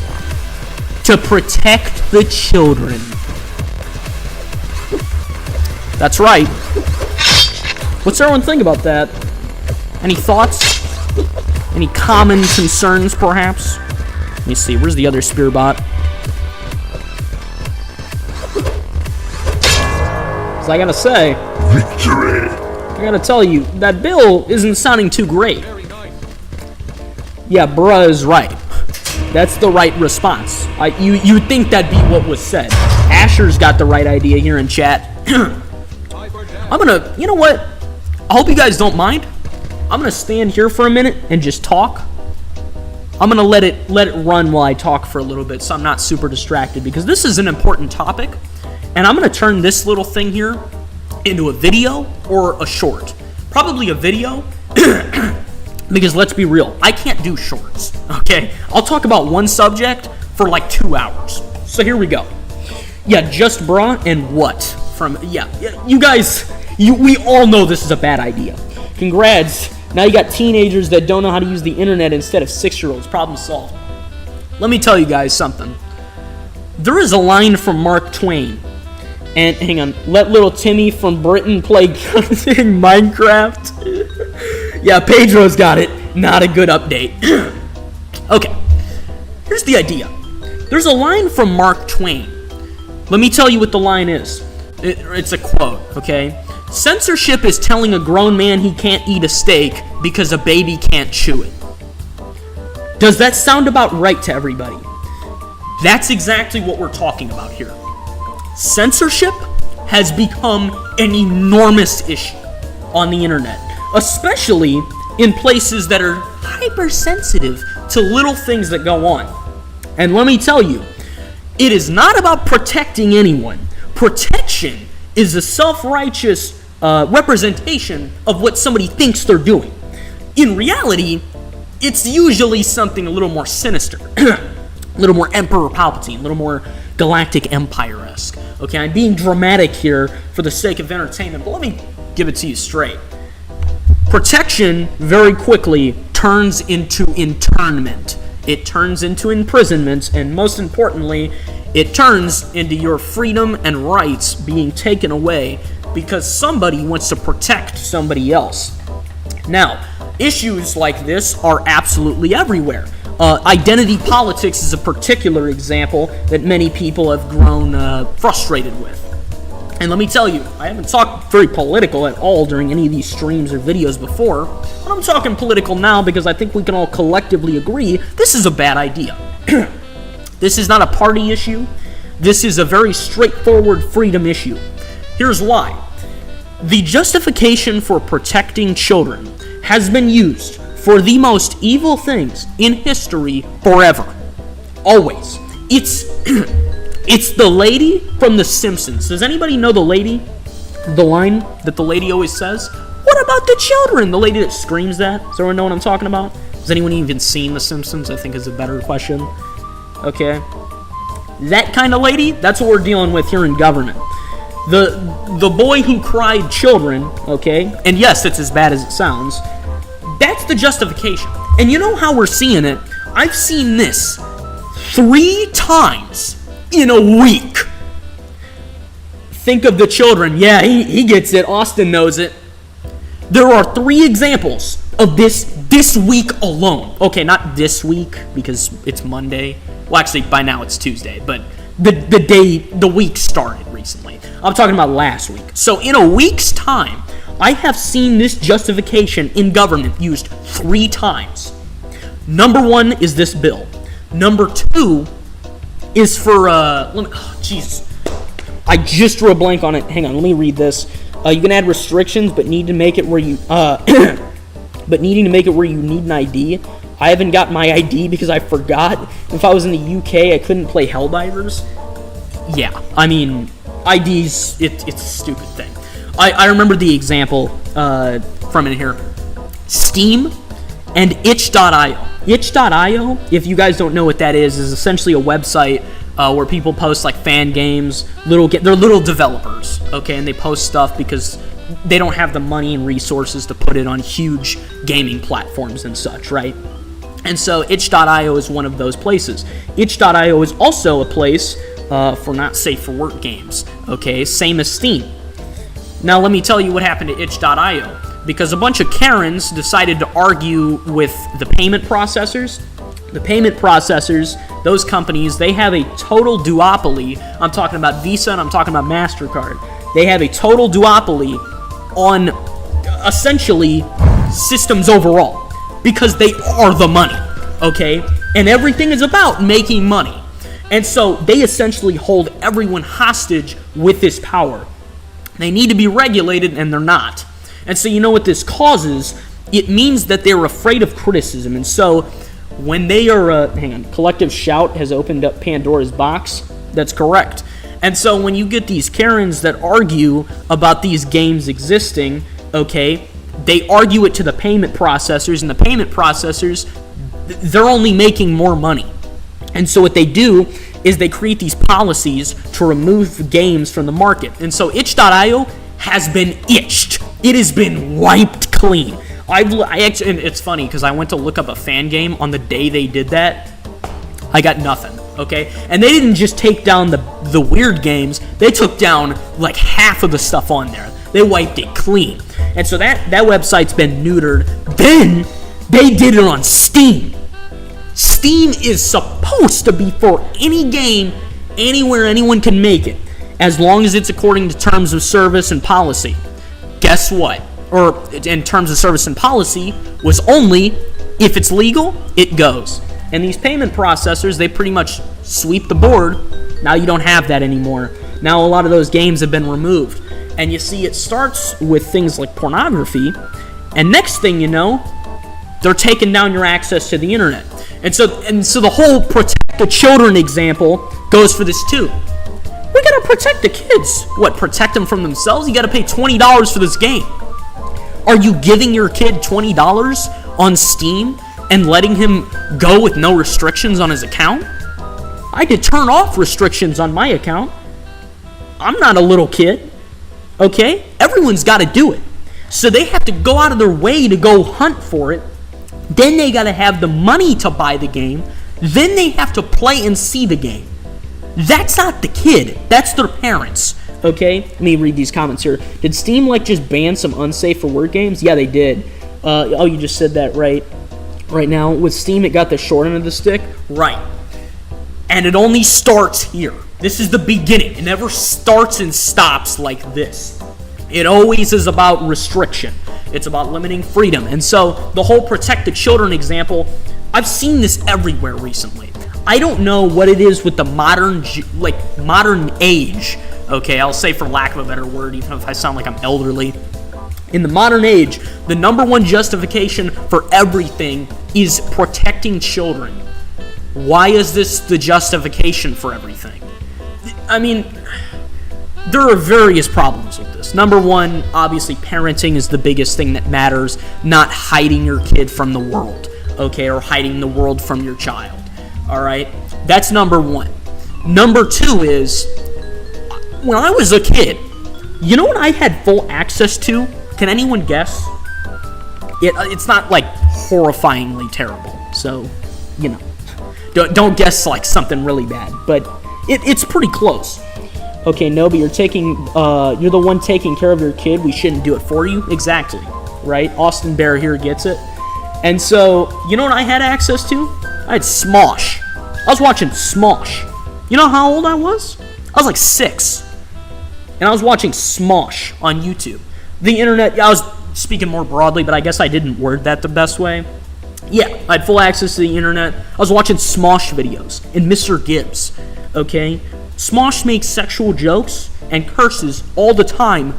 To protect the children. That's right. What's everyone think about that? Any thoughts? Any common concerns, perhaps? Let me see, where's the other spear bot? So I gotta say, Victory. I gotta tell you, that bill isn't sounding too great. Yeah, bruh is right. That's the right response. You think that'd be what was said. Asher's got the right idea here in chat. I'm gonna, you know what? I hope you guys don't mind. I'm gonna stand here for a minute and just talk. I'm gonna let it run while I talk for a little bit, so I'm not super distracted, because this is an important topic, and I'm gonna turn this little thing here into a video or a short. Probably a video, because let's be real, I can't do shorts, okay? I'll talk about one subject for like 2 hours. So here we go. Yeah, just bruh and what? You guys, we all know this is a bad idea. Congrats. Now you got teenagers that don't know how to use the internet instead of 6-year-olds. Problem solved. Let me tell you guys something. There is a line from Mark Twain. And hang on, let little Timmy from Britain play Minecraft. Yeah, Pedro's got it. Not a good update. Okay, here's the idea. There's a line from Mark Twain. Let me tell you what the line is. It's a quote, okay? Censorship is telling a grown man he can't eat a steak because a baby can't chew it. Does that sound about right to everybody? That's exactly what we're talking about here. Censorship has become an enormous issue on the internet, especially in places that are hypersensitive to little things that go on. And let me tell you, it is not about protecting anyone. Protection is a self-righteous representation of what somebody thinks they're doing. In reality, it's usually something a little more sinister, a little more Emperor Palpatine, a little more Galactic Empire-esque. Okay, I'm being dramatic here for the sake of entertainment, but let me give it to you straight. Protection very quickly turns into internment. It turns into imprisonment, and most importantly, it turns into your freedom and rights being taken away because somebody wants to protect somebody else. Now, issues like this are absolutely everywhere. Identity politics is a particular example that many people have grown frustrated with. And let me tell you, I haven't talked very political at all during any of these streams or videos before, but I'm talking political now because I think we can all collectively agree this is a bad idea. This is not a party issue. This is a very straightforward freedom issue. Here's why. The justification for protecting children has been used for the most evil things in history forever. Always. It's the lady from The Simpsons. Does anybody know the lady? The line that the lady always says? What about the children? The lady that screams that. Does everyone know what I'm talking about? Has anyone even seen The Simpsons? I think is a better question. Okay. That kind of lady, that's what we're dealing with here in government. The boy who cried children, okay, and yes, it's as bad as it sounds, that's the justification. And you know how we're seeing it? I've seen this 3 times in a week. Think of the children. Yeah, he gets it. Austin knows it. There are 3 examples of this week alone. Okay, not this week because it's Monday. Well, actually, by now it's Tuesday, but the week started recently. I'm talking about last week. So in a week's time, I have seen this justification in government used 3 times. Number 1 is this bill. Number 2 is for, Jesus. I just drew a blank on it. Hang on, let me read this. You can add restrictions, but need to make it where you, but needing to make it where you need an ID. I haven't got my ID because I forgot. If I was in the UK, I couldn't play Helldivers. Yeah, I mean, IDs, it's a stupid thing. I remember the example from in here. Steam and itch.io. Itch.io, if you guys don't know what that is essentially a website where people post like fan games. They're little developers, okay, and they post stuff because they don't have the money and resources to put it on huge gaming platforms and such, right? And so itch.io is one of those places. Itch.io is also a place for not safe for work games, okay, same as Steam. Now let me tell you what happened to itch.io. Because a bunch of Karens decided to argue with the payment processors. The payment processors, those companies, they have a total duopoly. I'm talking about Visa and I'm talking about MasterCard. They have a total duopoly on essentially systems overall. Because they are the money, okay? And everything is about making money. And so they essentially hold everyone hostage with this power. They need to be regulated and they're not. And so you know what this causes? It means that they're afraid of criticism. And so when they are, Collective Shout has opened up Pandora's box. That's correct. And so when you get these Karens that argue about these games existing, okay, they argue it to the payment processors, and the payment processors, they're only making more money. And so what they do is they create these policies to remove games from the market. And so itch.io has been itched. It has been wiped clean. I actually, and it's funny because I went to look up a fan game on the day they did that. I got nothing. okay? And they didn't just take down the weird games, they took down like half of the stuff on there. They wiped it clean. And so that website's been neutered. Then they did it on Steam. Steam is supposed to be for any game, anywhere anyone can make it, as long as it's according to terms of service and policy. Guess what? Or in terms of service and policy was only if it's legal, it goes. And these payment processors, they pretty much sweep the board. Now you don't have that anymore. Now a lot of those games have been removed. And you see, it starts with things like pornography, and next thing you know, they're taking down your access to the internet. And so the whole protect the children example goes for this too. We gotta protect the kids. What, protect them from themselves? You gotta pay $20 for this game. Are you giving your kid $20 on Steam and letting him go with no restrictions on his account? I could turn off restrictions on my account. I'm not a little kid. Okay? Everyone's got to do it. So they have to go out of their way to go hunt for it. Then they got to have the money to buy the game. Then they have to play and see the game. That's not the kid. That's their parents. Okay? Let me read these comments here. Did Steam just ban some unsafe for work games? Yeah, they did. You just said that right now. With Steam, it got the short end of the stick. Right. And it only starts here. This is the beginning. It never starts and stops like this. It always is about restriction. It's about limiting freedom. And so the whole protect the children example, I've seen this everywhere recently. I don't know what it is with the modern age. Okay, I'll say for lack of a better word, even if I sound like I'm elderly. In the modern age, the number one justification for everything is protecting children. Why is this the justification for everything? I mean, there are various problems with this. Number one, obviously, parenting is the biggest thing that matters, not hiding your kid from the world, okay, or hiding the world from your child, all right? That's number one. Number two is, when I was a kid, you know what I had full access to? Can anyone guess? It's not, horrifyingly terrible, so, don't guess, something really bad, but it's pretty close. Okay, no, but you're the one taking care of your kid. We shouldn't do it for you. Exactly, right? Austin Bear here gets it. And so, you know what I had access to? I had Smosh. I was watching Smosh. You know how old I was? I was 6. And I was watching Smosh on YouTube. The internet, I was speaking more broadly, but I guess I didn't word that the best way. Yeah, I had full access to the internet. I was watching Smosh videos and Mr. Gibbs, okay? Smosh makes sexual jokes and curses all the time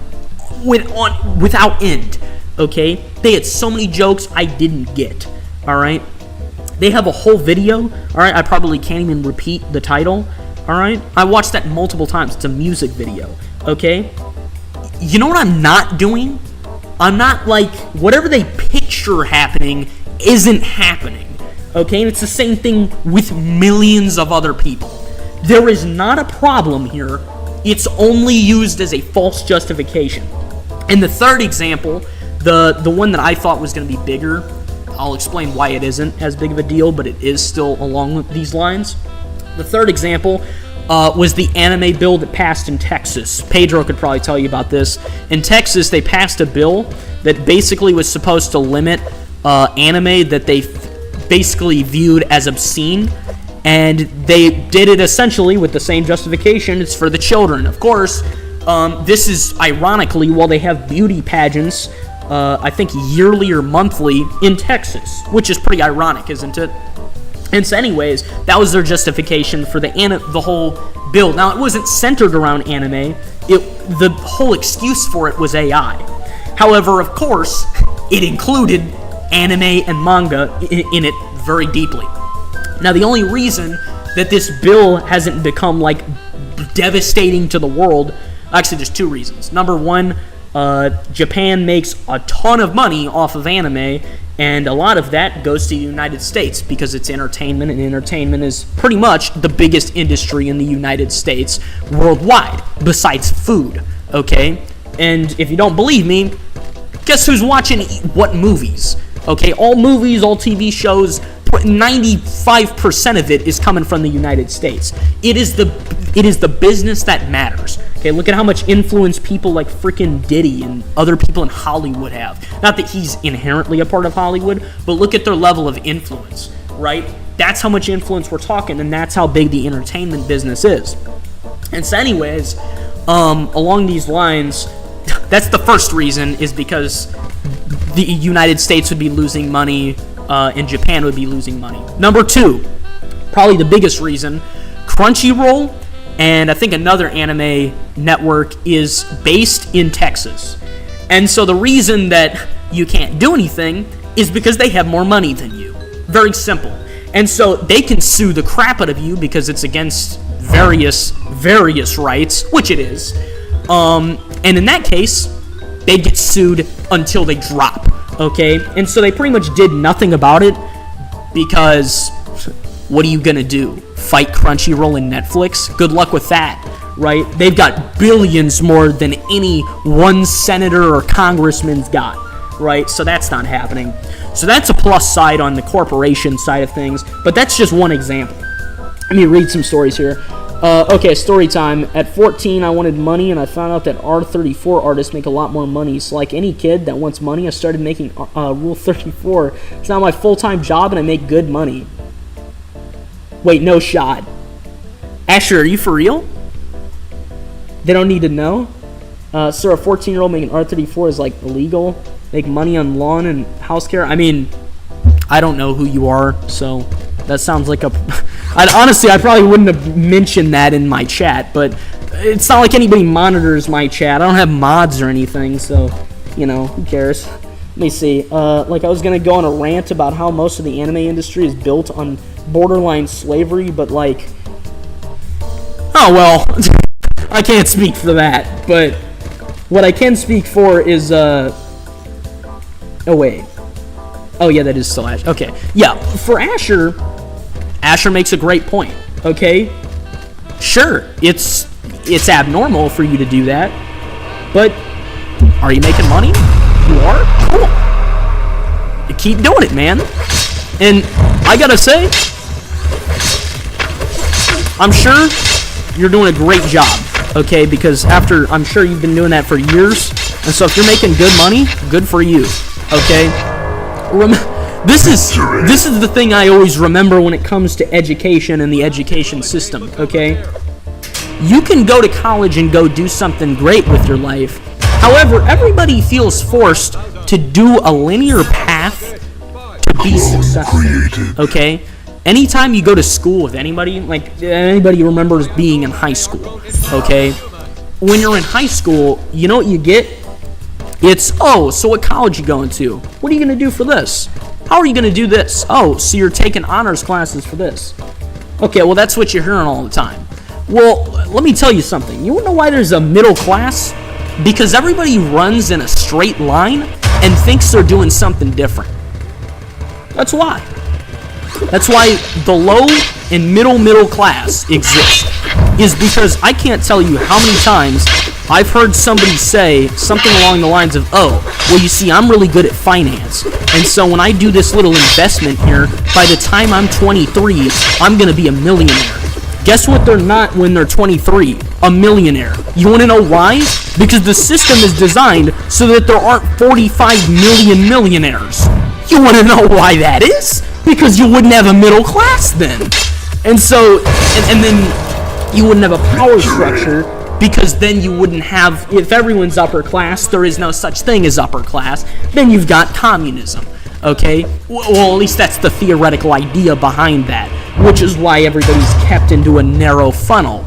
without end, okay? They had so many jokes I didn't get, all right? They have a whole video, all right? I probably can't even repeat the title, all right? I watched that multiple times. It's a music video, okay? You know what I'm not doing? I'm not whatever they picture happening isn't happening, okay? And it's the same thing with millions of other people. There is not a problem here. It's only used as a false justification. And the third example, the one that I thought was going to be bigger, I'll explain why it isn't as big of a deal, but it is still along these lines. The third example was the anime bill that passed in Texas. Pedro could probably tell you about this. In Texas, they passed a bill that basically was supposed to limit anime that they basically viewed as obscene, and they did it essentially with the same justification. It's for the children. Of course, this is ironically while they have beauty pageants, I think yearly or monthly in Texas, which is pretty ironic, isn't it? And so anyways, that was their justification for the whole bill. Now, it wasn't centered around anime. The whole excuse for it was AI. However, of course, it included anime and manga in it very deeply. Now, the only reason that this bill hasn't become devastating to the world, actually there's two reasons. Number one, Japan makes a ton of money off of anime, and a lot of that goes to the United States because it's entertainment, and entertainment is pretty much the biggest industry in the United States worldwide, besides food, okay? And if you don't believe me, guess who's watching what movies? Okay, all movies, all TV shows, 95% of it is coming from the United States. It is the business that matters. Okay, look at how much influence people like freaking Diddy and other people in Hollywood have. Not that he's inherently a part of Hollywood, but look at their level of influence, right? That's how much influence we're talking, and that's how big the entertainment business is. And so anyways, along these lines, that's the first reason, is because the United States would be losing money and Japan would be losing money. Number 2, probably the biggest reason, Crunchyroll and I think another anime network is based in Texas. And so the reason that you can't do anything is because they have more money than you. Very simple. And so they can sue the crap out of you because it's against various rights, which it is. And in that case, they get sued until they drop, okay? And so they pretty much did nothing about it because what are you going to do? Fight Crunchyroll and Netflix? Good luck with that, right? They've got billions more than any one senator or congressman's got, right? So that's not happening. So that's a plus side on the corporation side of things, but that's just one example. Let me read some stories here. Okay, story time. At 14, I wanted money, and I found out that R34 artists make a lot more money. So like any kid that wants money, I started making Rule 34. It's now my full-time job, and I make good money. Wait, no shot. Asher, are you for real? They don't need to know? Sir, a 14-year-old making R34 is like illegal? Make money on lawn and house care? I mean, I don't know who you are, so that sounds like a... Honestly, I probably wouldn't have mentioned that in my chat, but it's not like anybody monitors my chat. I don't have mods or anything, so, you know, who cares? Let me see. Like, I was going to go on a rant about how most of the anime industry is built on borderline slavery, but, like... Oh, well, I can't speak for that, but what I can speak for is, Oh, wait. Oh, yeah, that is still Asher. Okay. Yeah, for Asher makes a great point, okay? Sure, it's abnormal for you to do that, but are you making money? You are? Cool. You keep doing it, man. And I gotta say, I'm sure you're doing a great job, okay? Because I'm sure you've been doing that for years, and so if you're making good money, good for you, okay? This is the thing I always remember when it comes to education and the education system, okay? You can go to college and go do something great with your life. However, everybody feels forced to do a linear path to be successful, okay? Anytime you go to school with anybody, like anybody remembers being in high school, okay? When you're in high school, you know what you get? It's, oh, so what college you going to? What are you going to do for this? How are you going to do this? Oh, so you're taking honors classes for this. Okay, well, that's what you're hearing all the time. Well, let me tell you something. You want to know why there's a middle class? Because everybody runs in a straight line and thinks they're doing something different. That's why. That's why the low and middle class exist. Is because I can't tell you how many times I've heard somebody say something along the lines of, oh, well, you see, I'm really good at finance, and so when I do this little investment here, by the time I'm 23, I'm going to be a millionaire. Guess what they're not when they're 23? A millionaire. You want to know why? Because the system is designed so that there aren't 45 million millionaires. You want to know why that is? Because you wouldn't have a middle class then. And so, and then you wouldn't have a power structure, because then you wouldn't have, if everyone's upper class, there is no such thing as upper class, then you've got communism, okay? Well, at least that's the theoretical idea behind that, which is why everybody's kept into a narrow funnel.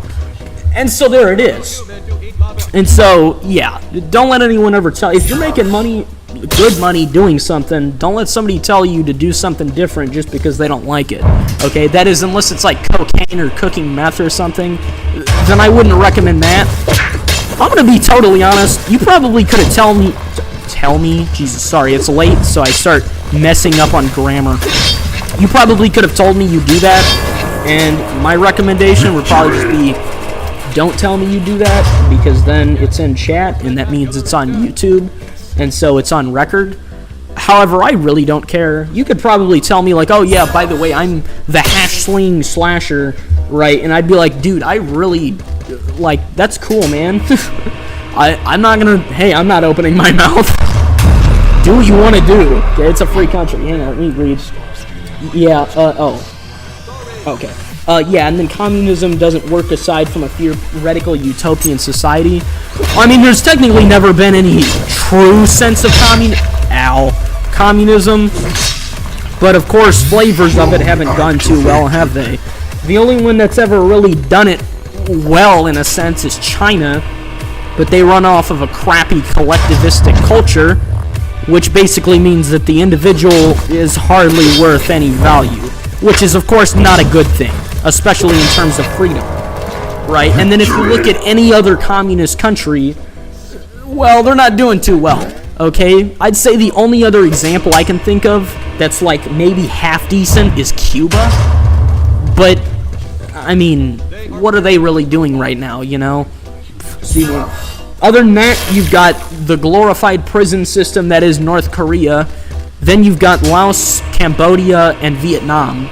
And so there it is. And so, yeah, don't let anyone ever tell, if you're making money, good money doing something, don't let somebody tell you to do something different just because they don't like it, okay? That is, unless it's like cocaine or cooking meth or something, then I wouldn't recommend that. I'm gonna be totally honest, you probably could have tell me, Jesus, sorry, it's late, so I start messing up on grammar. You probably could have told me you do that, and my recommendation would probably just be, don't tell me you do that, because then it's in chat, and that means it's on YouTube, and so it's on record. However, I really don't care. You could probably tell me, like, oh yeah, by the way, I'm the hash sling slasher, right? And I'd be like, dude, I really, like, that's cool, man. I'm not gonna, hey, I'm not opening my mouth. Do what you want to do. Okay, it's a free country. Hang on, let me read. Yeah, okay. Yeah, and then communism doesn't work aside from a theoretical utopian society. I mean, there's technically never been any true sense of communism, but of course, flavors of it haven't gone too well, have they? The only one that's ever really done it well, in a sense, is China, but they run off of a crappy collectivistic culture, which basically means that the individual is hardly worth any value, which is, of course, not a good thing, especially in terms of freedom, right? And then if you look at any other communist country, well, they're not doing too well, okay? I'd say the only other example I can think of that's, like, maybe half decent is Cuba, but, I mean, what are they really doing right now, you know? Other than that, you've got the glorified prison system that is North Korea. Then you've got Laos, Cambodia, and Vietnam.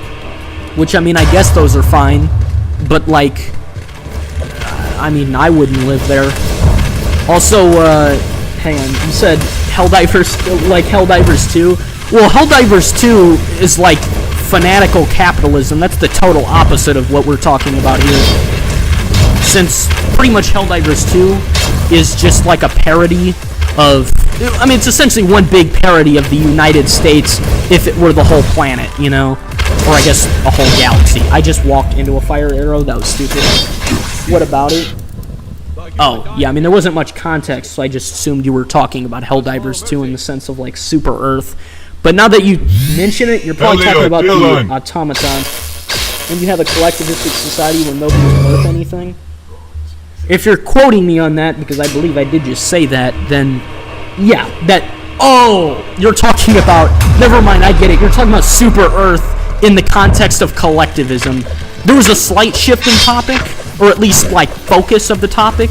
Which, I mean, I guess those are fine. But, like, I mean, I wouldn't live there. Also, hang on, you said Helldivers, like Helldivers 2? Well, Helldivers 2 is, like, fanatical capitalism. That's the total opposite of what we're talking about here. Since pretty much Helldivers 2 is just like a parody of, I mean, it's essentially one big parody of the United States if it were the whole planet, you know? Or I guess a whole galaxy. I just walked into a fire arrow, that was stupid. What about it? Oh, yeah, I mean, there wasn't much context, so I just assumed you were talking about Helldivers 2 in the sense of, like, Super Earth. But now that you mention it, you're probably talking about the automaton. When you have a collectivistic society where nobody's worth anything. If you're quoting me on that, because I believe I did just say that, then, yeah, that, oh, you're talking about, never mind, I get it, you're talking about Super Earth in the context of collectivism. There was a slight shift in topic, or at least, like, focus of the topic,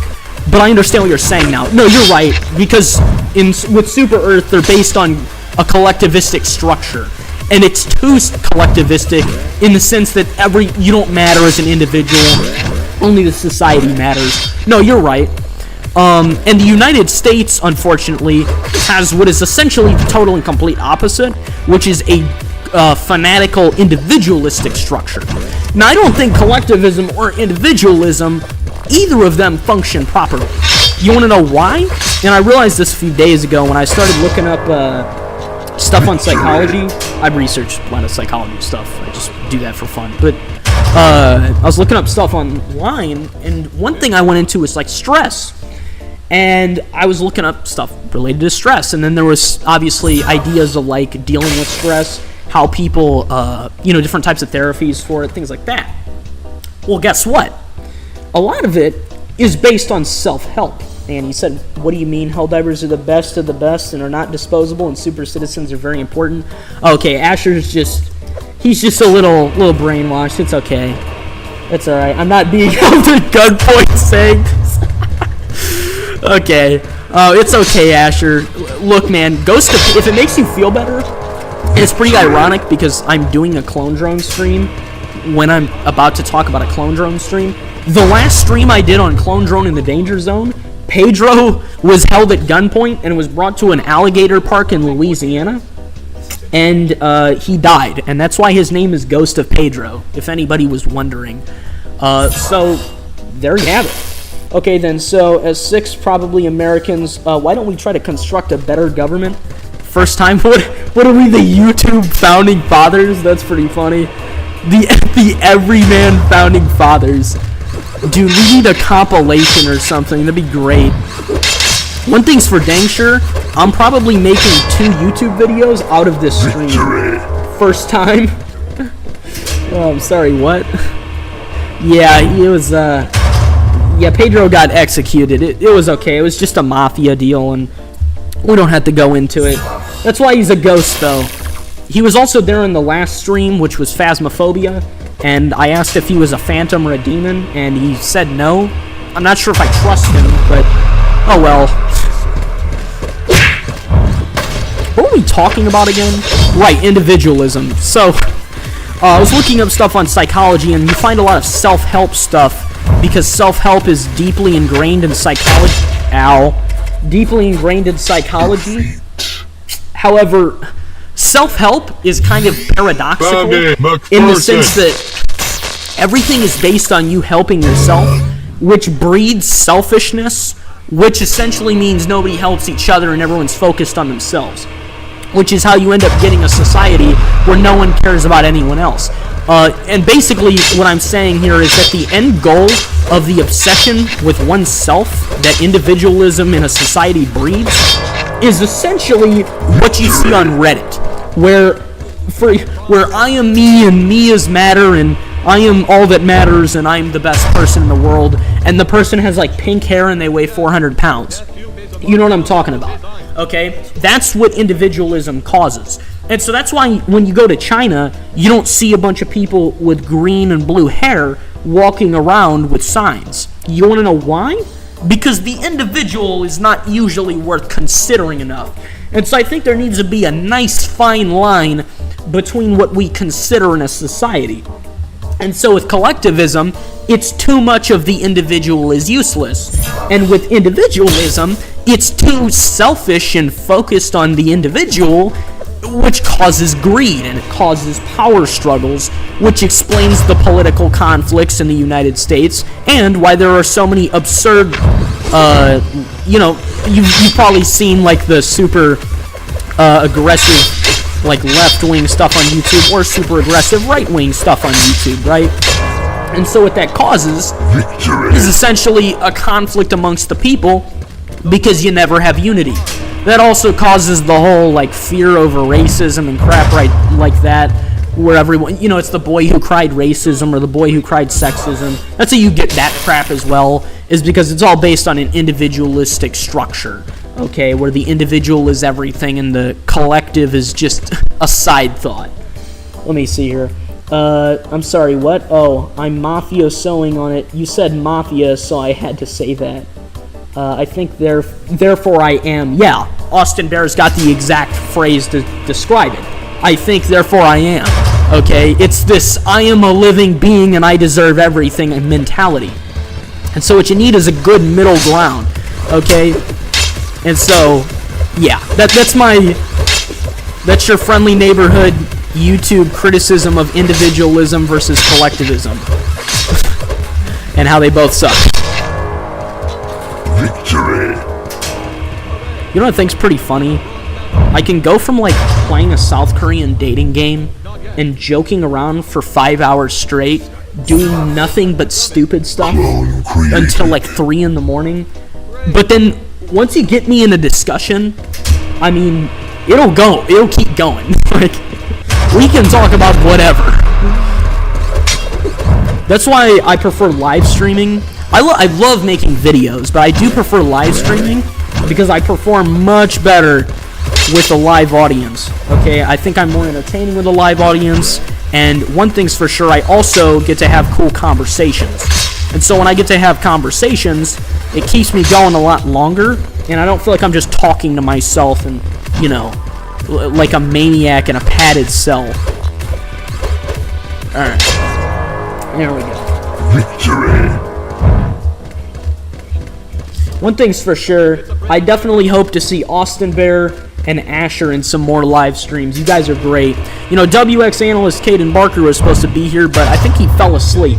but I understand what you're saying now. No, you're right, because with Super Earth, they're based on a collectivistic structure. And it's too collectivistic in the sense that you don't matter as an individual, only the society matters. No, you're right. And the United States, unfortunately, has what is essentially the total and complete opposite, which is a fanatical, individualistic structure. Now, I don't think collectivism or individualism, either of them function properly. You want to know why? And I realized this a few days ago when I started looking up stuff on psychology. I've researched a lot of psychology stuff. I just do that for fun. But I was looking up stuff online, and one thing I went into was, like, stress. And I was looking up stuff related to stress, and then there was obviously ideas of, like, dealing with stress, how people, different types of therapies for it, things like that. Well, guess what? A lot of it is based on self-help. And he said, what do you mean Helldivers are the best of the best and are not disposable and super citizens are very important? Okay, Asher's he's just a little brainwashed. It's okay. It's alright. I'm not being held at gunpoint saying this. Okay. It's okay, Asher. Look, man, if it makes you feel better, it's pretty ironic because I'm doing a clone drone stream when I'm about to talk about a clone drone stream. The last stream I did on clone drone in the danger zone, Pedro was held at gunpoint and was brought to an alligator park in Louisiana, and he died, and that's why his name is Ghost of Pedro, if anybody was wondering. So, there you have it. Okay then, so as 6 probably Americans, why don't we try to construct a better government? First time, what are we, the YouTube founding fathers? That's pretty funny. The everyman founding fathers. Dude, we need a compilation or something. That'd be great. One thing's for dang sure, I'm probably making 2 YouTube videos out of this stream. First time. Oh, I'm sorry, what? Yeah, it was, yeah, Pedro got executed. It was okay. It was just a mafia deal, and we don't have to go into it. That's why he's a ghost, though. He was also there in the last stream, which was Phasmophobia, and I asked if he was a phantom or a demon, and he said no. I'm not sure if I trust him, but oh well. what were we talking about again? Right, individualism. So, I was looking up stuff on psychology, and you find a lot of self-help stuff because self-help is deeply ingrained in psychology. Deeply ingrained in psychology. However, self-help is kind of paradoxical in the sense that everything is based on you helping yourself, which breeds selfishness, which essentially means nobody helps each other and everyone's focused on themselves, which is how you end up getting a society where no one cares about anyone else. And basically what I'm saying here is that the end goal of the obsession with oneself that individualism in a society breeds is essentially what you see on Reddit, where I am me and me is matter and I am all that matters and I'm the best person in the world, and the person has like pink hair and they weigh 400 pounds. You know what I'm talking about, okay? That's what individualism causes. And so that's why when you go to China, you don't see a bunch of people with green and blue hair walking around with signs. You want to know why? Because the individual is not usually worth considering enough. And so I think there needs to be a nice fine line between what we consider in a society. And so with collectivism, it's too much of the individual is useless. And with individualism, it's too selfish and focused on the individual, which causes greed and it causes power struggles, which explains the political conflicts in the United States and why there are so many absurd, you've probably seen like the super aggressive like left-wing stuff on YouTube or super aggressive right-wing stuff on YouTube, right? And so what that causes is essentially a conflict amongst the people because you never have unity. That also causes the whole like fear over racism and crap right like that, where everyone, it's the boy who cried racism or the boy who cried sexism. That's how you get that crap as well, is because it's all based on an individualistic structure, okay, where the individual is everything and the collective is just a side thought. Let me see here. I'm sorry, what? Oh, I'm mafiosoing on it. You said mafia, so I had to say that. I think therefore I am. Yeah, Austin Bear's got the exact phrase to describe it. I think therefore I am. Okay, it's this I am a living being and I deserve everything mentality. And so what you need is a good middle ground. Okay? And so, yeah, that's your friendly neighborhood YouTube criticism of individualism versus collectivism. And how they both suck. Victory. You know what I think's pretty funny? I can go from like playing a South Korean dating game and joking around for 5 hours straight, doing nothing but stupid stuff until like 3 in the morning. But then once you get me in a discussion, I mean, it'll keep going. Like, we can talk about whatever. That's why I prefer live streaming. I love making videos, but I do prefer live streaming because I perform much better with a live audience. Okay, I think I'm more entertaining with a live audience, and one thing's for sure, I also get to have cool conversations. And so when I get to have conversations, it keeps me going a lot longer, and I don't feel like I'm just talking to myself and, like a maniac in a padded cell. Alright. There we go. Victory. One thing's for sure, I definitely hope to see Austin Bear and Asher in some more live streams. You guys are great. WX analyst Caden Barker was supposed to be here, but I think he fell asleep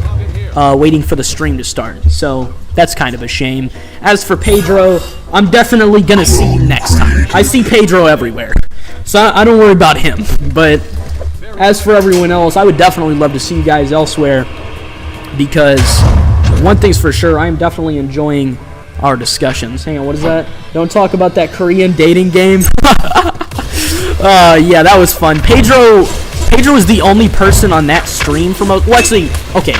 waiting for the stream to start. So that's kind of a shame. As for Pedro, I'm definitely going to see you next time. I see Pedro everywhere. So I don't worry about him. But as for everyone else, I would definitely love to see you guys elsewhere, because one thing's for sure, I am definitely enjoying our discussions. Hang on, what is that? Don't talk about that Korean dating game. Yeah, that was fun. Pedro was the only person on that stream for most. Well, actually, okay,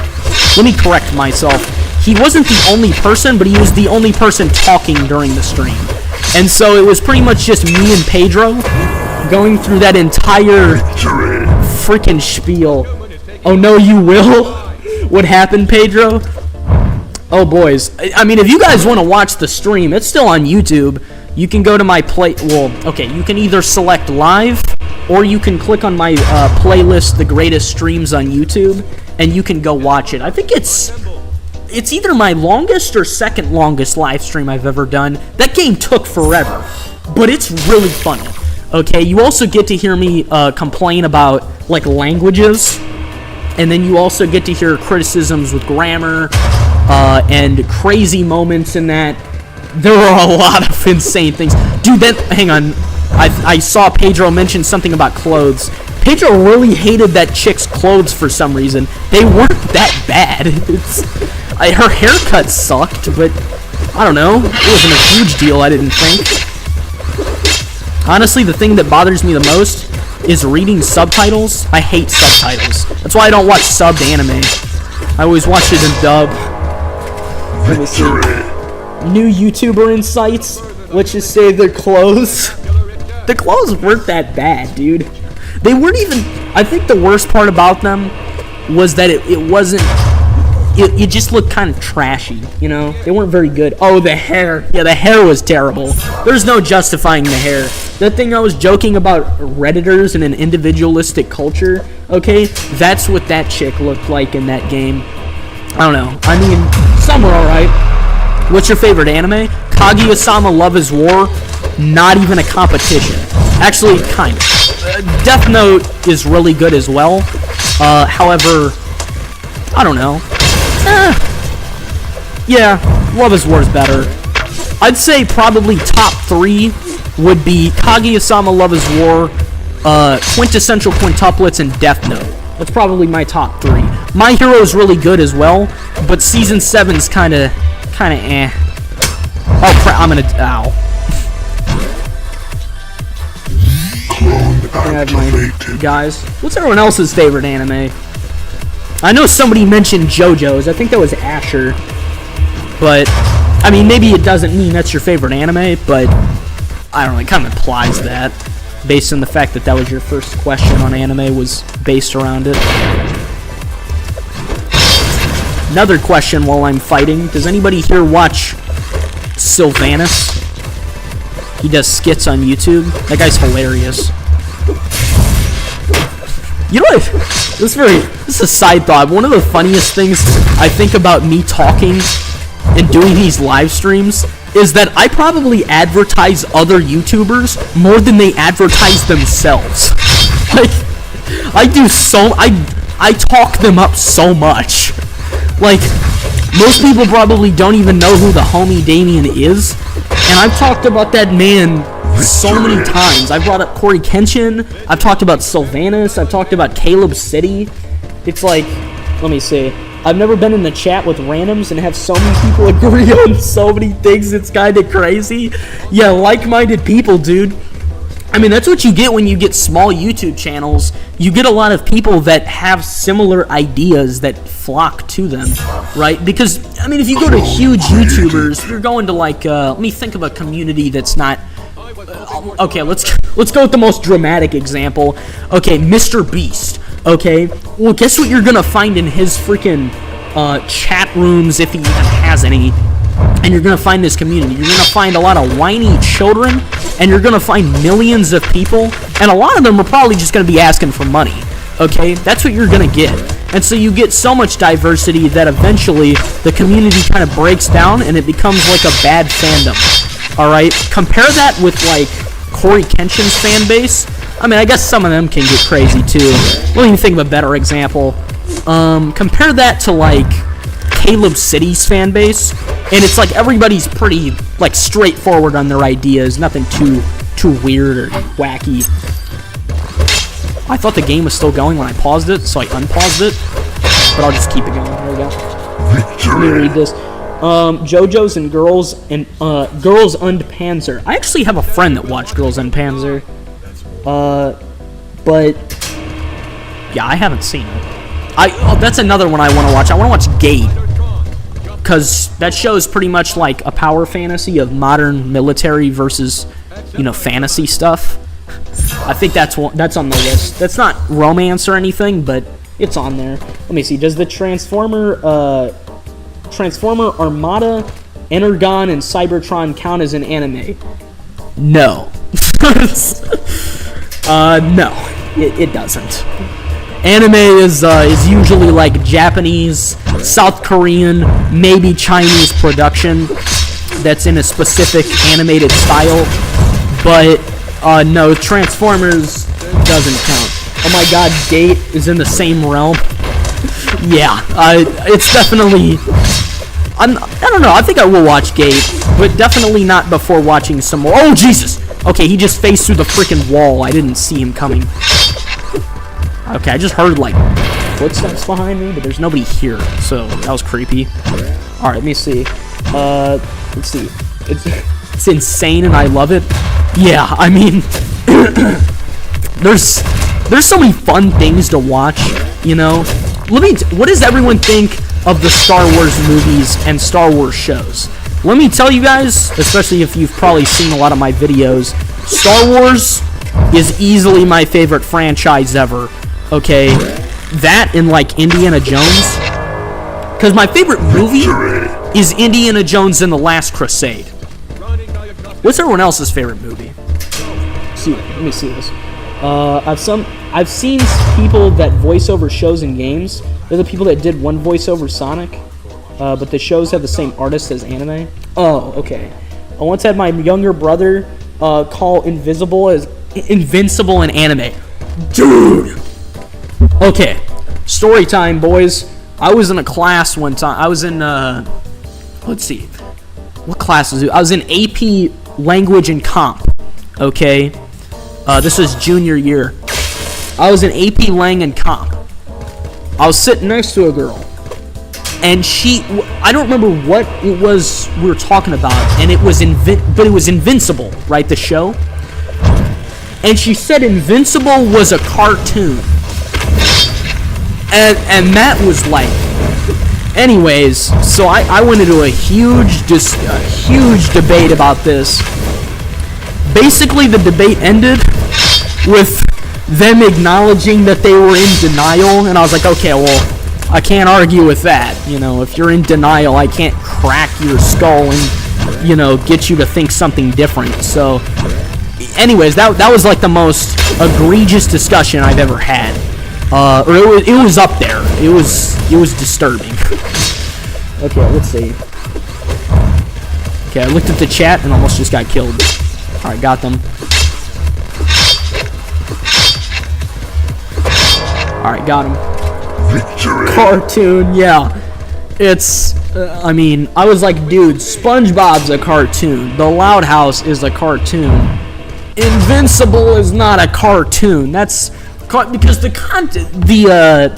let me correct myself. He wasn't the only person, but he was the only person talking during the stream. And so it was pretty much just me and Pedro going through that entire freaking spiel. Oh no, you will? What happened, Pedro? Oh boys, I mean, if you guys want to watch the stream, it's still on YouTube. you can go to my you can either select live, or you can click on my playlist, The Greatest Streams on YouTube, and you can go watch it. I think it's either my longest or second longest live stream I've ever done. That game took forever, but it's really funny. Okay, you also get to hear me complain about like languages, and then you also get to hear criticisms with grammar and crazy moments in that. There are a lot of insane things. Dude, hang on. I saw Pedro mention something about clothes. Pedro really hated that chick's clothes for some reason. They weren't that bad. Her haircut sucked, but I don't know. It wasn't a huge deal, I didn't think. Honestly, the thing that bothers me the most is reading subtitles. I hate subtitles. That's why I don't watch subbed anime. I always watch it in dub. Let me see. New YouTuber insights. Let's just say their clothes. The clothes weren't that bad, dude. They weren't even. I think the worst part about them was that it wasn't. It just looked kind of trashy, you know? They weren't very good. Oh, the hair. Yeah, the hair was terrible. There's no justifying the hair. That thing I was joking about Redditors and an individualistic culture, okay? That's what that chick looked like in that game. I don't know. I mean, some are alright. What's your favorite anime? Kaguya-sama Love is War. Not even a competition. Actually, kind of. Death Note is really good as well. However, I don't know. Yeah, Love is War is better. I'd say probably top 3 would be Kaguya-sama Love is War, Quintessential Quintuplets, and Death Note. That's probably my top 3. My Hero is really good as well, but Season 7's kind of eh. Oh crap, I'm gonna... Ow. I have my guys. What's everyone else's favorite anime? I know somebody mentioned JoJo's. I think that was Asher. But, I mean, maybe it doesn't mean that's your favorite anime, but I don't know, it kind of implies that, based on the fact that that was your first question on anime was based around it. Another question while I'm fighting. Does anybody here watch Sylvanus? He does skits on YouTube. That guy's hilarious. You know what? This is a side thought. One of the funniest things I think about me talking and doing these live streams is that I probably advertise other YouTubers more than they advertise themselves. Like, I talk them up so much. Like, most people probably don't even know who the homie Damien is, and I've talked about that man so many times. I've brought up Corey Kenshin, I've talked about Sylvanus, I've talked about Caleb City. It's like, let me see. I've never been in the chat with randoms and have so many people agree on so many things, it's kind of crazy. Yeah, like-minded people, dude. I mean, that's what you get when you get small YouTube channels. You get a lot of people that have similar ideas that flock to them, right? Because, I mean, if you go to huge YouTubers, if you're going to, like, let me think of a community that's not... okay, let's go with the most dramatic example. Okay, Mr. Beast. Okay, well, guess what you're gonna find in his freaking chat rooms, if he even has any, and you're gonna find this community. You're gonna find a lot of whiny children, and you're gonna find millions of people, and a lot of them are probably just gonna be asking for money. Okay, that's what you're gonna get. And so you get so much diversity that eventually the community kind of breaks down, and it becomes like a bad fandom. Alright, compare that with, like, Corey Kenshin's fan base. I mean, I guess some of them can get crazy, too. Let me think of a better example. Compare that to, like, Caleb City's fan base, and it's like everybody's pretty, like, straightforward on their ideas. Nothing too weird or wacky. I thought the game was still going when I paused it, so I unpaused it. But I'll just keep it going. There we go. Let me read this. JoJo's and Girls und Panzer. I actually have a friend that watched Girls und Panzer. But yeah, I haven't seen it. That's another one I want to watch. I want to watch Gate, because that show is pretty much like a power fantasy of modern military versus, you know, fantasy stuff. I think that's on the list. That's not romance or anything, but it's on there. Let me see. Does the Transformer Armada, Energon, and Cybertron count as an anime? No. No, it doesn't. Anime is usually like Japanese, South Korean, maybe Chinese production that's in a specific animated style. But no, Transformers doesn't count. Oh my god, Gate is in the same realm. Yeah, it's definitely... I don't know, I think I will watch Gate, but definitely not before watching some more. Oh, Jesus! Okay, he just faced through the freaking wall. I didn't see him coming. Okay, I just heard, like, footsteps behind me, but there's nobody here, so that was creepy. Alright, let me see. Let's see. It's insane and I love it. Yeah, I mean, there's so many fun things to watch, you know? What does everyone think of the Star Wars movies and Star Wars shows? Let me tell you guys, especially if you've probably seen a lot of my videos, Star Wars is easily my favorite franchise ever, okay? That and, like, Indiana Jones. Because my favorite movie is Indiana Jones and the Last Crusade. What's everyone else's favorite movie? Let me see this. I've seen people that voice over shows and games. They're the people that did one voiceover Sonic, but the shows have the same artist as anime. Oh, okay. I once had my younger brother call Invincible in anime. Dude! Okay, story time, boys. I was in a class one time. I was in, let's see. What class was it? I was in AP Language and Comp, okay? This was junior year. I was in AP Lang and Comp. I was sitting next to a girl, and I don't remember what it was we were talking about, and it was Invincible, right, the show? And she said Invincible was a cartoon. And that was like... Anyways, so I went into a huge debate about this. Basically, the debate ended with them acknowledging that they were in denial, and I was like, okay, well, I can't argue with that. You know, if you're in denial, I can't crack your skull and, you know, get you to think something different. So, anyways, that was like the most egregious discussion I've ever had. Or it was up there. It was disturbing. Okay, let's see. Okay, I looked at the chat and almost just got killed. Alright, got them. Alright, got him. Victory. Cartoon, yeah. It's, I mean, I was like, dude, SpongeBob's a cartoon. The Loud House is a cartoon. Invincible is not a cartoon. That's because the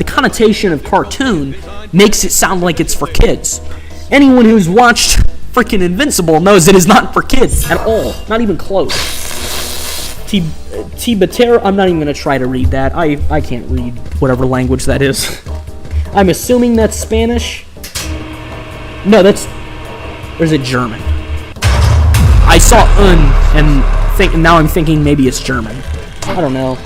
connotation of cartoon makes it sound like it's for kids. Anyone who's watched freaking Invincible knows it is not for kids at all. Not even close. Tibatero, I'm not even going to try to read that. I can't read whatever language that is. I'm assuming that's Spanish. No, or is it German? I saw and now I'm thinking maybe it's German. I don't know.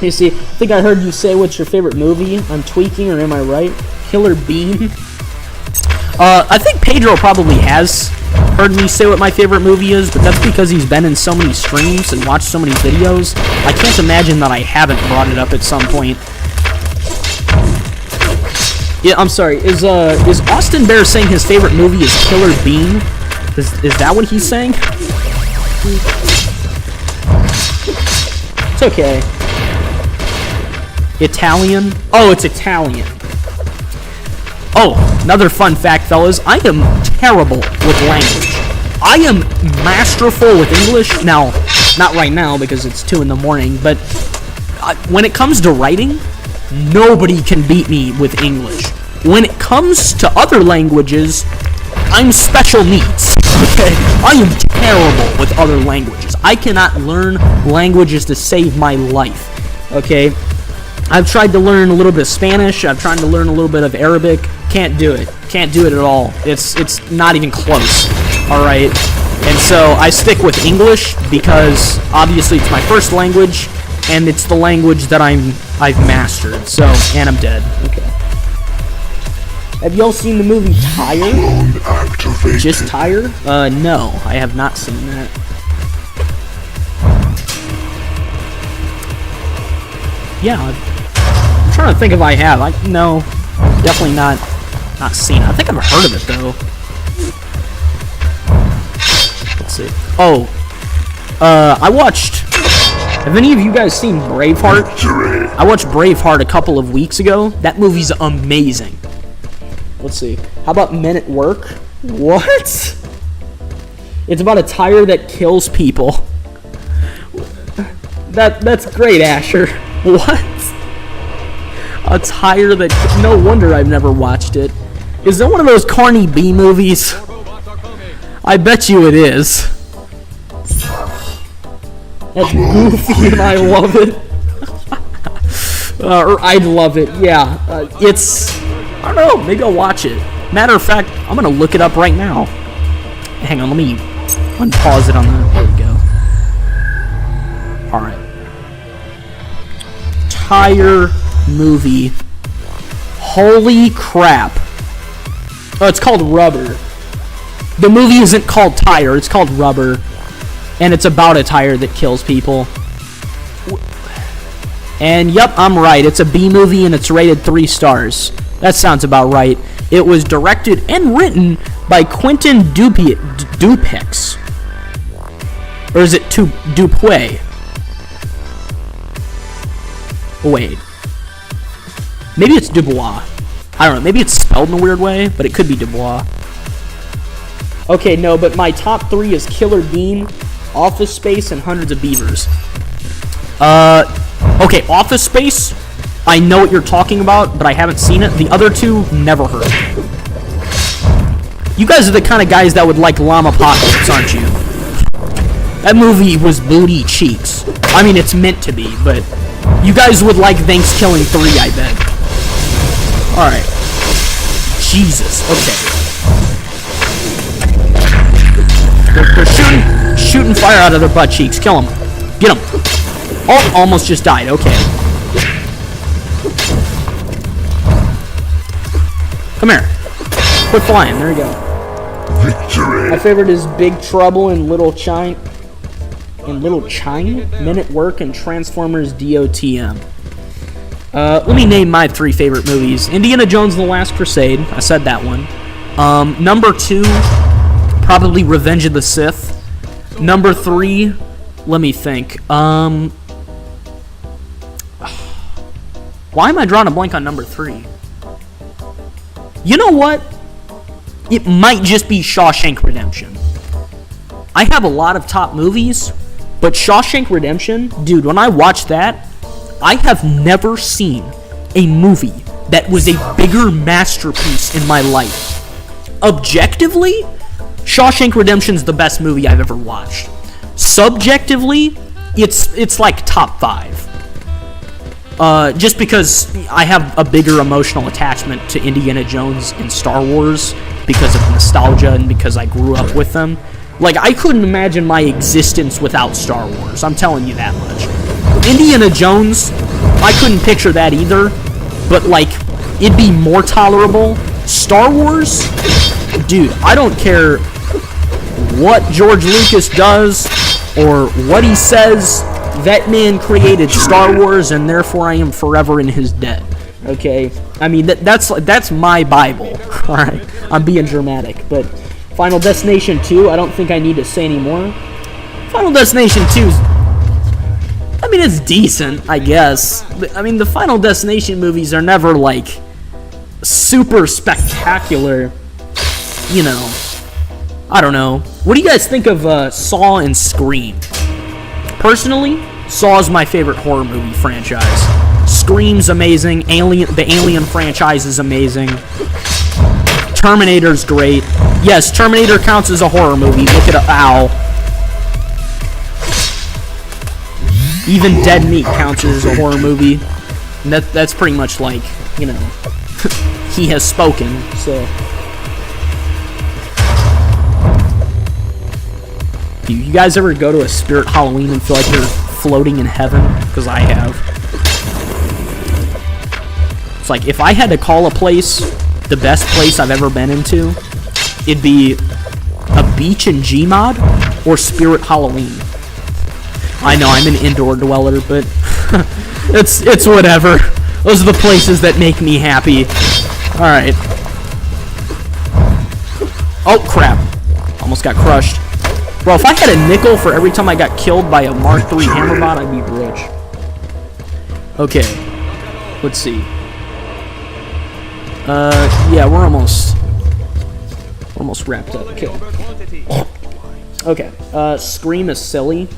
You see, I think I heard you say what's your favorite movie. I'm tweaking, or am I right? Killer Bean. I think Pedro probably has heard me say what my favorite movie is, but that's because he's been in so many streams and watched so many videos. I can't imagine that I haven't brought it up at some point. Yeah, I'm sorry. Is Austin Bear saying his favorite movie is Killer Bean? Is that what he's saying? It's okay. Italian? Oh, it's Italian. Oh, another fun fact, fellas. I am terrible with language. I am masterful with English. Now, not right now because it's 2 in the morning, but when it comes to writing, nobody can beat me with English. When it comes to other languages, I'm special needs. Okay? I am terrible with other languages. I cannot learn languages to save my life. Okay? I've tried to learn a little bit of Spanish. I've tried to learn a little bit of Arabic. Can't do it. Can't do it at all. It's not even close. All right? And so I stick with English because obviously it's my first language and it's the language that I've mastered. So, and I'm dead. Okay. Have y'all seen the movie Tire? Just Tire? No, I have not seen that. Yeah, I'm trying to think if I have. No, definitely not seen it. I think I've heard of it though. Let's see. Oh, I watched. Have any of you guys seen Braveheart? Victory. I watched Braveheart a couple of weeks ago. That movie's amazing. Let's see. How about Men at Work? What? It's about a tire that kills people. That's great, Asher. What? A tire that... No wonder I've never watched it. Is that one of those Carney B movies? I bet you it is. That's goofy and I love it. Or I'd love it, yeah. It's... I don't know, maybe I'll watch it. Matter of fact, I'm gonna look it up right now. Hang on, let me unpause it on the... There we go. Alright. Tire movie. Holy crap. Oh, it's called Rubber. The movie isn't called Tire, it's called Rubber. And it's about a tire that kills people. And yep, I'm right. It's a B movie and it's rated 3 stars. That sounds about right. It was directed and written by Quentin Dupieux. Or is it Dupuy? Wait. Maybe it's Dubois. I don't know. Maybe it's spelled in a weird way, but it could be Dubois. Okay, no, but my top 3 is Killer Bean, Office Space, and Hundreds of Beavers. Okay, Office Space, I know what you're talking about, but I haven't seen it. The other 2, never heard. You guys are the kind of guys that would like Llamapocalypse, aren't you? That movie was booty cheeks. I mean, it's meant to be, but you guys would like Thanksgiving 3, I bet. Alright. Jesus, okay. They're shooting fire out of their butt cheeks. Kill them. Get them. Oh, almost just died. Okay. Come here. Quit flying. There you go. Victory. My favorite is Big Trouble in Little China. Men at Work, and Transformers DOTM. Let me name my 3 favorite movies. Indiana Jones and the Last Crusade. I said that one. Number 2... probably Revenge of the Sith. Number 3, let me think. Why am I drawing a blank on number 3? You know what? It might just be Shawshank Redemption. I have a lot of top movies, but Shawshank Redemption, dude, when I watched that, I have never seen a movie that was a bigger masterpiece in my life. Objectively, Shawshank Redemption's the best movie I've ever watched. Subjectively, it's like top 5. Just because I have a bigger emotional attachment to Indiana Jones and Star Wars because of nostalgia and because I grew up with them. Like, I couldn't imagine my existence without Star Wars. I'm telling you that much. Indiana Jones, I couldn't picture that either. But, like, it'd be more tolerable. Star Wars, dude, I don't care what George Lucas does or what he says. That man created Star Wars, and therefore I am forever in his debt. Okay? I mean, that's my Bible. Alright? I'm being dramatic. But Final Destination 2, I don't think I need to say anymore. Final Destination 2 is... I mean, it's decent, I guess. I mean, the Final Destination movies are never, like, super spectacular. You know. I don't know. What do you guys think of Saw and Scream? Personally, Saw is my favorite horror movie franchise. Scream's amazing. The Alien franchise is amazing. Terminator's great. Yes, Terminator counts as a horror movie. Look at ow. Even Dead Meat counts as a horror movie. And that's pretty much like, you know, he has spoken, so. Do you guys ever go to a Spirit Halloween and feel like you're floating in heaven? Because I have. It's like, if I had to call a place the best place I've ever been into, it'd be a beach in Gmod or Spirit Halloween. I know, I'm an indoor dweller, but It's whatever. Those are the places that make me happy. Alright. Oh, crap. Almost got crushed. Bro, if I had a nickel for every time I got killed by a Mark III Hammerbot, I'd be rich. Okay. Let's see. Yeah, we're almost wrapped up. Okay. Okay. Scream is silly.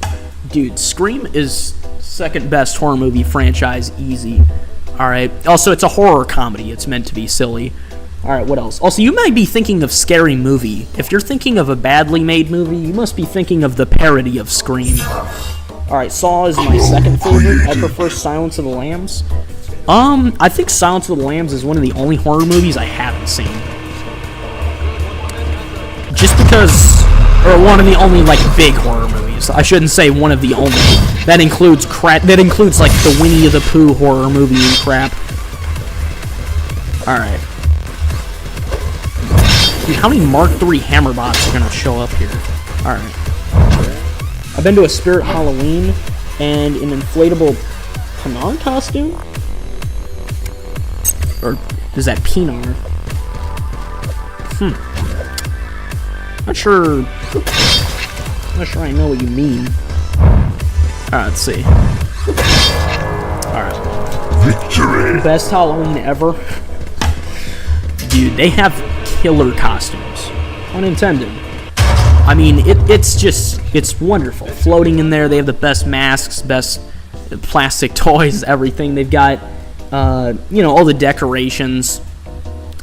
Dude, Scream is second best horror movie franchise, easy. Alright. Also, it's a horror comedy. It's meant to be silly. Alright, what else? Also, you might be thinking of Scary Movie. If you're thinking of a badly made movie, you must be thinking of the parody of Scream. Alright, Saw is my second favorite. I prefer Silence of the Lambs. I think Silence of the Lambs is one of the only horror movies I haven't seen. Just because, or one of the only, like, big horror movies. I shouldn't say one of the only. That includes like, the Winnie the Pooh horror movie and crap. Alright. Dude, how many Mark III Hammerbots are gonna show up here? Alright. I've been to a Spirit Halloween and an inflatable Pinar costume? Or is that Pinar? Not sure I know what you mean. Alright, let's see. Alright. Victory! Best Halloween ever. Dude, they have killer costumes. Unintended. I mean, it's wonderful. Floating in there, they have the best masks, best plastic toys, everything. They've got, all the decorations.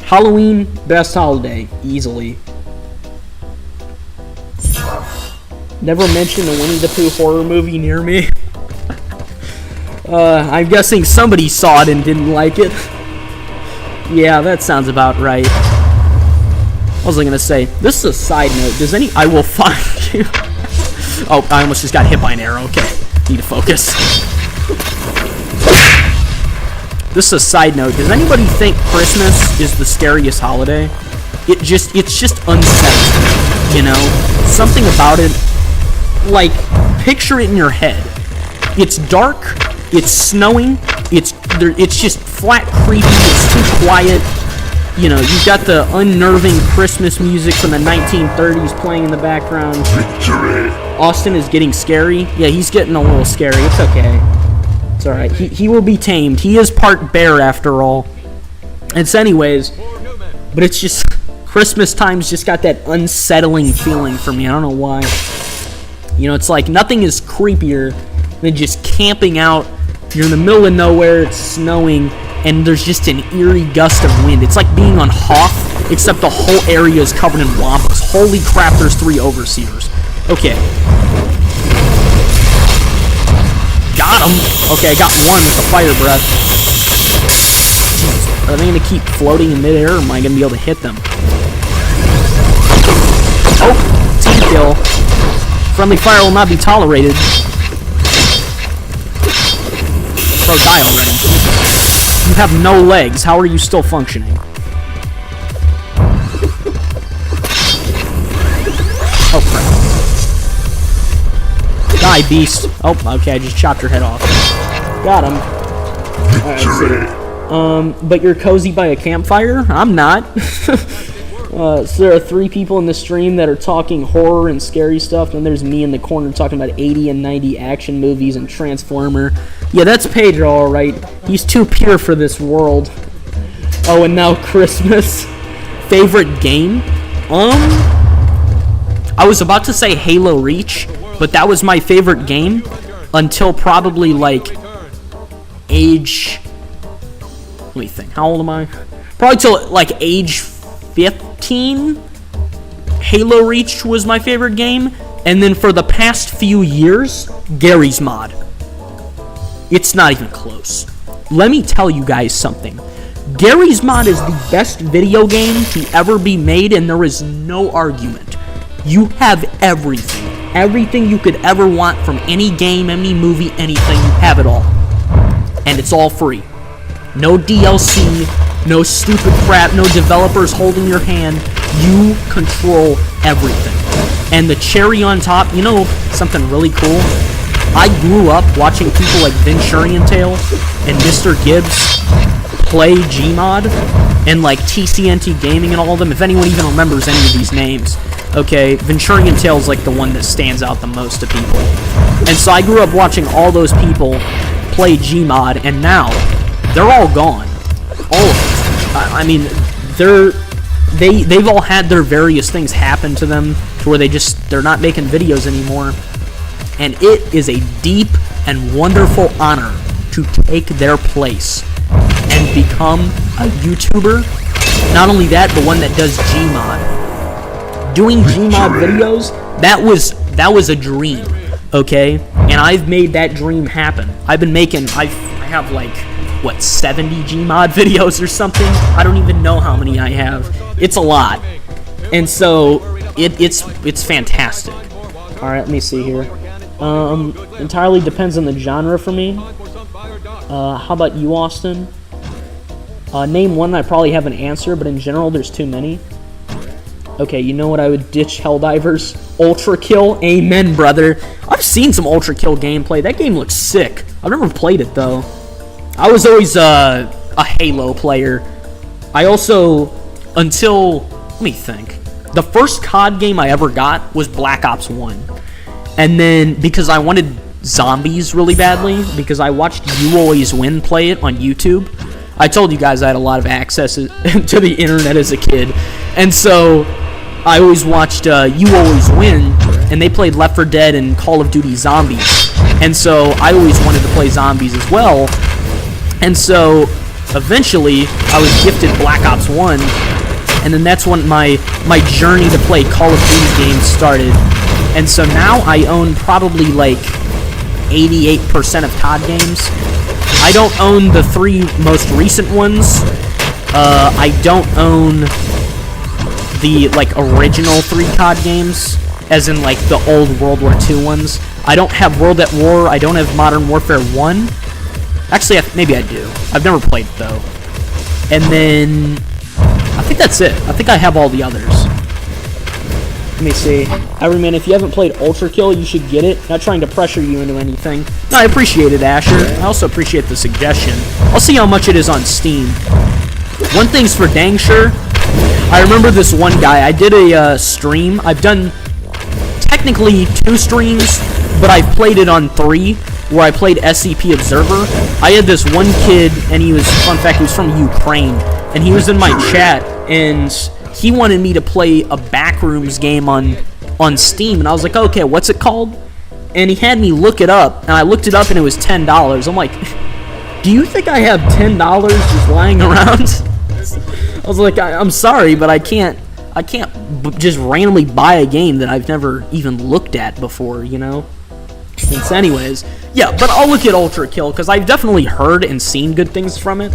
Halloween, best holiday, easily. Never mentioned a Winnie the Pooh horror movie near me. I'm guessing somebody saw it and didn't like it. Yeah, that sounds about right. What was I gonna say? This is a side note. I will find you. Oh, I almost just got hit by an arrow. Okay, need to focus. This is a side note. Does anybody think Christmas is the scariest holiday? It's just unsettling, you know? Something about it, like, picture it in your head. It's dark, it's snowing, it's just flat creepy, it's too quiet. You know, you've got the unnerving Christmas music from the 1930s playing in the background. Victory! Austin is getting scary. Yeah, he's getting a little scary. It's okay. It's alright. He will be tamed. He is part bear after all. It's anyways, but it's just, Christmas time's just got that unsettling feeling for me. I don't know why. You know, it's like nothing is creepier than just camping out. You're in the middle of nowhere, it's snowing, and there's just an eerie gust of wind. It's like being on Hoth, except the whole area is covered in wampas. Holy crap, there's 3 overseers. Okay. Got him. Okay, I got one with the fire breath. Jeez. Are they going to keep floating in midair, or am I going to be able to hit them? Oh, team kill. Friendly fire will not be tolerated. Bro, die already. You have no legs. How are you still functioning? Oh, crap. Die, beast. Oh, okay, I just chopped your head off. Got him. Alright, let's see. But you're cozy by a campfire? I'm not. So there are 3 people in the stream that are talking horror and scary stuff, and there's me in the corner talking about 80 and 90 action movies and Transformer. Yeah, that's Pedro, alright. He's too pure for this world. Oh, and now Christmas. Favorite game? I was about to say Halo Reach, but that was my favorite game until probably, like, age... Let me think. How old am I? Probably till, like, age 15? Halo Reach was my favorite game. And then for the past few years, Garry's Mod. It's not even close. Let me tell you guys something. Garry's Mod is the best video game to ever be made, and there is no argument. You have everything. Everything you could ever want from any game, any movie, anything. You have it all. And it's all free. No DLC, no stupid crap, no developers holding your hand. You control everything. And the cherry on top, you know something really cool? I grew up watching people like Venturian Tail and Mr. Gibbs play Gmod and like TCNT Gaming and all of them. If anyone even remembers any of these names, okay, Venturian Tail is like the one that stands out the most to people. And so I grew up watching all those people play Gmod, and now they're all gone. All of them. I mean, they've all had their various things happen to them to where they're not making videos anymore. And it is a deep and wonderful honor to take their place and become a YouTuber. Not only that, but one that does Gmod. Doing Gmod videos, that was a dream, okay? And I've made that dream happen. I have like, what, 70 Gmod videos or something? I don't even know how many I have. It's a lot. And so, it's fantastic. Alright, let me see here. Entirely depends on the genre for me. How about you, Austin? Name one, I probably have an answer, but in general, there's too many. Okay, you know what I would ditch Helldivers? Ultra Kill? Amen, brother. I've seen some Ultra Kill gameplay. That game looks sick. I've never played it, though. I was always a Halo player. I also, let me think. The first COD game I ever got was Black Ops 1. And then, because I wanted zombies really badly, because I watched You Always Win play it on YouTube. I told you guys I had a lot of access to the internet as a kid. And so, I always watched You Always Win, and they played Left 4 Dead and Call of Duty Zombies. And so, I always wanted to play zombies as well. And so, eventually, I was gifted Black Ops 1, and then that's when my journey to play Call of Duty games started. And so now I own probably like 88% of COD games. I don't own the 3 most recent ones. I don't own the like original 3 COD games, as in like the old World War II ones. I don't have World at War. I don't have Modern Warfare 1. Actually, maybe I do. I've never played it though. And then I think that's it. I think I have all the others. Let me see. Everyman, if you haven't played Ultra Kill, you should get it. Not trying to pressure you into anything. No, I appreciate it, Asher. I also appreciate the suggestion. I'll see how much it is on Steam. One thing's for dang sure. I remember this one guy. I did a stream. I've done technically 2 streams, but I played it on 3, where I played SCP Observer. I had this one kid, and fun fact, he was from Ukraine, and he was in my chat, and he wanted me to play a Backrooms game on Steam, and I was like, okay, what's it called? And he had me look it up, and I looked it up, and it was $10. I'm like, do you think I have $10 just lying around? I was like, I'm sorry, but I can't just randomly buy a game that I've never even looked at before, you know? And so anyways, yeah, but I'll look at Ultra Kill, because I've definitely heard and seen good things from it,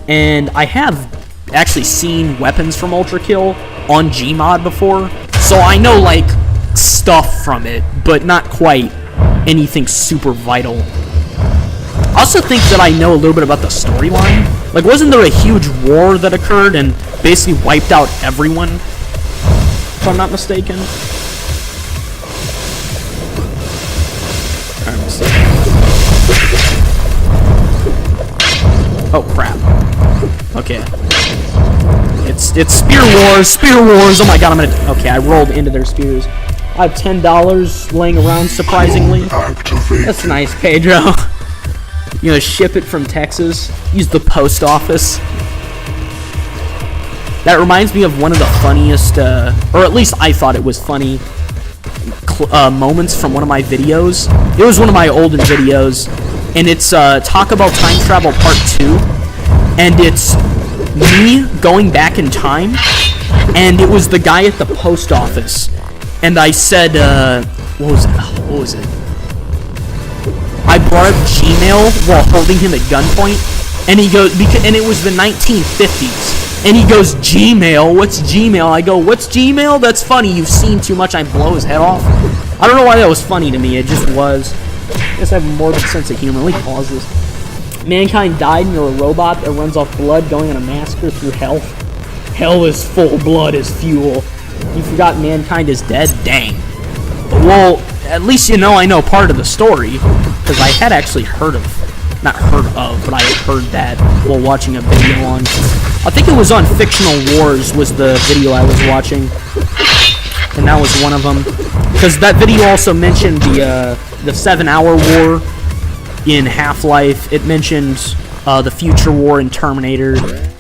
and I have actually seen weapons from Ultra Kill on Gmod before, so I know like stuff from it, but not quite anything super vital. I also think that I know a little bit about the storyline. Like, wasn't there a huge war that occurred and basically wiped out everyone, if I'm not mistaken? Oh crap. Okay. It's Spear Wars, oh my god, okay, I rolled into their spears. I have $10 laying around, surprisingly. That's nice, Pedro. You know, ship it from Texas, use the post office. That reminds me of one of the funniest, or at least I thought it was funny, moments from one of my videos. It was one of my older videos, and it's Talk About Time Travel Part 2, and it's me going back in time, and it was the guy at the post office, and I said, what was it? I brought up Gmail while holding him at gunpoint, and he goes, and it was the 1950s, and he goes, Gmail, what's Gmail? I go, what's Gmail? That's funny, you've seen too much, I blow his head off. I don't know why that was funny to me, it just was. I guess I have a morbid sense of humor. Let me pause this. Mankind died and you're a robot that runs off blood going on a massacre through hell. Hell is full, blood is fuel. You forgot mankind is dead? Dang. Well, at least you know I know part of the story, because I had actually heard of, not heard of, but I had heard that while watching a video on, I think it was on Fictional Wars was the video I was watching, and that was one of them, because that video also mentioned the 7-hour war in Half-Life. It mentioned the Future War in Terminator,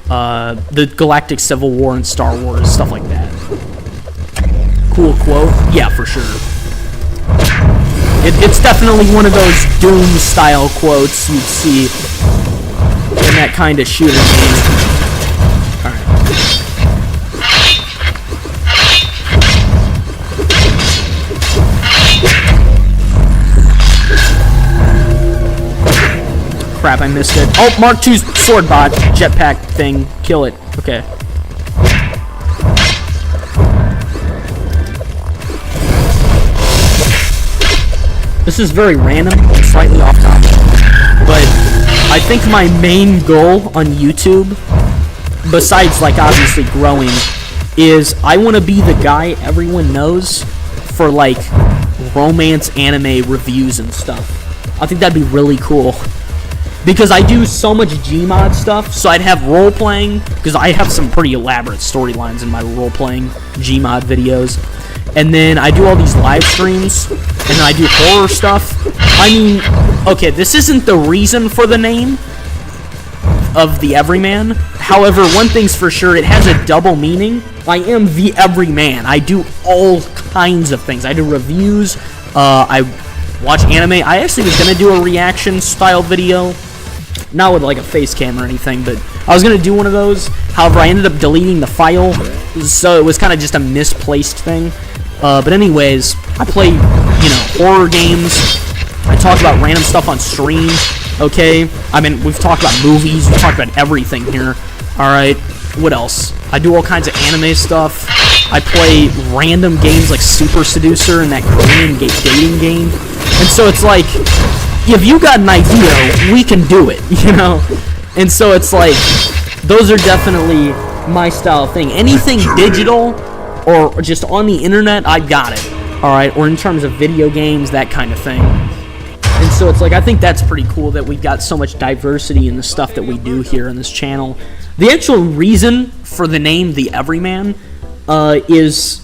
the Galactic Civil War in Star Wars, stuff like that. Cool quote? Yeah, for sure. It's definitely one of those Doom-style quotes you'd see in that kind of shooter game. Alright. Crap, I missed it. Oh, Mark II's sword bot, jetpack thing. Kill it. Okay. This is very random, slightly off topic, but I think my main goal on YouTube, besides like obviously growing, is I want to be the guy everyone knows for like romance anime reviews and stuff. I think that'd be really cool. Because I do so much Gmod stuff, so I'd have role-playing, because I have some pretty elaborate storylines in my role-playing Gmod videos. And then I do all these live streams, and then I do horror stuff. I mean, okay, this isn't the reason for the name of the Everyman. However, one thing's for sure, it has a double meaning. I am the Everyman. I do all kinds of things. I do reviews, I watch anime. I actually was going to do a reaction style video, not with like a face cam or anything, but I was going to do one of those. However, I ended up deleting the file, so it was kind of just a misplaced thing. But anyways, I play, you know, horror games. I talk about random stuff on stream, okay? I mean, we've talked about movies, we've talked about everything here. Alright, what else? I do all kinds of anime stuff. I play random games like Super Seducer and that Korean dating game. And so it's like, if you got an idea, we can do it, you know? And so it's like, those are definitely my style thing. Anything digital or just on the internet, I got it. Alright, or in terms of video games, that kind of thing. And so it's like, I think that's pretty cool that we've got so much diversity in the stuff that we do here on this channel. The actual reason for the name The Everyman is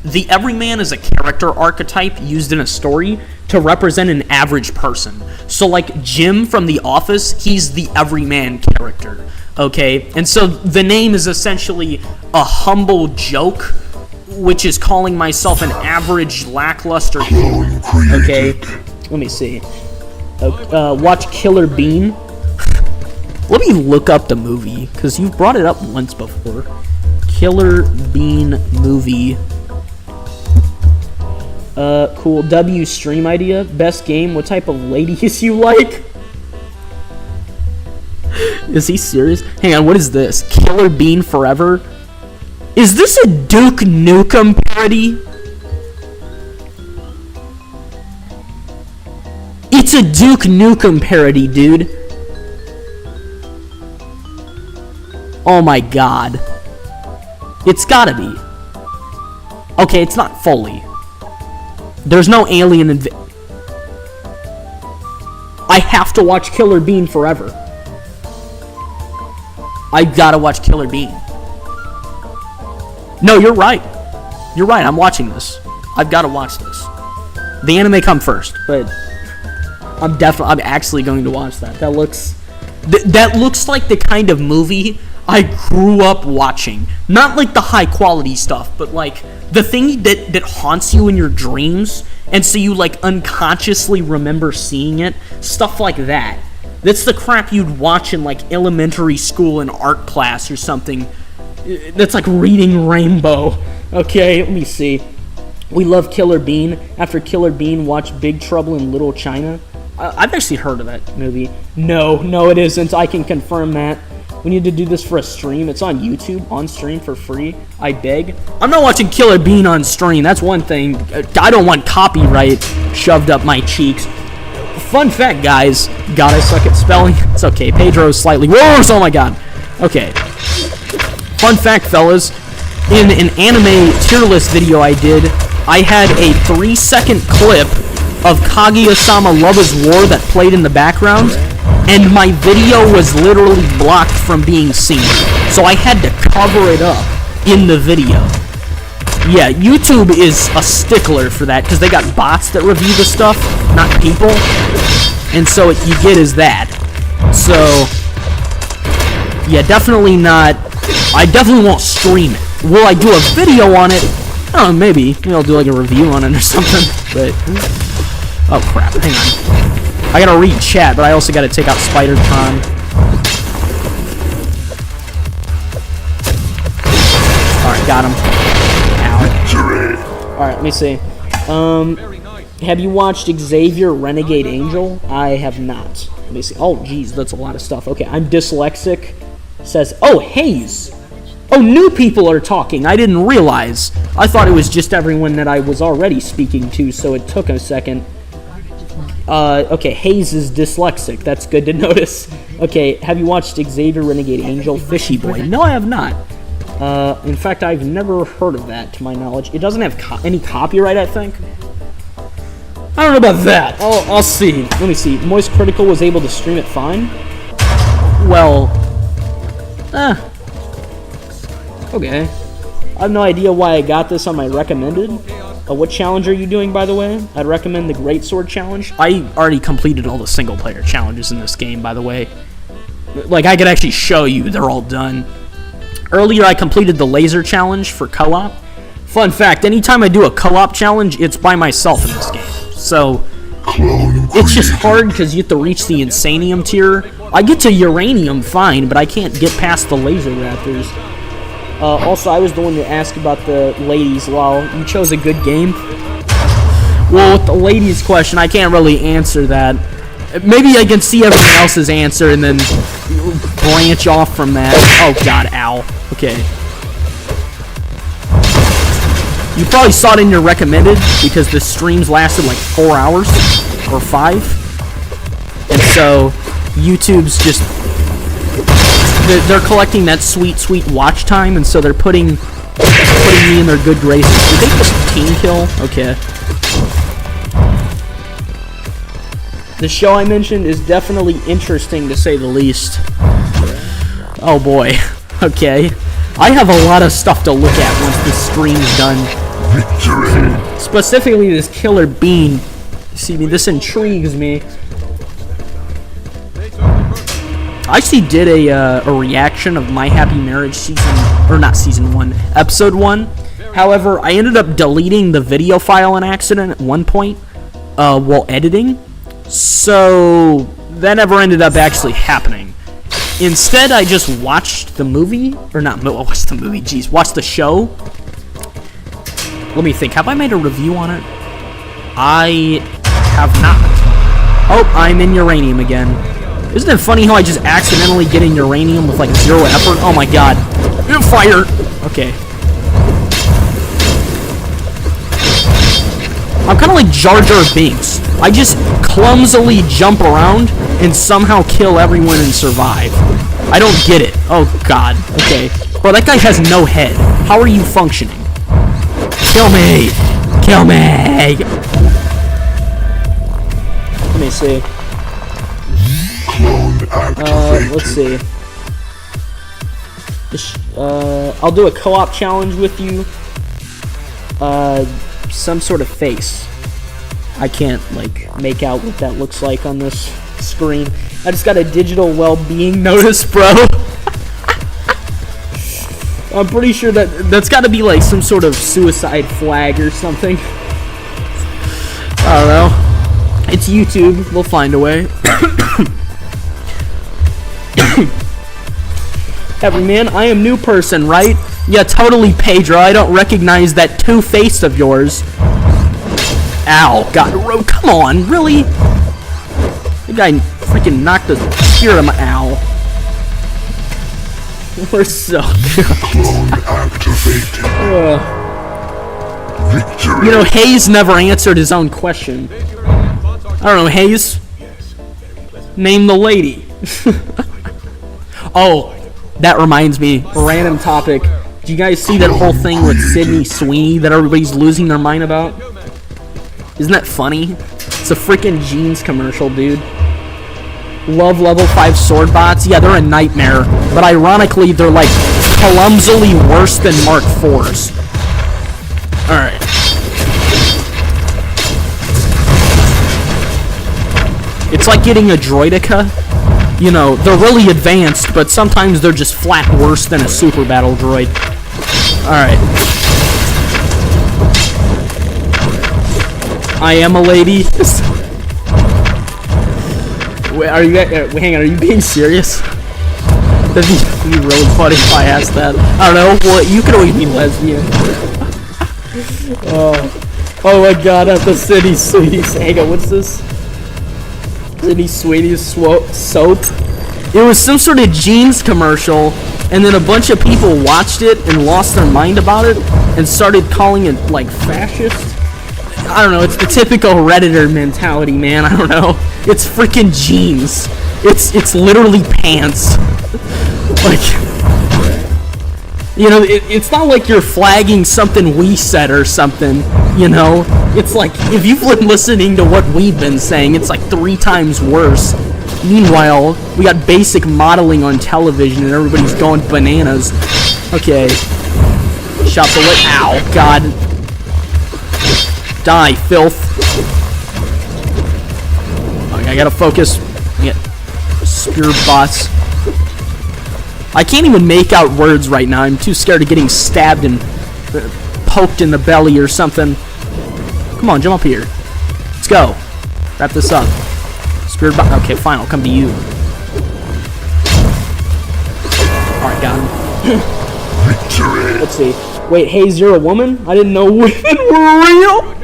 the Everyman is a character archetype used in a story to represent an average person. So like Jim from The Office, he's the Everyman character, okay? And so the name is essentially a humble joke, which is calling myself an average lackluster, okay? Let me see. Watch Killer Bean. Let me look up the movie, because you've brought it up once before. Killer Bean movie. Cool. W stream idea. Best game. What type of ladies you like? Is he serious? Hang on, what is this? Killer Bean Forever? Is this a Duke Nukem parody? It's a Duke Nukem parody, dude. Oh my god. It's gotta be. Okay, it's not fully. There's no alien I have to watch Killer Bean Forever. I gotta watch Killer Bean. No, you're right. You're right, I'm watching this. I've gotta watch this. The anime come first, but I'm actually going to watch that. That looks like the kind of movie I grew up watching. Not like the high quality stuff, but like the thing that haunts you in your dreams, and so you like unconsciously remember seeing it. Stuff like that. That's the crap you'd watch in like elementary school in art class or something. That's like reading Rainbow. Okay, let me see. We love Killer Bean. After Killer Bean, watch Big Trouble in Little China. I've actually heard of that movie. No, it isn't. I can confirm that. We need to do this for a stream. It's on YouTube, on stream for free. I beg. I'm not watching Killer Bean on stream. That's one thing. I don't want copyright shoved up my cheeks. Fun fact, guys. God, I suck at spelling. It's okay. Pedro's slightly worse. Oh my god. Okay. Fun fact, fellas. In an anime tier list video I did, I had a 3-second clip of Kaguya-sama Love is War that played in the background, and my video was literally blocked from being seen. So I had to cover it up in the video. Yeah, YouTube is a stickler for that, because they got bots that review the stuff, not people. And so what you get is that. So, yeah, definitely not. I definitely won't stream it. Will I do a video on it? I don't know, maybe. Maybe I'll do like a review on it or something. But, oh crap, hang on. I gotta read chat, but I also gotta take out Spider-Tron. Alright, got him. Ow. Alright, let me see. Have you watched Xavier Renegade Angel? I have not. Let me see. Oh, geez, that's a lot of stuff. Okay, I'm dyslexic. Says, oh, Hayes. Oh, new people are talking. I didn't realize. I thought it was just everyone that I was already speaking to, so it took a second. Okay, Hayes is dyslexic. That's good to notice. Okay, have you watched Xavier Renegade Angel? Fishy Boy. No, I have not. In fact, I've never heard of that, to my knowledge. It doesn't have any copyright, I think. I don't know about that. I'll see. Let me see. Moist Critical was able to stream it fine? Well, okay. I have no idea why I got this on my recommended. What challenge are you doing, by the way? I'd recommend the Great Sword Challenge. I already completed all the single-player challenges in this game, by the way. Like, I could actually show you. They're all done. Earlier, I completed the Laser Challenge for co-op. Fun fact, anytime I do a co-op challenge, it's by myself in this game. So, it's just hard because you have to reach the Insanium tier. I get to Uranium fine, but I can't get past the Laser Raptors. Also, I was the one to ask about the ladies. Lol, you chose a good game? Well, with the ladies question, I can't really answer that. Maybe I can see everyone else's answer and then branch off from that. Oh god, ow. Okay. You probably saw it in your recommended because the streams lasted like 4 hours or 5. And so YouTube's just they're collecting that sweet watch time, and so they're putting me in their good graces. Did they just team kill? Okay. The show I mentioned is definitely interesting to say the least. Oh boy. Okay. I have a lot of stuff to look at once the stream's done. Victory. Specifically this Killer Bean. See, this intrigues me. I actually did a reaction of My Happy Marriage season 1, episode 1. However, I ended up deleting the video file in accident at one point while editing. So that never ended up actually happening. Instead, I just watched the movie, or not watched the movie, jeez, watched the show. Let me think, have I made a review on it? I have not. Oh, I'm in Uranium again. Isn't it funny how I just accidentally get in Uranium with like 0 effort? Oh my god. Fire! Okay. I'm kind of like Jar Jar Binks. I just clumsily jump around and somehow kill everyone and survive. I don't get it. Oh god. Okay. Bro, that guy has no head. How are you functioning? Kill me! Kill me! Let me see. Let's see. I'll do a co-op challenge with you. Some sort of face. I can't, like, make out what that looks like on this screen. I just got a digital well-being notice, bro. I'm pretty sure that's got to be, like, some sort of suicide flag or something. I don't know. It's YouTube. They'll find a way. Every man, I am new person, right? Yeah, totally, Pedro. I don't recognize that two-face of yours. Ow, God, come on, really? The guy freaking knocked the shit out of my ow. We're so good. Victory. You know, Hayes never answered his own question. I don't know, Hayes. Name the lady. Oh, that reminds me. Random topic. Did you guys see that whole thing with Sydney Sweeney that everybody's losing their mind about? Isn't that funny? It's a freaking jeans commercial, dude. Love level 5 sword bots. Yeah, they're a nightmare. But ironically, they're like clumsily worse than Mark IVs. Alright. It's like getting a Droidica. You know, they're really advanced, but sometimes they're just flat worse than a super battle droid. Alright. I am a lady. Wait, are you? Hang on, are you being serious? That'd be really funny if I asked that. I don't know. Well, you could always be lesbian. Oh my God! At the City Sweeties. Hang on, what's this? City Sweeties soap. It was some sort of jeans commercial, and then a bunch of people watched it and lost their mind about it and started calling it like fascist. I don't know, it's the typical Redditor mentality, man. I don't know. It's freaking jeans. It's literally pants. Like, you know, it's not like you're flagging something we said or something, you know? It's like, if you've been listening to what we've been saying, it's like 3 times worse. Meanwhile, we got basic modeling on television and everybody's going bananas. Okay. Shot the lit. Ow, God. Die, filth. Okay, I gotta focus. Get spear bots. I can't even make out words right now. I'm too scared of getting stabbed and poked in the belly or something. Come on, jump up here. Let's go. Wrap this up. Spear bot. Okay, fine. I'll come to you. Alright, got him. Victory. Let's see. Wait, Hayes, you're a woman? I didn't know women were real.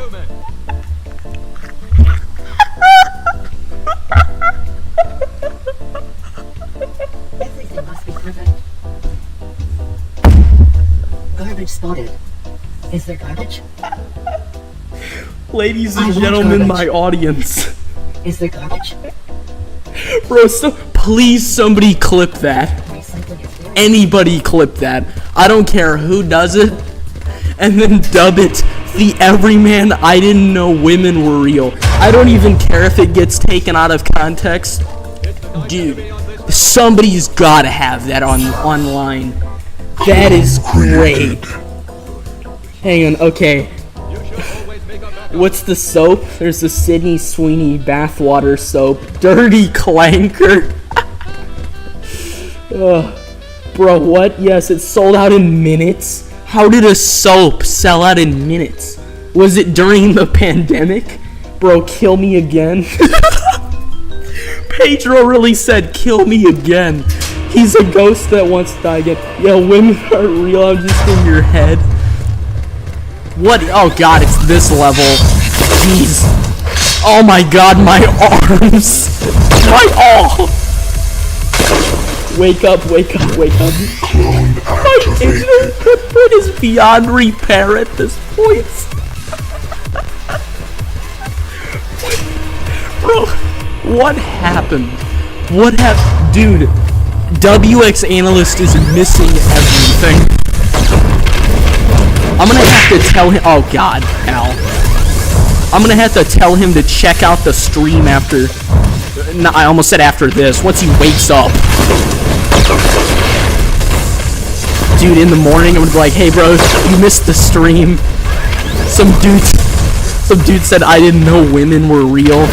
Garbage spotted. Is there garbage? Ladies and gentlemen, my audience. Is there garbage? Bro, please somebody clip that. Anybody clip that. I don't care who does it. And then dub it the everyman I didn't know women were real. I don't even care if it gets taken out of context. Dude, somebody's gotta have that online. That is great. Hang on, okay. What's the soap? There's the Sydney Sweeney bathwater soap. Dirty Clanker. Bro, what? Yes, it sold out in minutes. How did a soap sell out in minutes? Was it during the pandemic? Bro, kill me again. Pedro really said, kill me again. He's a ghost that wants to die again. Yo, women are real, I'm just in your head. What? Oh god, it's this level. Jeez. Oh my god, my arms. Wake up, wake up, wake up. My internet footprint is beyond repair at this point. Bro, what happened? What happened? Dude, WX Analyst is missing everything. I'm gonna have to tell him. Oh god, Al. I'm gonna have to tell him to check out the stream after. No, I almost said after this. Once he wakes up. Dude, in the morning, I'm gonna be like, hey bro, you missed the stream. Some dude said I didn't know women were real.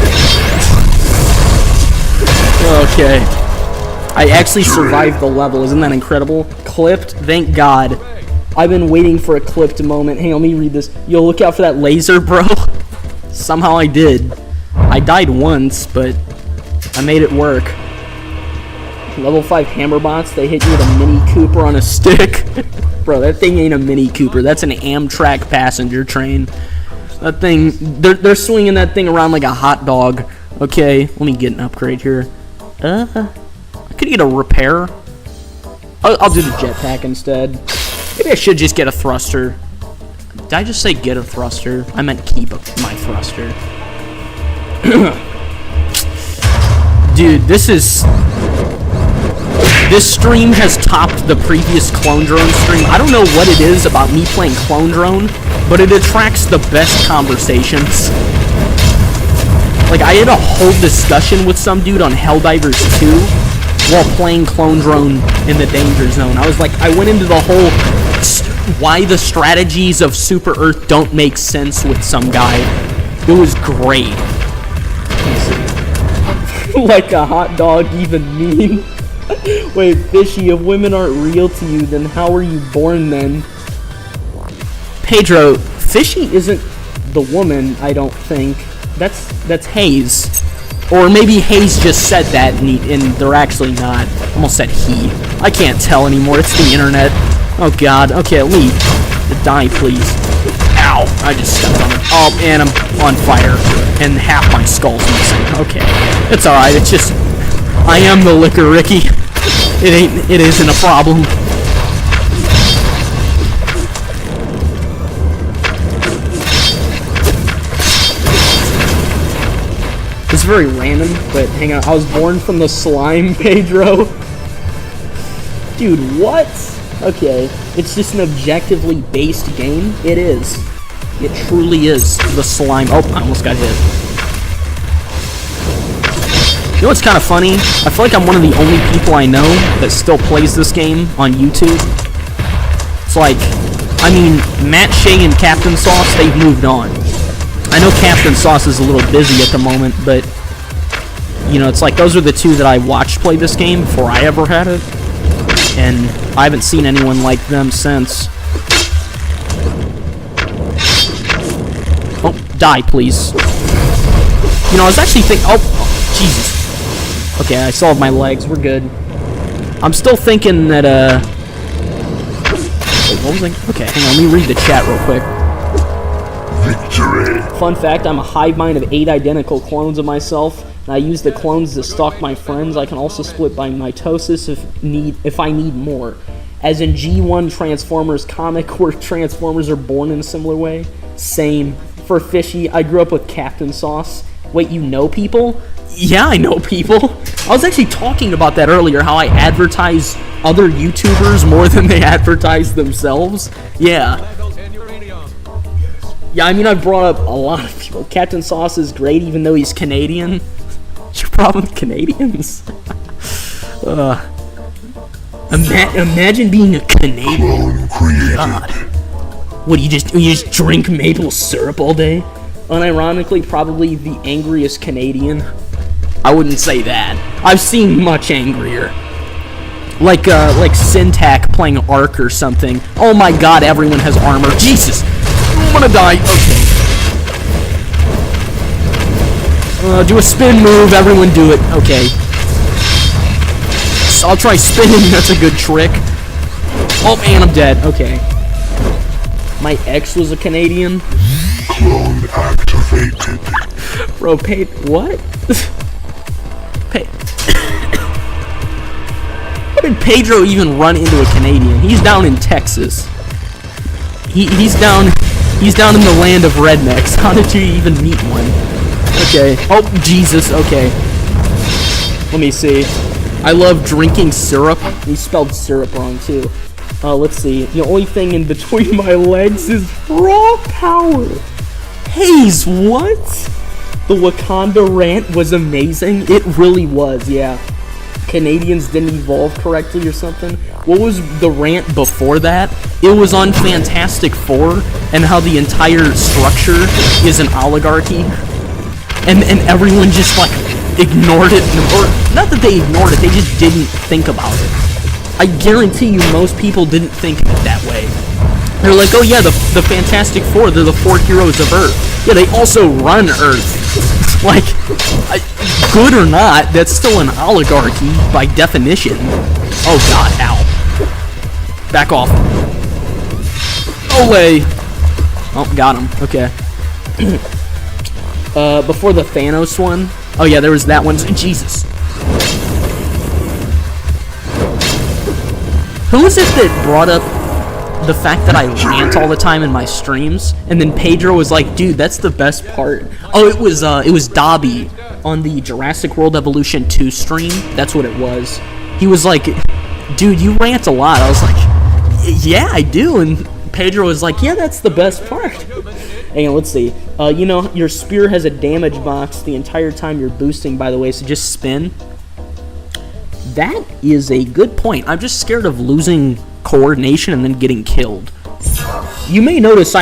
Okay. I actually survived the level. Isn't that incredible? Clipped? Thank God. I've been waiting for a clipped moment. Hang on, let me read this. Yo, look out for that laser, bro. Somehow I did. I died once, but I made it work. Level 5 hammer bots, they hit you with a Mini Cooper on a stick. Bro, that thing ain't a Mini Cooper. That's an Amtrak passenger train. That thing, they're swinging that thing around like a hot dog. Okay, let me get an upgrade here. I could get a repair. I'll do the jetpack instead. Maybe I should just get a thruster. Did I just say get a thruster? I meant keep my thruster. Dude, this stream has topped the previous Clone Drone stream. I don't know what it is about me playing Clone Drone, but it attracts the best conversations. Like, I had a whole discussion with some dude on Helldivers 2 while playing Clone Drone in the Danger Zone. I was like, I went into the whole why the strategies of Super Earth don't make sense with some guy. It was great. Like a hot dog even mean? Wait, Fishy, if women aren't real to you, then how were you born then? Pedro, Fishy isn't the woman, I don't think. That's Hayes. Or maybe Hayes just said that and they're actually not. Almost said he. I can't tell anymore, it's the internet. Oh god, okay, leave. Die, please. Ow, I just stepped on it. Oh, and I'm on fire. And half my skull's missing. Okay, it's alright, it's just... I am the Liquor Ricky. It isn't a problem. It's very random, but hang on, I was born from the slime, Pedro. Dude, what? Okay, it's just an objectively based game. It is. It truly is the slime. Oh, I almost got hit. You know what's kind of funny? I feel like I'm one of the only people I know that still plays this game on YouTube. It's like, I mean, Matt Shea and Captain Sauce, they've moved on. I know Captain Sauce is a little busy at the moment, but, you know, it's like those are the two that I watched play this game before I ever had it. And I haven't seen anyone like them since. Oh, die, please. You know, I was actually thinking... Oh, Jesus. Okay, I still have my legs. We're good. I'm still thinking that, Wait, what was I... Okay, hang on. Let me read the chat real quick. Victory. Fun fact, I'm a hive mind of 8 identical clones of myself. And I use the clones to stalk my friends. I can also split by mitosis if I need more. As in G1 Transformers comic where Transformers are born in a similar way. Same. For Fishy, I grew up with Captain Sauce. Wait, you know people? Yeah, I know people. I was actually talking about that earlier, how I advertise other YouTubers more than they advertise themselves. Yeah. Yeah, I mean, I've brought up a lot of people. Captain Sauce is great, even though he's Canadian. What's your problem with Canadians? Imagine being a Canadian. God. What, you just drink maple syrup all day? Unironically, probably the angriest Canadian. I wouldn't say that. I've seen much angrier. Like Syntac playing Ark or something. Oh my god, everyone has armor. Jesus! I'm gonna die. Okay. Do a spin move. Everyone do it. Okay. So I'll try spinning. That's a good trick. Oh man, I'm dead. Okay. My ex was a Canadian. Clone activated. Bro, what? How did Pedro even run into a Canadian? He's down in Texas. He's down in the land of rednecks. How did you even meet one? Okay. Oh, Jesus. Okay. Let me see. I love drinking syrup. He spelled syrup wrong, too. Let's see. The only thing in between my legs is raw power. Hayes, what? The Wakanda rant was amazing. It really was, yeah. Canadians didn't evolve correctly or something. What was the rant before that? It was on Fantastic Four and how the entire structure is an oligarchy. And everyone just, like, ignored it. Or, not that they ignored it, they just didn't think about it. I guarantee you most people didn't think of it that way. They're like, oh yeah, the Fantastic Four, they're the 4 heroes of Earth. Yeah, they also run Earth. Like, good or not, that's still an oligarchy by definition. Oh god, ow. Back off. No way. Oh, got him. Okay. Before the Thanos one. Oh yeah, there was that one. Jesus. Who was it that brought up the fact that I rant all the time in my streams? And then Pedro was like, dude, that's the best part. Oh, it was Dobby on the Jurassic World Evolution 2 stream. That's what it was. He was like, dude, you rant a lot. I was like, yeah, I do. And Pedro was like, yeah, that's the best part. Hang on, let's see. You know, your spear has a damage box the entire time you're boosting, by the way, so just spin. That is a good point. I'm just scared of losing coordination and then getting killed. You may notice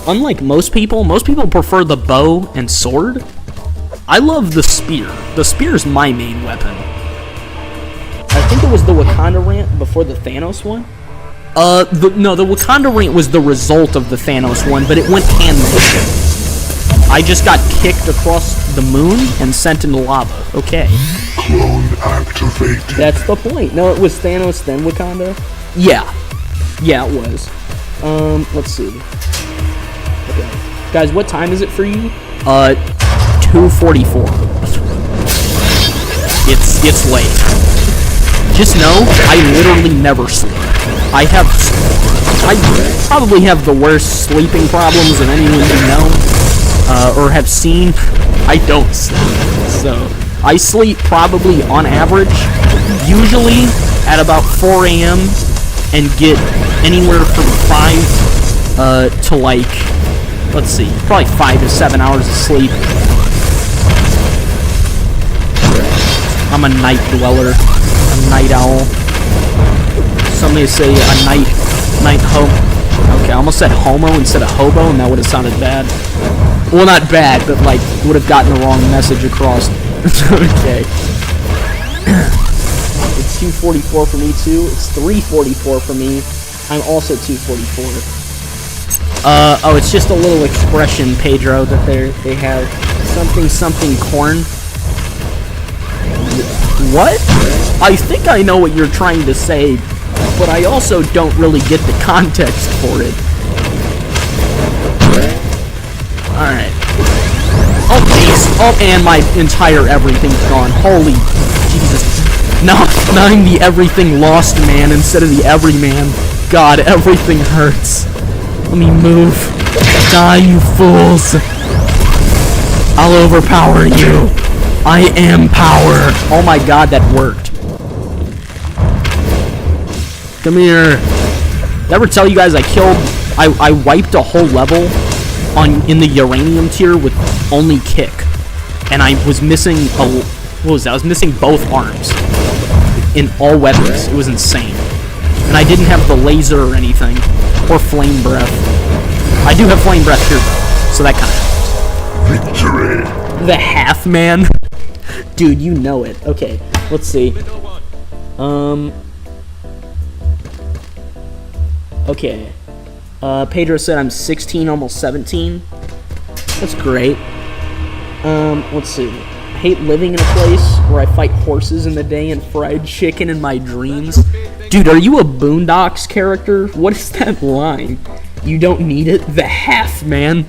unlike most people prefer the bow and sword. I love the spear. The spear is my main weapon. I think it was the Wakanda rant before the Thanos one. No, the Wakanda rant was the result of the Thanos one, but it went hand in hand. I just got kicked across the moon and sent into lava. Okay. Clone activated. That's the point. No, it was Thanos, then Wakanda? Yeah. Yeah, it was. Let's see. Okay. Guys, what time is it for you? 2:44. It's late. Just know, I literally never sleep. I probably have the worst sleeping problems of anyone you know, or have seen. I don't sleep. So, I sleep probably on average, usually at about 4 a.m. and get anywhere from 5 to like, let's see, probably 5 to 7 hours of sleep. I'm a night dweller, a night owl. Somebody say a night hobo. Okay, I almost said homo instead of hobo, and that would have sounded bad. Well, not bad, but like would have gotten the wrong message across. Okay. It's 2:44 for me too. It's 3:44 for me. I'm also 2:44. Oh, it's just a little expression, Pedro, that they have something corn. What? I think I know what you're trying to say, but I also don't really get the context for it. Alright. Oh, jeez. Oh, and my entire everything's gone. Holy Jesus. Now I'm the everything lost man instead of the everyman. God, everything hurts. Let me move. Die, you fools. I'll overpower you. I am power. Oh my god, that worked. Come here. Did I ever tell you guys I wiped a whole level in the uranium tier with only kick. And I was missing what was that? I was missing both arms in all weapons. It was insane. And I didn't have the laser or anything. Or flame breath. I do have flame breath here though, so that kinda helps. Victory. The half man. Dude, you know it. Okay, let's see. Okay. Pedro said I'm 16, almost 17. That's great. Let's see. I hate living in a place where I fight horses in the day and fried chicken in my dreams. Dude, are you a Boondocks character? What is that line? You don't need it? The half man.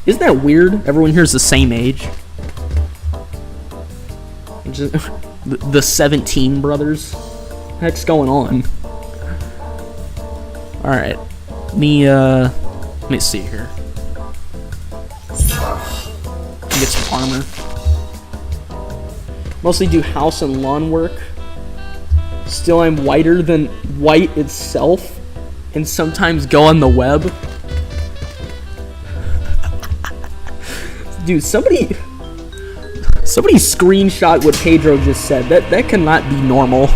Isn't that weird? Everyone here's the same age. The 17 brothers. Heck's going on? Alright. Let me see here. Get some armor. Mostly do house and lawn work. Still I'm whiter than white itself. And sometimes go on the web. Dude, somebody screenshot what Pedro just said. That cannot be normal.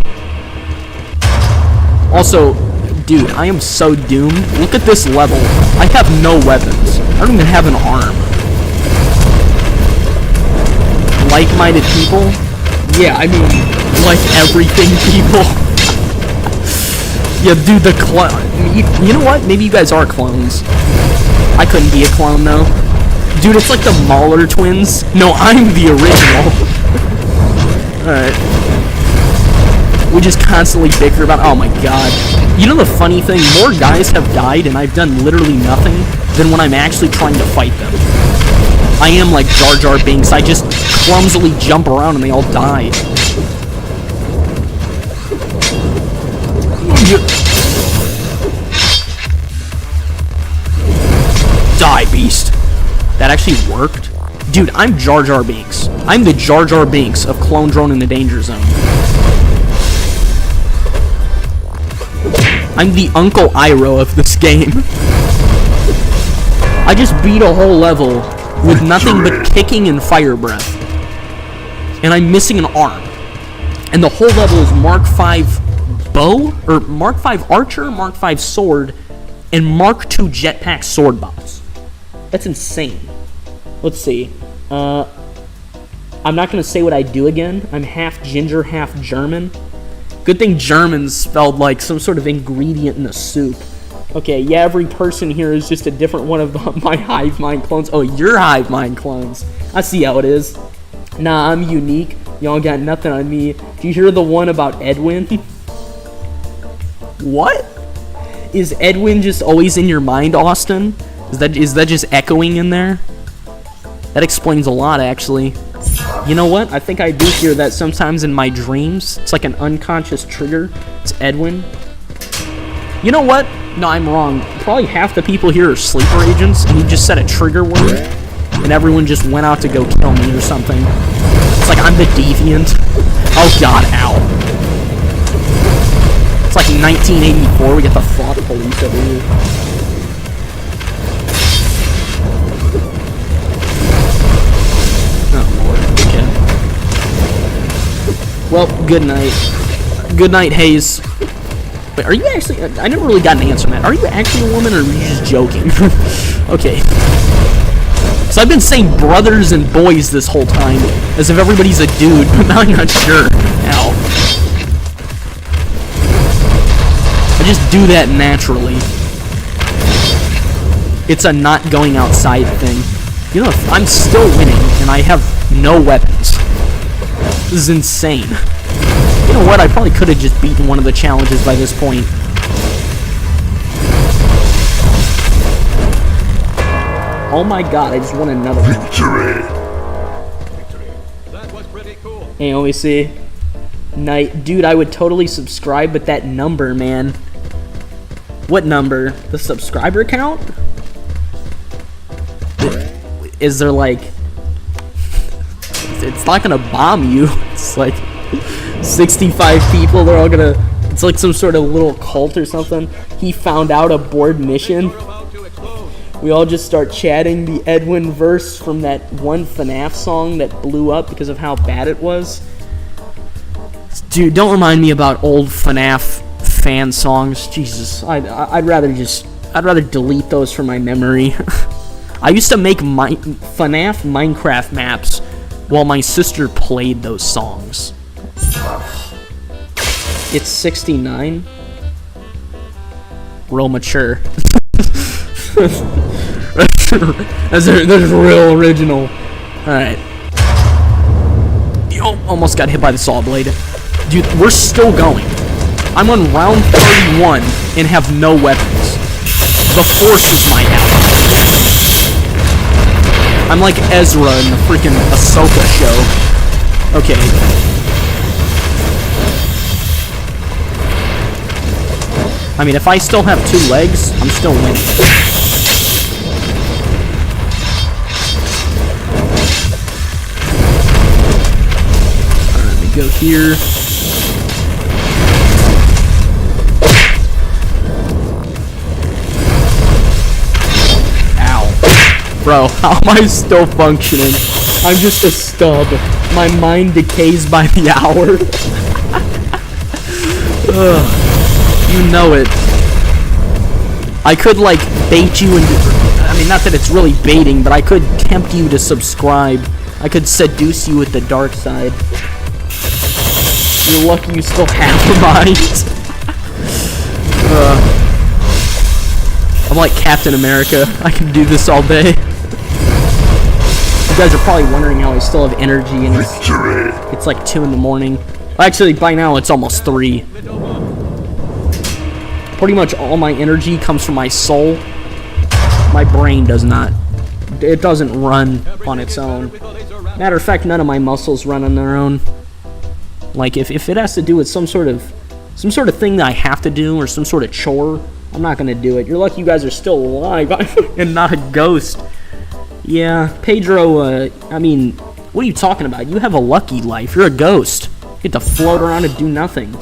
Also, dude, I am so doomed. Look at this level. I have no weapons. I don't even have an arm. Like-minded people? Yeah, I mean, like everything people. Yeah, dude, the clone. You know what? Maybe you guys are clones. I couldn't be a clone, though. Dude, it's like the Mauler twins. No, I'm the original. Alright. We just constantly bicker about, oh my god. You know the funny thing? More guys have died and I've done literally nothing than when I'm actually trying to fight them. I am like Jar Jar Binks. I just clumsily jump around and they all die. Die, beast. That actually worked? Dude, I'm Jar Jar Binks. I'm the Jar Jar Binks of Clone Drone in the Danger Zone. I'm the Uncle Iroh of this game. I just beat a whole level with nothing but kicking and fire breath. And I'm missing an arm. And the whole level is Mark 5 bow, or Mark 5 archer, Mark 5 sword, and Mark 2 jetpack sword bots. That's insane. Let's see. I'm not going to say what I do again. I'm half ginger, half German. Good thing German's spelled like some sort of ingredient in a soup. Okay, yeah, every person here is just a different one of my hive mind clones. Oh, your hive mind clones. I see how it is. Nah, I'm unique. Y'all got nothing on me. Do you hear the one about Edwin? What? Is Edwin just always in your mind, Austin? Is that just echoing in there? That explains a lot, actually. You know what? I think I do hear that sometimes in my dreams. It's like an unconscious trigger. It's Edwin. You know what? No, I'm wrong. Probably half the people here are sleeper agents, and he just said a trigger word, and everyone just went out to go kill me or something. It's like I'm the deviant. Oh god, ow. It's like 1984, we got the thought police over here. Oh lord, okay. Well, good night. Good night, Hayes. Wait, are you actually... I never really got an answer on that. Are you actually a woman, or are you just joking? Okay. So I've been saying brothers and boys this whole time, as if everybody's a dude, but now I'm not sure. Ow. I just do that naturally. It's a not going outside thing. You know, I'm still winning, and I have no weapons. This is insane. You know what? I probably could have just beaten one of the challenges by this point. Oh my god, I just won another one. Victory! That was pretty cool. Hey, let me see. Night. Dude, I would totally subscribe, but that number, man. What number? The subscriber count? Is there like... It's not gonna bomb you. It's like 65 people, they're all gonna... It's like some sort of little cult or something. He found out a board mission. We all just start chatting the Edwin verse from that one FNAF song that blew up because of how bad it was. Dude, don't remind me about old FNAF fan songs. Jesus, I'd rather delete those from my memory. I used to make my FNAF Minecraft maps while my sister played those songs. It's 69. Real mature. That's real original. Alright. Yo, almost got hit by the saw blade. Dude, we're still going. I'm on round 31 and have no weapons. The Force is my ally. I'm like Ezra in the freaking Ahsoka show. Okay. I mean, if I still have 2 legs, I'm still winning. Alright, let me go here. Ow. Bro, how am I still functioning? I'm just a stub. My mind decays by the hour. Ugh. You know it. I could, like, bait you into... I mean, not that it's really baiting, but I could tempt you to subscribe. I could seduce you with the dark side. You're lucky you still have your mind. I'm like Captain America. I can do this all day. You guys are probably wondering how I still have energy, and it's like 2 in the morning. Actually, by now, it's almost 3. Pretty much all my energy comes from my soul. My brain does not. It doesn't run on its own. Matter of fact, none of my muscles run on their own. Like, if it has to do with some sort of thing that I have to do, or some sort of chore, I'm not gonna do it. You're lucky you guys are still alive and not a ghost. Yeah, Pedro, I mean, what are you talking about? You have a lucky life. You're a ghost. You get to float around and do nothing.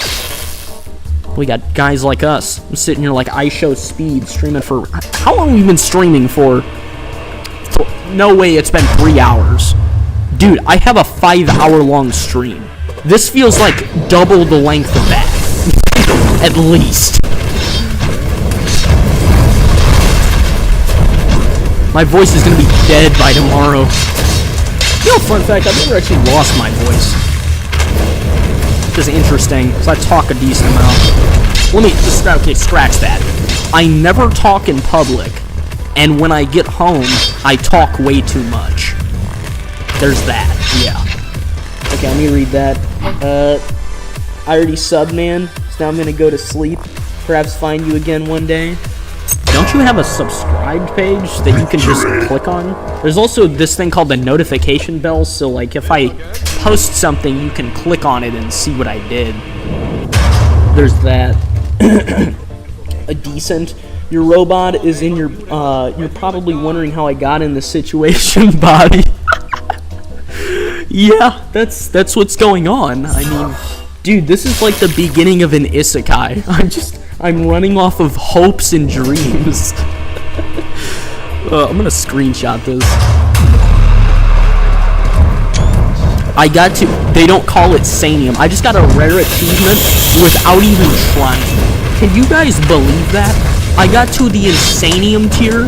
We got guys like us. I'm sitting here like I show speed, streaming for... How long have we been streaming for? No way it's been 3 hours. Dude, I have a 5-hour-long stream. This feels like double the length of that. At least. My voice is gonna be dead by tomorrow. You know, fun fact, I've never actually lost my voice. Which is interesting, so I talk a decent amount. Let me just, okay, scratch that. I never talk in public, and when I get home, I talk way too much. There's that, yeah. Okay, let me read that. I already subbed, man, so now I'm gonna go to sleep. Perhaps find you again one day. Don't you have a subscribed page that you can just click on? There's also this thing called the notification bell, so like if I post something, you can click on it and see what I did. There's that. A decent. Your robot is in your, you're probably wondering how I got in this situation, Bobby. Yeah, that's what's going on. I mean, dude, this is like the beginning of an isekai. I'm running off of hopes and dreams. I'm gonna screenshot this. They don't call it Sanium. I just got a rare achievement without even trying. Can you guys believe that? I got to the Insanium tier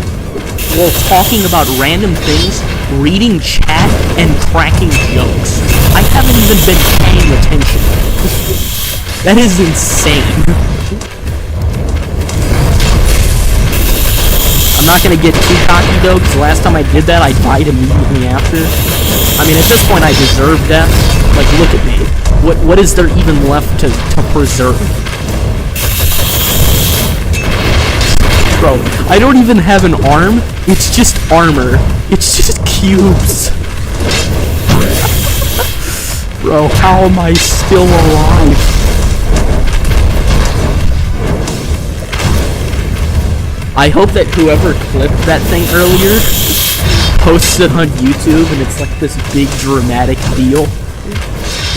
while talking about random things, reading chat, and cracking jokes. I haven't even been paying attention. That is insane. I'm not gonna get too cocky though, because last time I did that, I died immediately after. I mean, at this point, I deserve death. Like, look at me. What is there even left to preserve? Bro, I don't even have an arm. It's just armor. It's just cubes. Bro, how am I still alive? I hope that whoever clipped that thing earlier posts it on YouTube and it's like this big dramatic deal.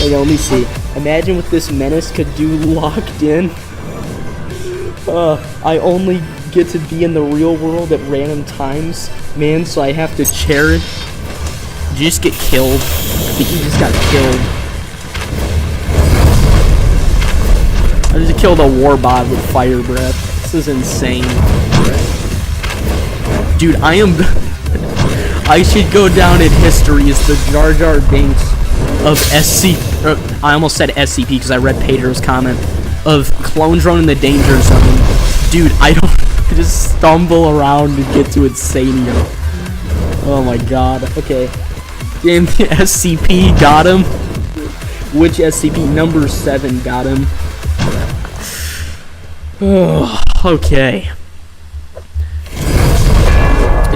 Like, let me see. Imagine what this menace could do locked in. I only get to be in the real world at random times, man, so I have to cherish. Did you just get killed? I think you just got killed. I just killed a warbot with fire breath. This is insane. Dude, I should go down in history as the Jar Jar Binks of I almost said SCP because I read Pedro's comment, of Clone Drone in the Danger Zone. Dude, I just stumble around and get to Insanium. Oh my god. Okay. Damn, the SCP got him. Which SCP? Number 7 got him. Okay.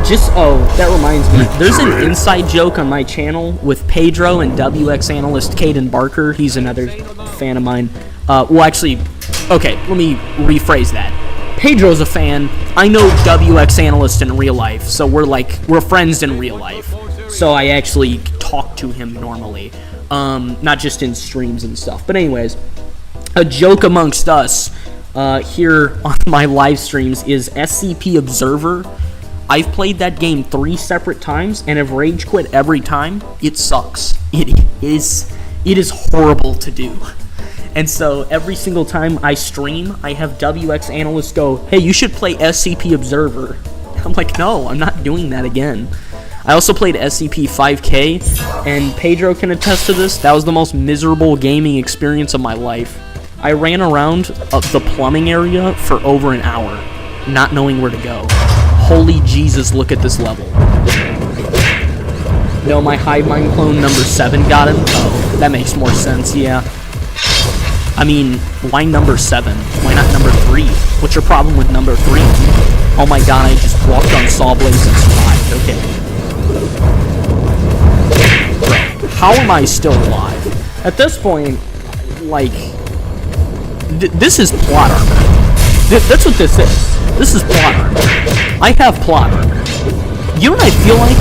That reminds me. There's an inside joke on my channel with Pedro and WX analyst Caden Barker. He's another fan of mine. Well, actually, okay, let me rephrase that. Pedro's a fan. I know WX analyst in real life, so we're friends in real life. So I actually talk to him normally, not just in streams and stuff. But anyways, a joke amongst us here on my live streams is SCP Observer. I've played that game 3 separate times and have rage quit every time. It sucks. It is horrible to do. And so every single time I stream, I have WX analysts go, "Hey, you should play SCP Observer." I'm like, no, I'm not doing that again. I also played SCP-5K, and Pedro can attest to this. That was the most miserable gaming experience of my life. I ran around the plumbing area for over an hour, not knowing where to go. Holy Jesus, look at this level. No, my hive mind clone number 7 got him? Oh, that makes more sense, yeah. I mean, why number 7? Why not number 3? What's your problem with number 3? Oh my god, I just walked on saw blades and survived. Okay. Bro, how am I still alive? At this point, like, this is plot armor. That's what this is. This is plot armor. I have plot armor. You know what I feel like?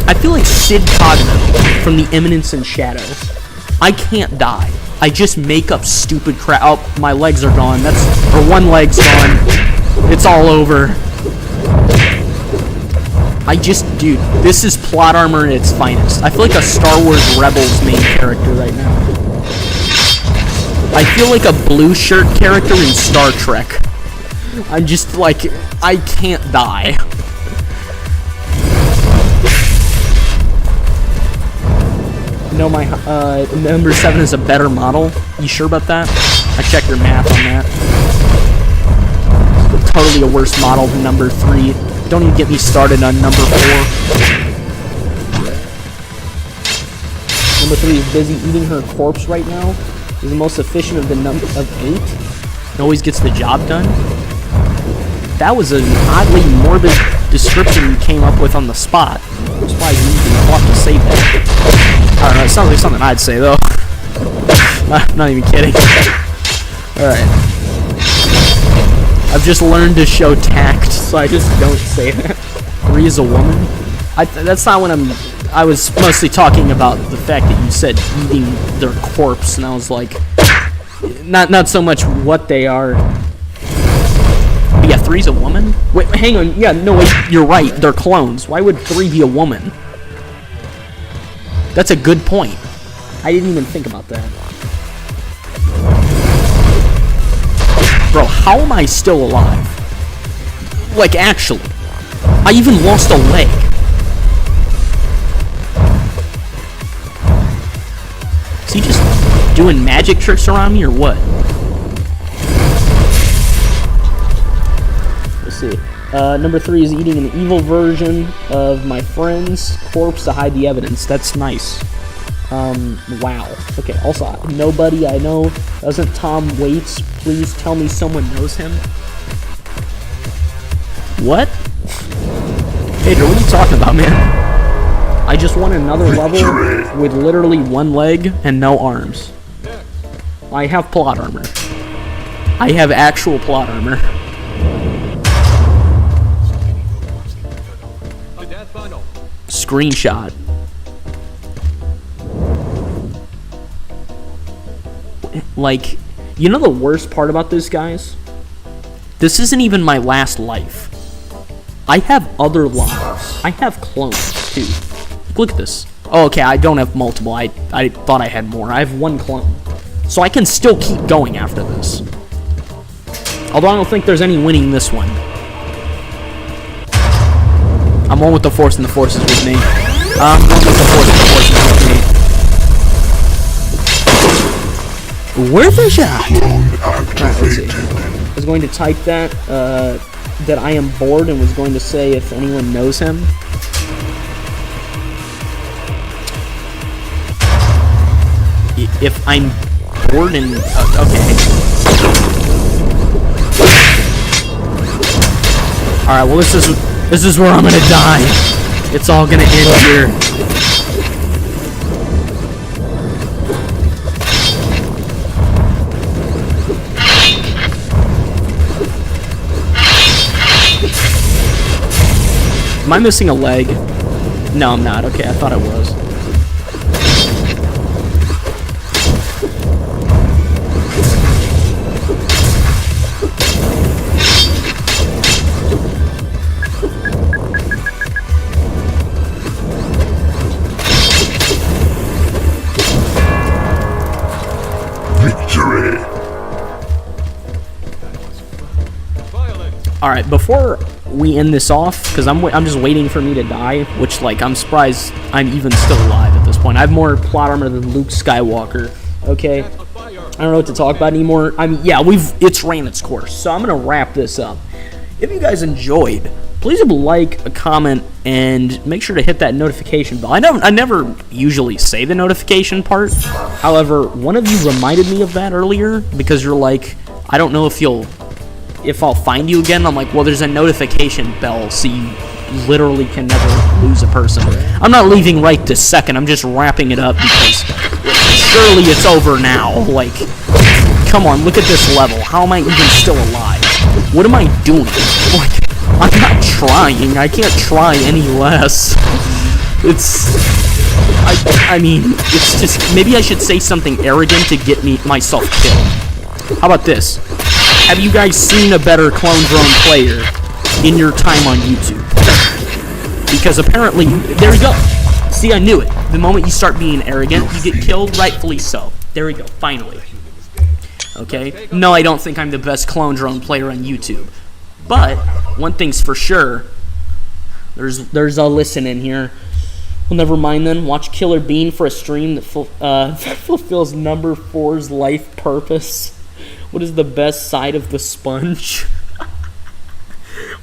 I feel like Sid Cogno from The Eminence and Shadows. I can't die. I just make up stupid crap. Oh, my legs are gone. Or one leg's gone. It's all over. Dude, this is plot armor at its finest. I feel like a Star Wars Rebels main character right now. I feel like a blue shirt character in Star Trek. I'm just like, I can't die. No, my number 7 is a better model. You sure about that? I checked your math on that. Totally a worse model than number 3. Don't even get me started on number 4. Number 3 is busy eating her corpse right now. Is the most efficient of the number of 8. And always gets the job done. That was an oddly morbid description you came up with on the spot. I'm surprised you even thought to say that. I don't know, it sounds like something I'd say though. Not even kidding. Alright. I've just learned to show tact, so I just don't say that. 3 is a woman? That's not what I was mostly talking about the fact that you said eating their corpse, and I was like, not so much what they are. But yeah, 3's a woman? Wait, hang on. Yeah, no, wait, you're right. They're clones. Why would 3 be a woman? That's a good point. I didn't even think about that. Bro, how am I still alive? Like, actually. I even lost a leg. Is he just doing magic tricks around me or what? Let's see. Number 3 is eating an evil version of my friend's corpse to hide the evidence. That's nice. Wow. Okay, also, nobody I know. Doesn't Tom Waits please tell me someone knows him? What? Pedro, what are you talking about, man? I just won another level with literally 1 leg and no arms. I have plot armor. I have actual plot armor. Screenshot. Like, you know the worst part about this, guys? This isn't even my last life. I have other lives. I have clones, too. Look at this. Oh, okay, I don't have multiple. I thought I had more. I have 1 clone. So I can still keep going after this. Although I don't think there's any winning this one. I'm one with the Force and the Force is with me. I'm one with the Force and the Force is with me. Where the shot? Alright, let's see. I was going to type that I am bored and was going to say if anyone knows him. If I'm bored and... okay. Alright, well this is where I'm gonna die. It's all gonna end here. Am I missing a leg? No, I'm not. Okay, I thought I was. Victory! Alright, before we end this off, because I'm just waiting for me to die, which, like, I'm surprised I'm even still alive at this point. I have more plot armor than Luke Skywalker, okay? I don't know what to talk about anymore. I mean, yeah, it's ran its course, so I'm going to wrap this up. If you guys enjoyed, please leave a like, a comment, and make sure to hit that notification bell. I never usually say the notification part. However, one of you reminded me of that earlier, because you're like, I don't know if I'll find you again. I'm like, well, there's a notification bell, so you literally can never lose a person. I'm not leaving right this second. I'm just wrapping it up because surely it's over now. Like, come on, look at this level. How am I even still alive? What am I doing? Like, I'm not trying. I can't try any less. I mean, it's just, maybe I should say something arrogant to get myself killed. How about this? Have you guys seen a better clone drone player in your time on YouTube? Because apparently, there we go. See, I knew it. The moment you start being arrogant, you get killed, rightfully so. There we go, finally. Okay? No, I don't think I'm the best clone drone player on YouTube. But, one thing's for sure, there's a listen in here. Well, never mind then. Watch Killer Bean for a stream that fulfills number 4's life purpose. What is the best side of the sponge?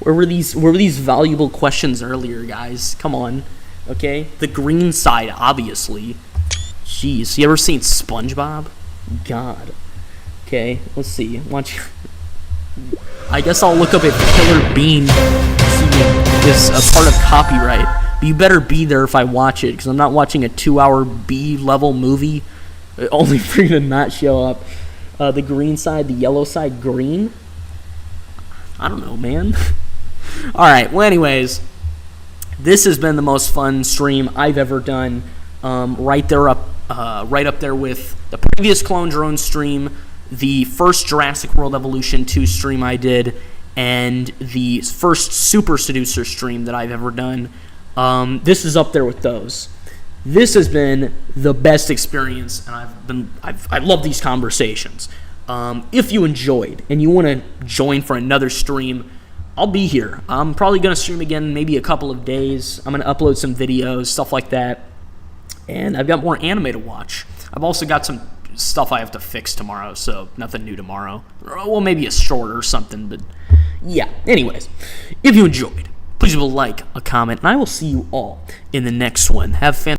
Where were these valuable questions earlier, guys? Come on. Okay? The green side, obviously. Jeez, you ever seen SpongeBob? God. Okay, let's see. Watch. I guess I'll look up if Killer Bean is a part of copyright. But you better be there if I watch it, because I'm not watching a 2-hour B-level movie only for you to not show up. The green side, the yellow side, green? I don't know, man. Alright, well, anyways, this has been the most fun stream I've ever done. Right up there with the previous Clone Drone stream, the first Jurassic World Evolution 2 stream I did, and the first Super Seducer stream that I've ever done. This is up there with those. This has been the best experience, and I love these conversations. If you enjoyed and you want to join for another stream, I'll be here. I'm probably going to stream again maybe a couple of days. I'm going to upload some videos, stuff like that. And I've got more anime to watch. I've also got some stuff I have to fix tomorrow, so nothing new tomorrow. Well, maybe a short or something, but yeah. Anyways, if you enjoyed, please leave a like, a comment, and I will see you all in the next one. Have fun.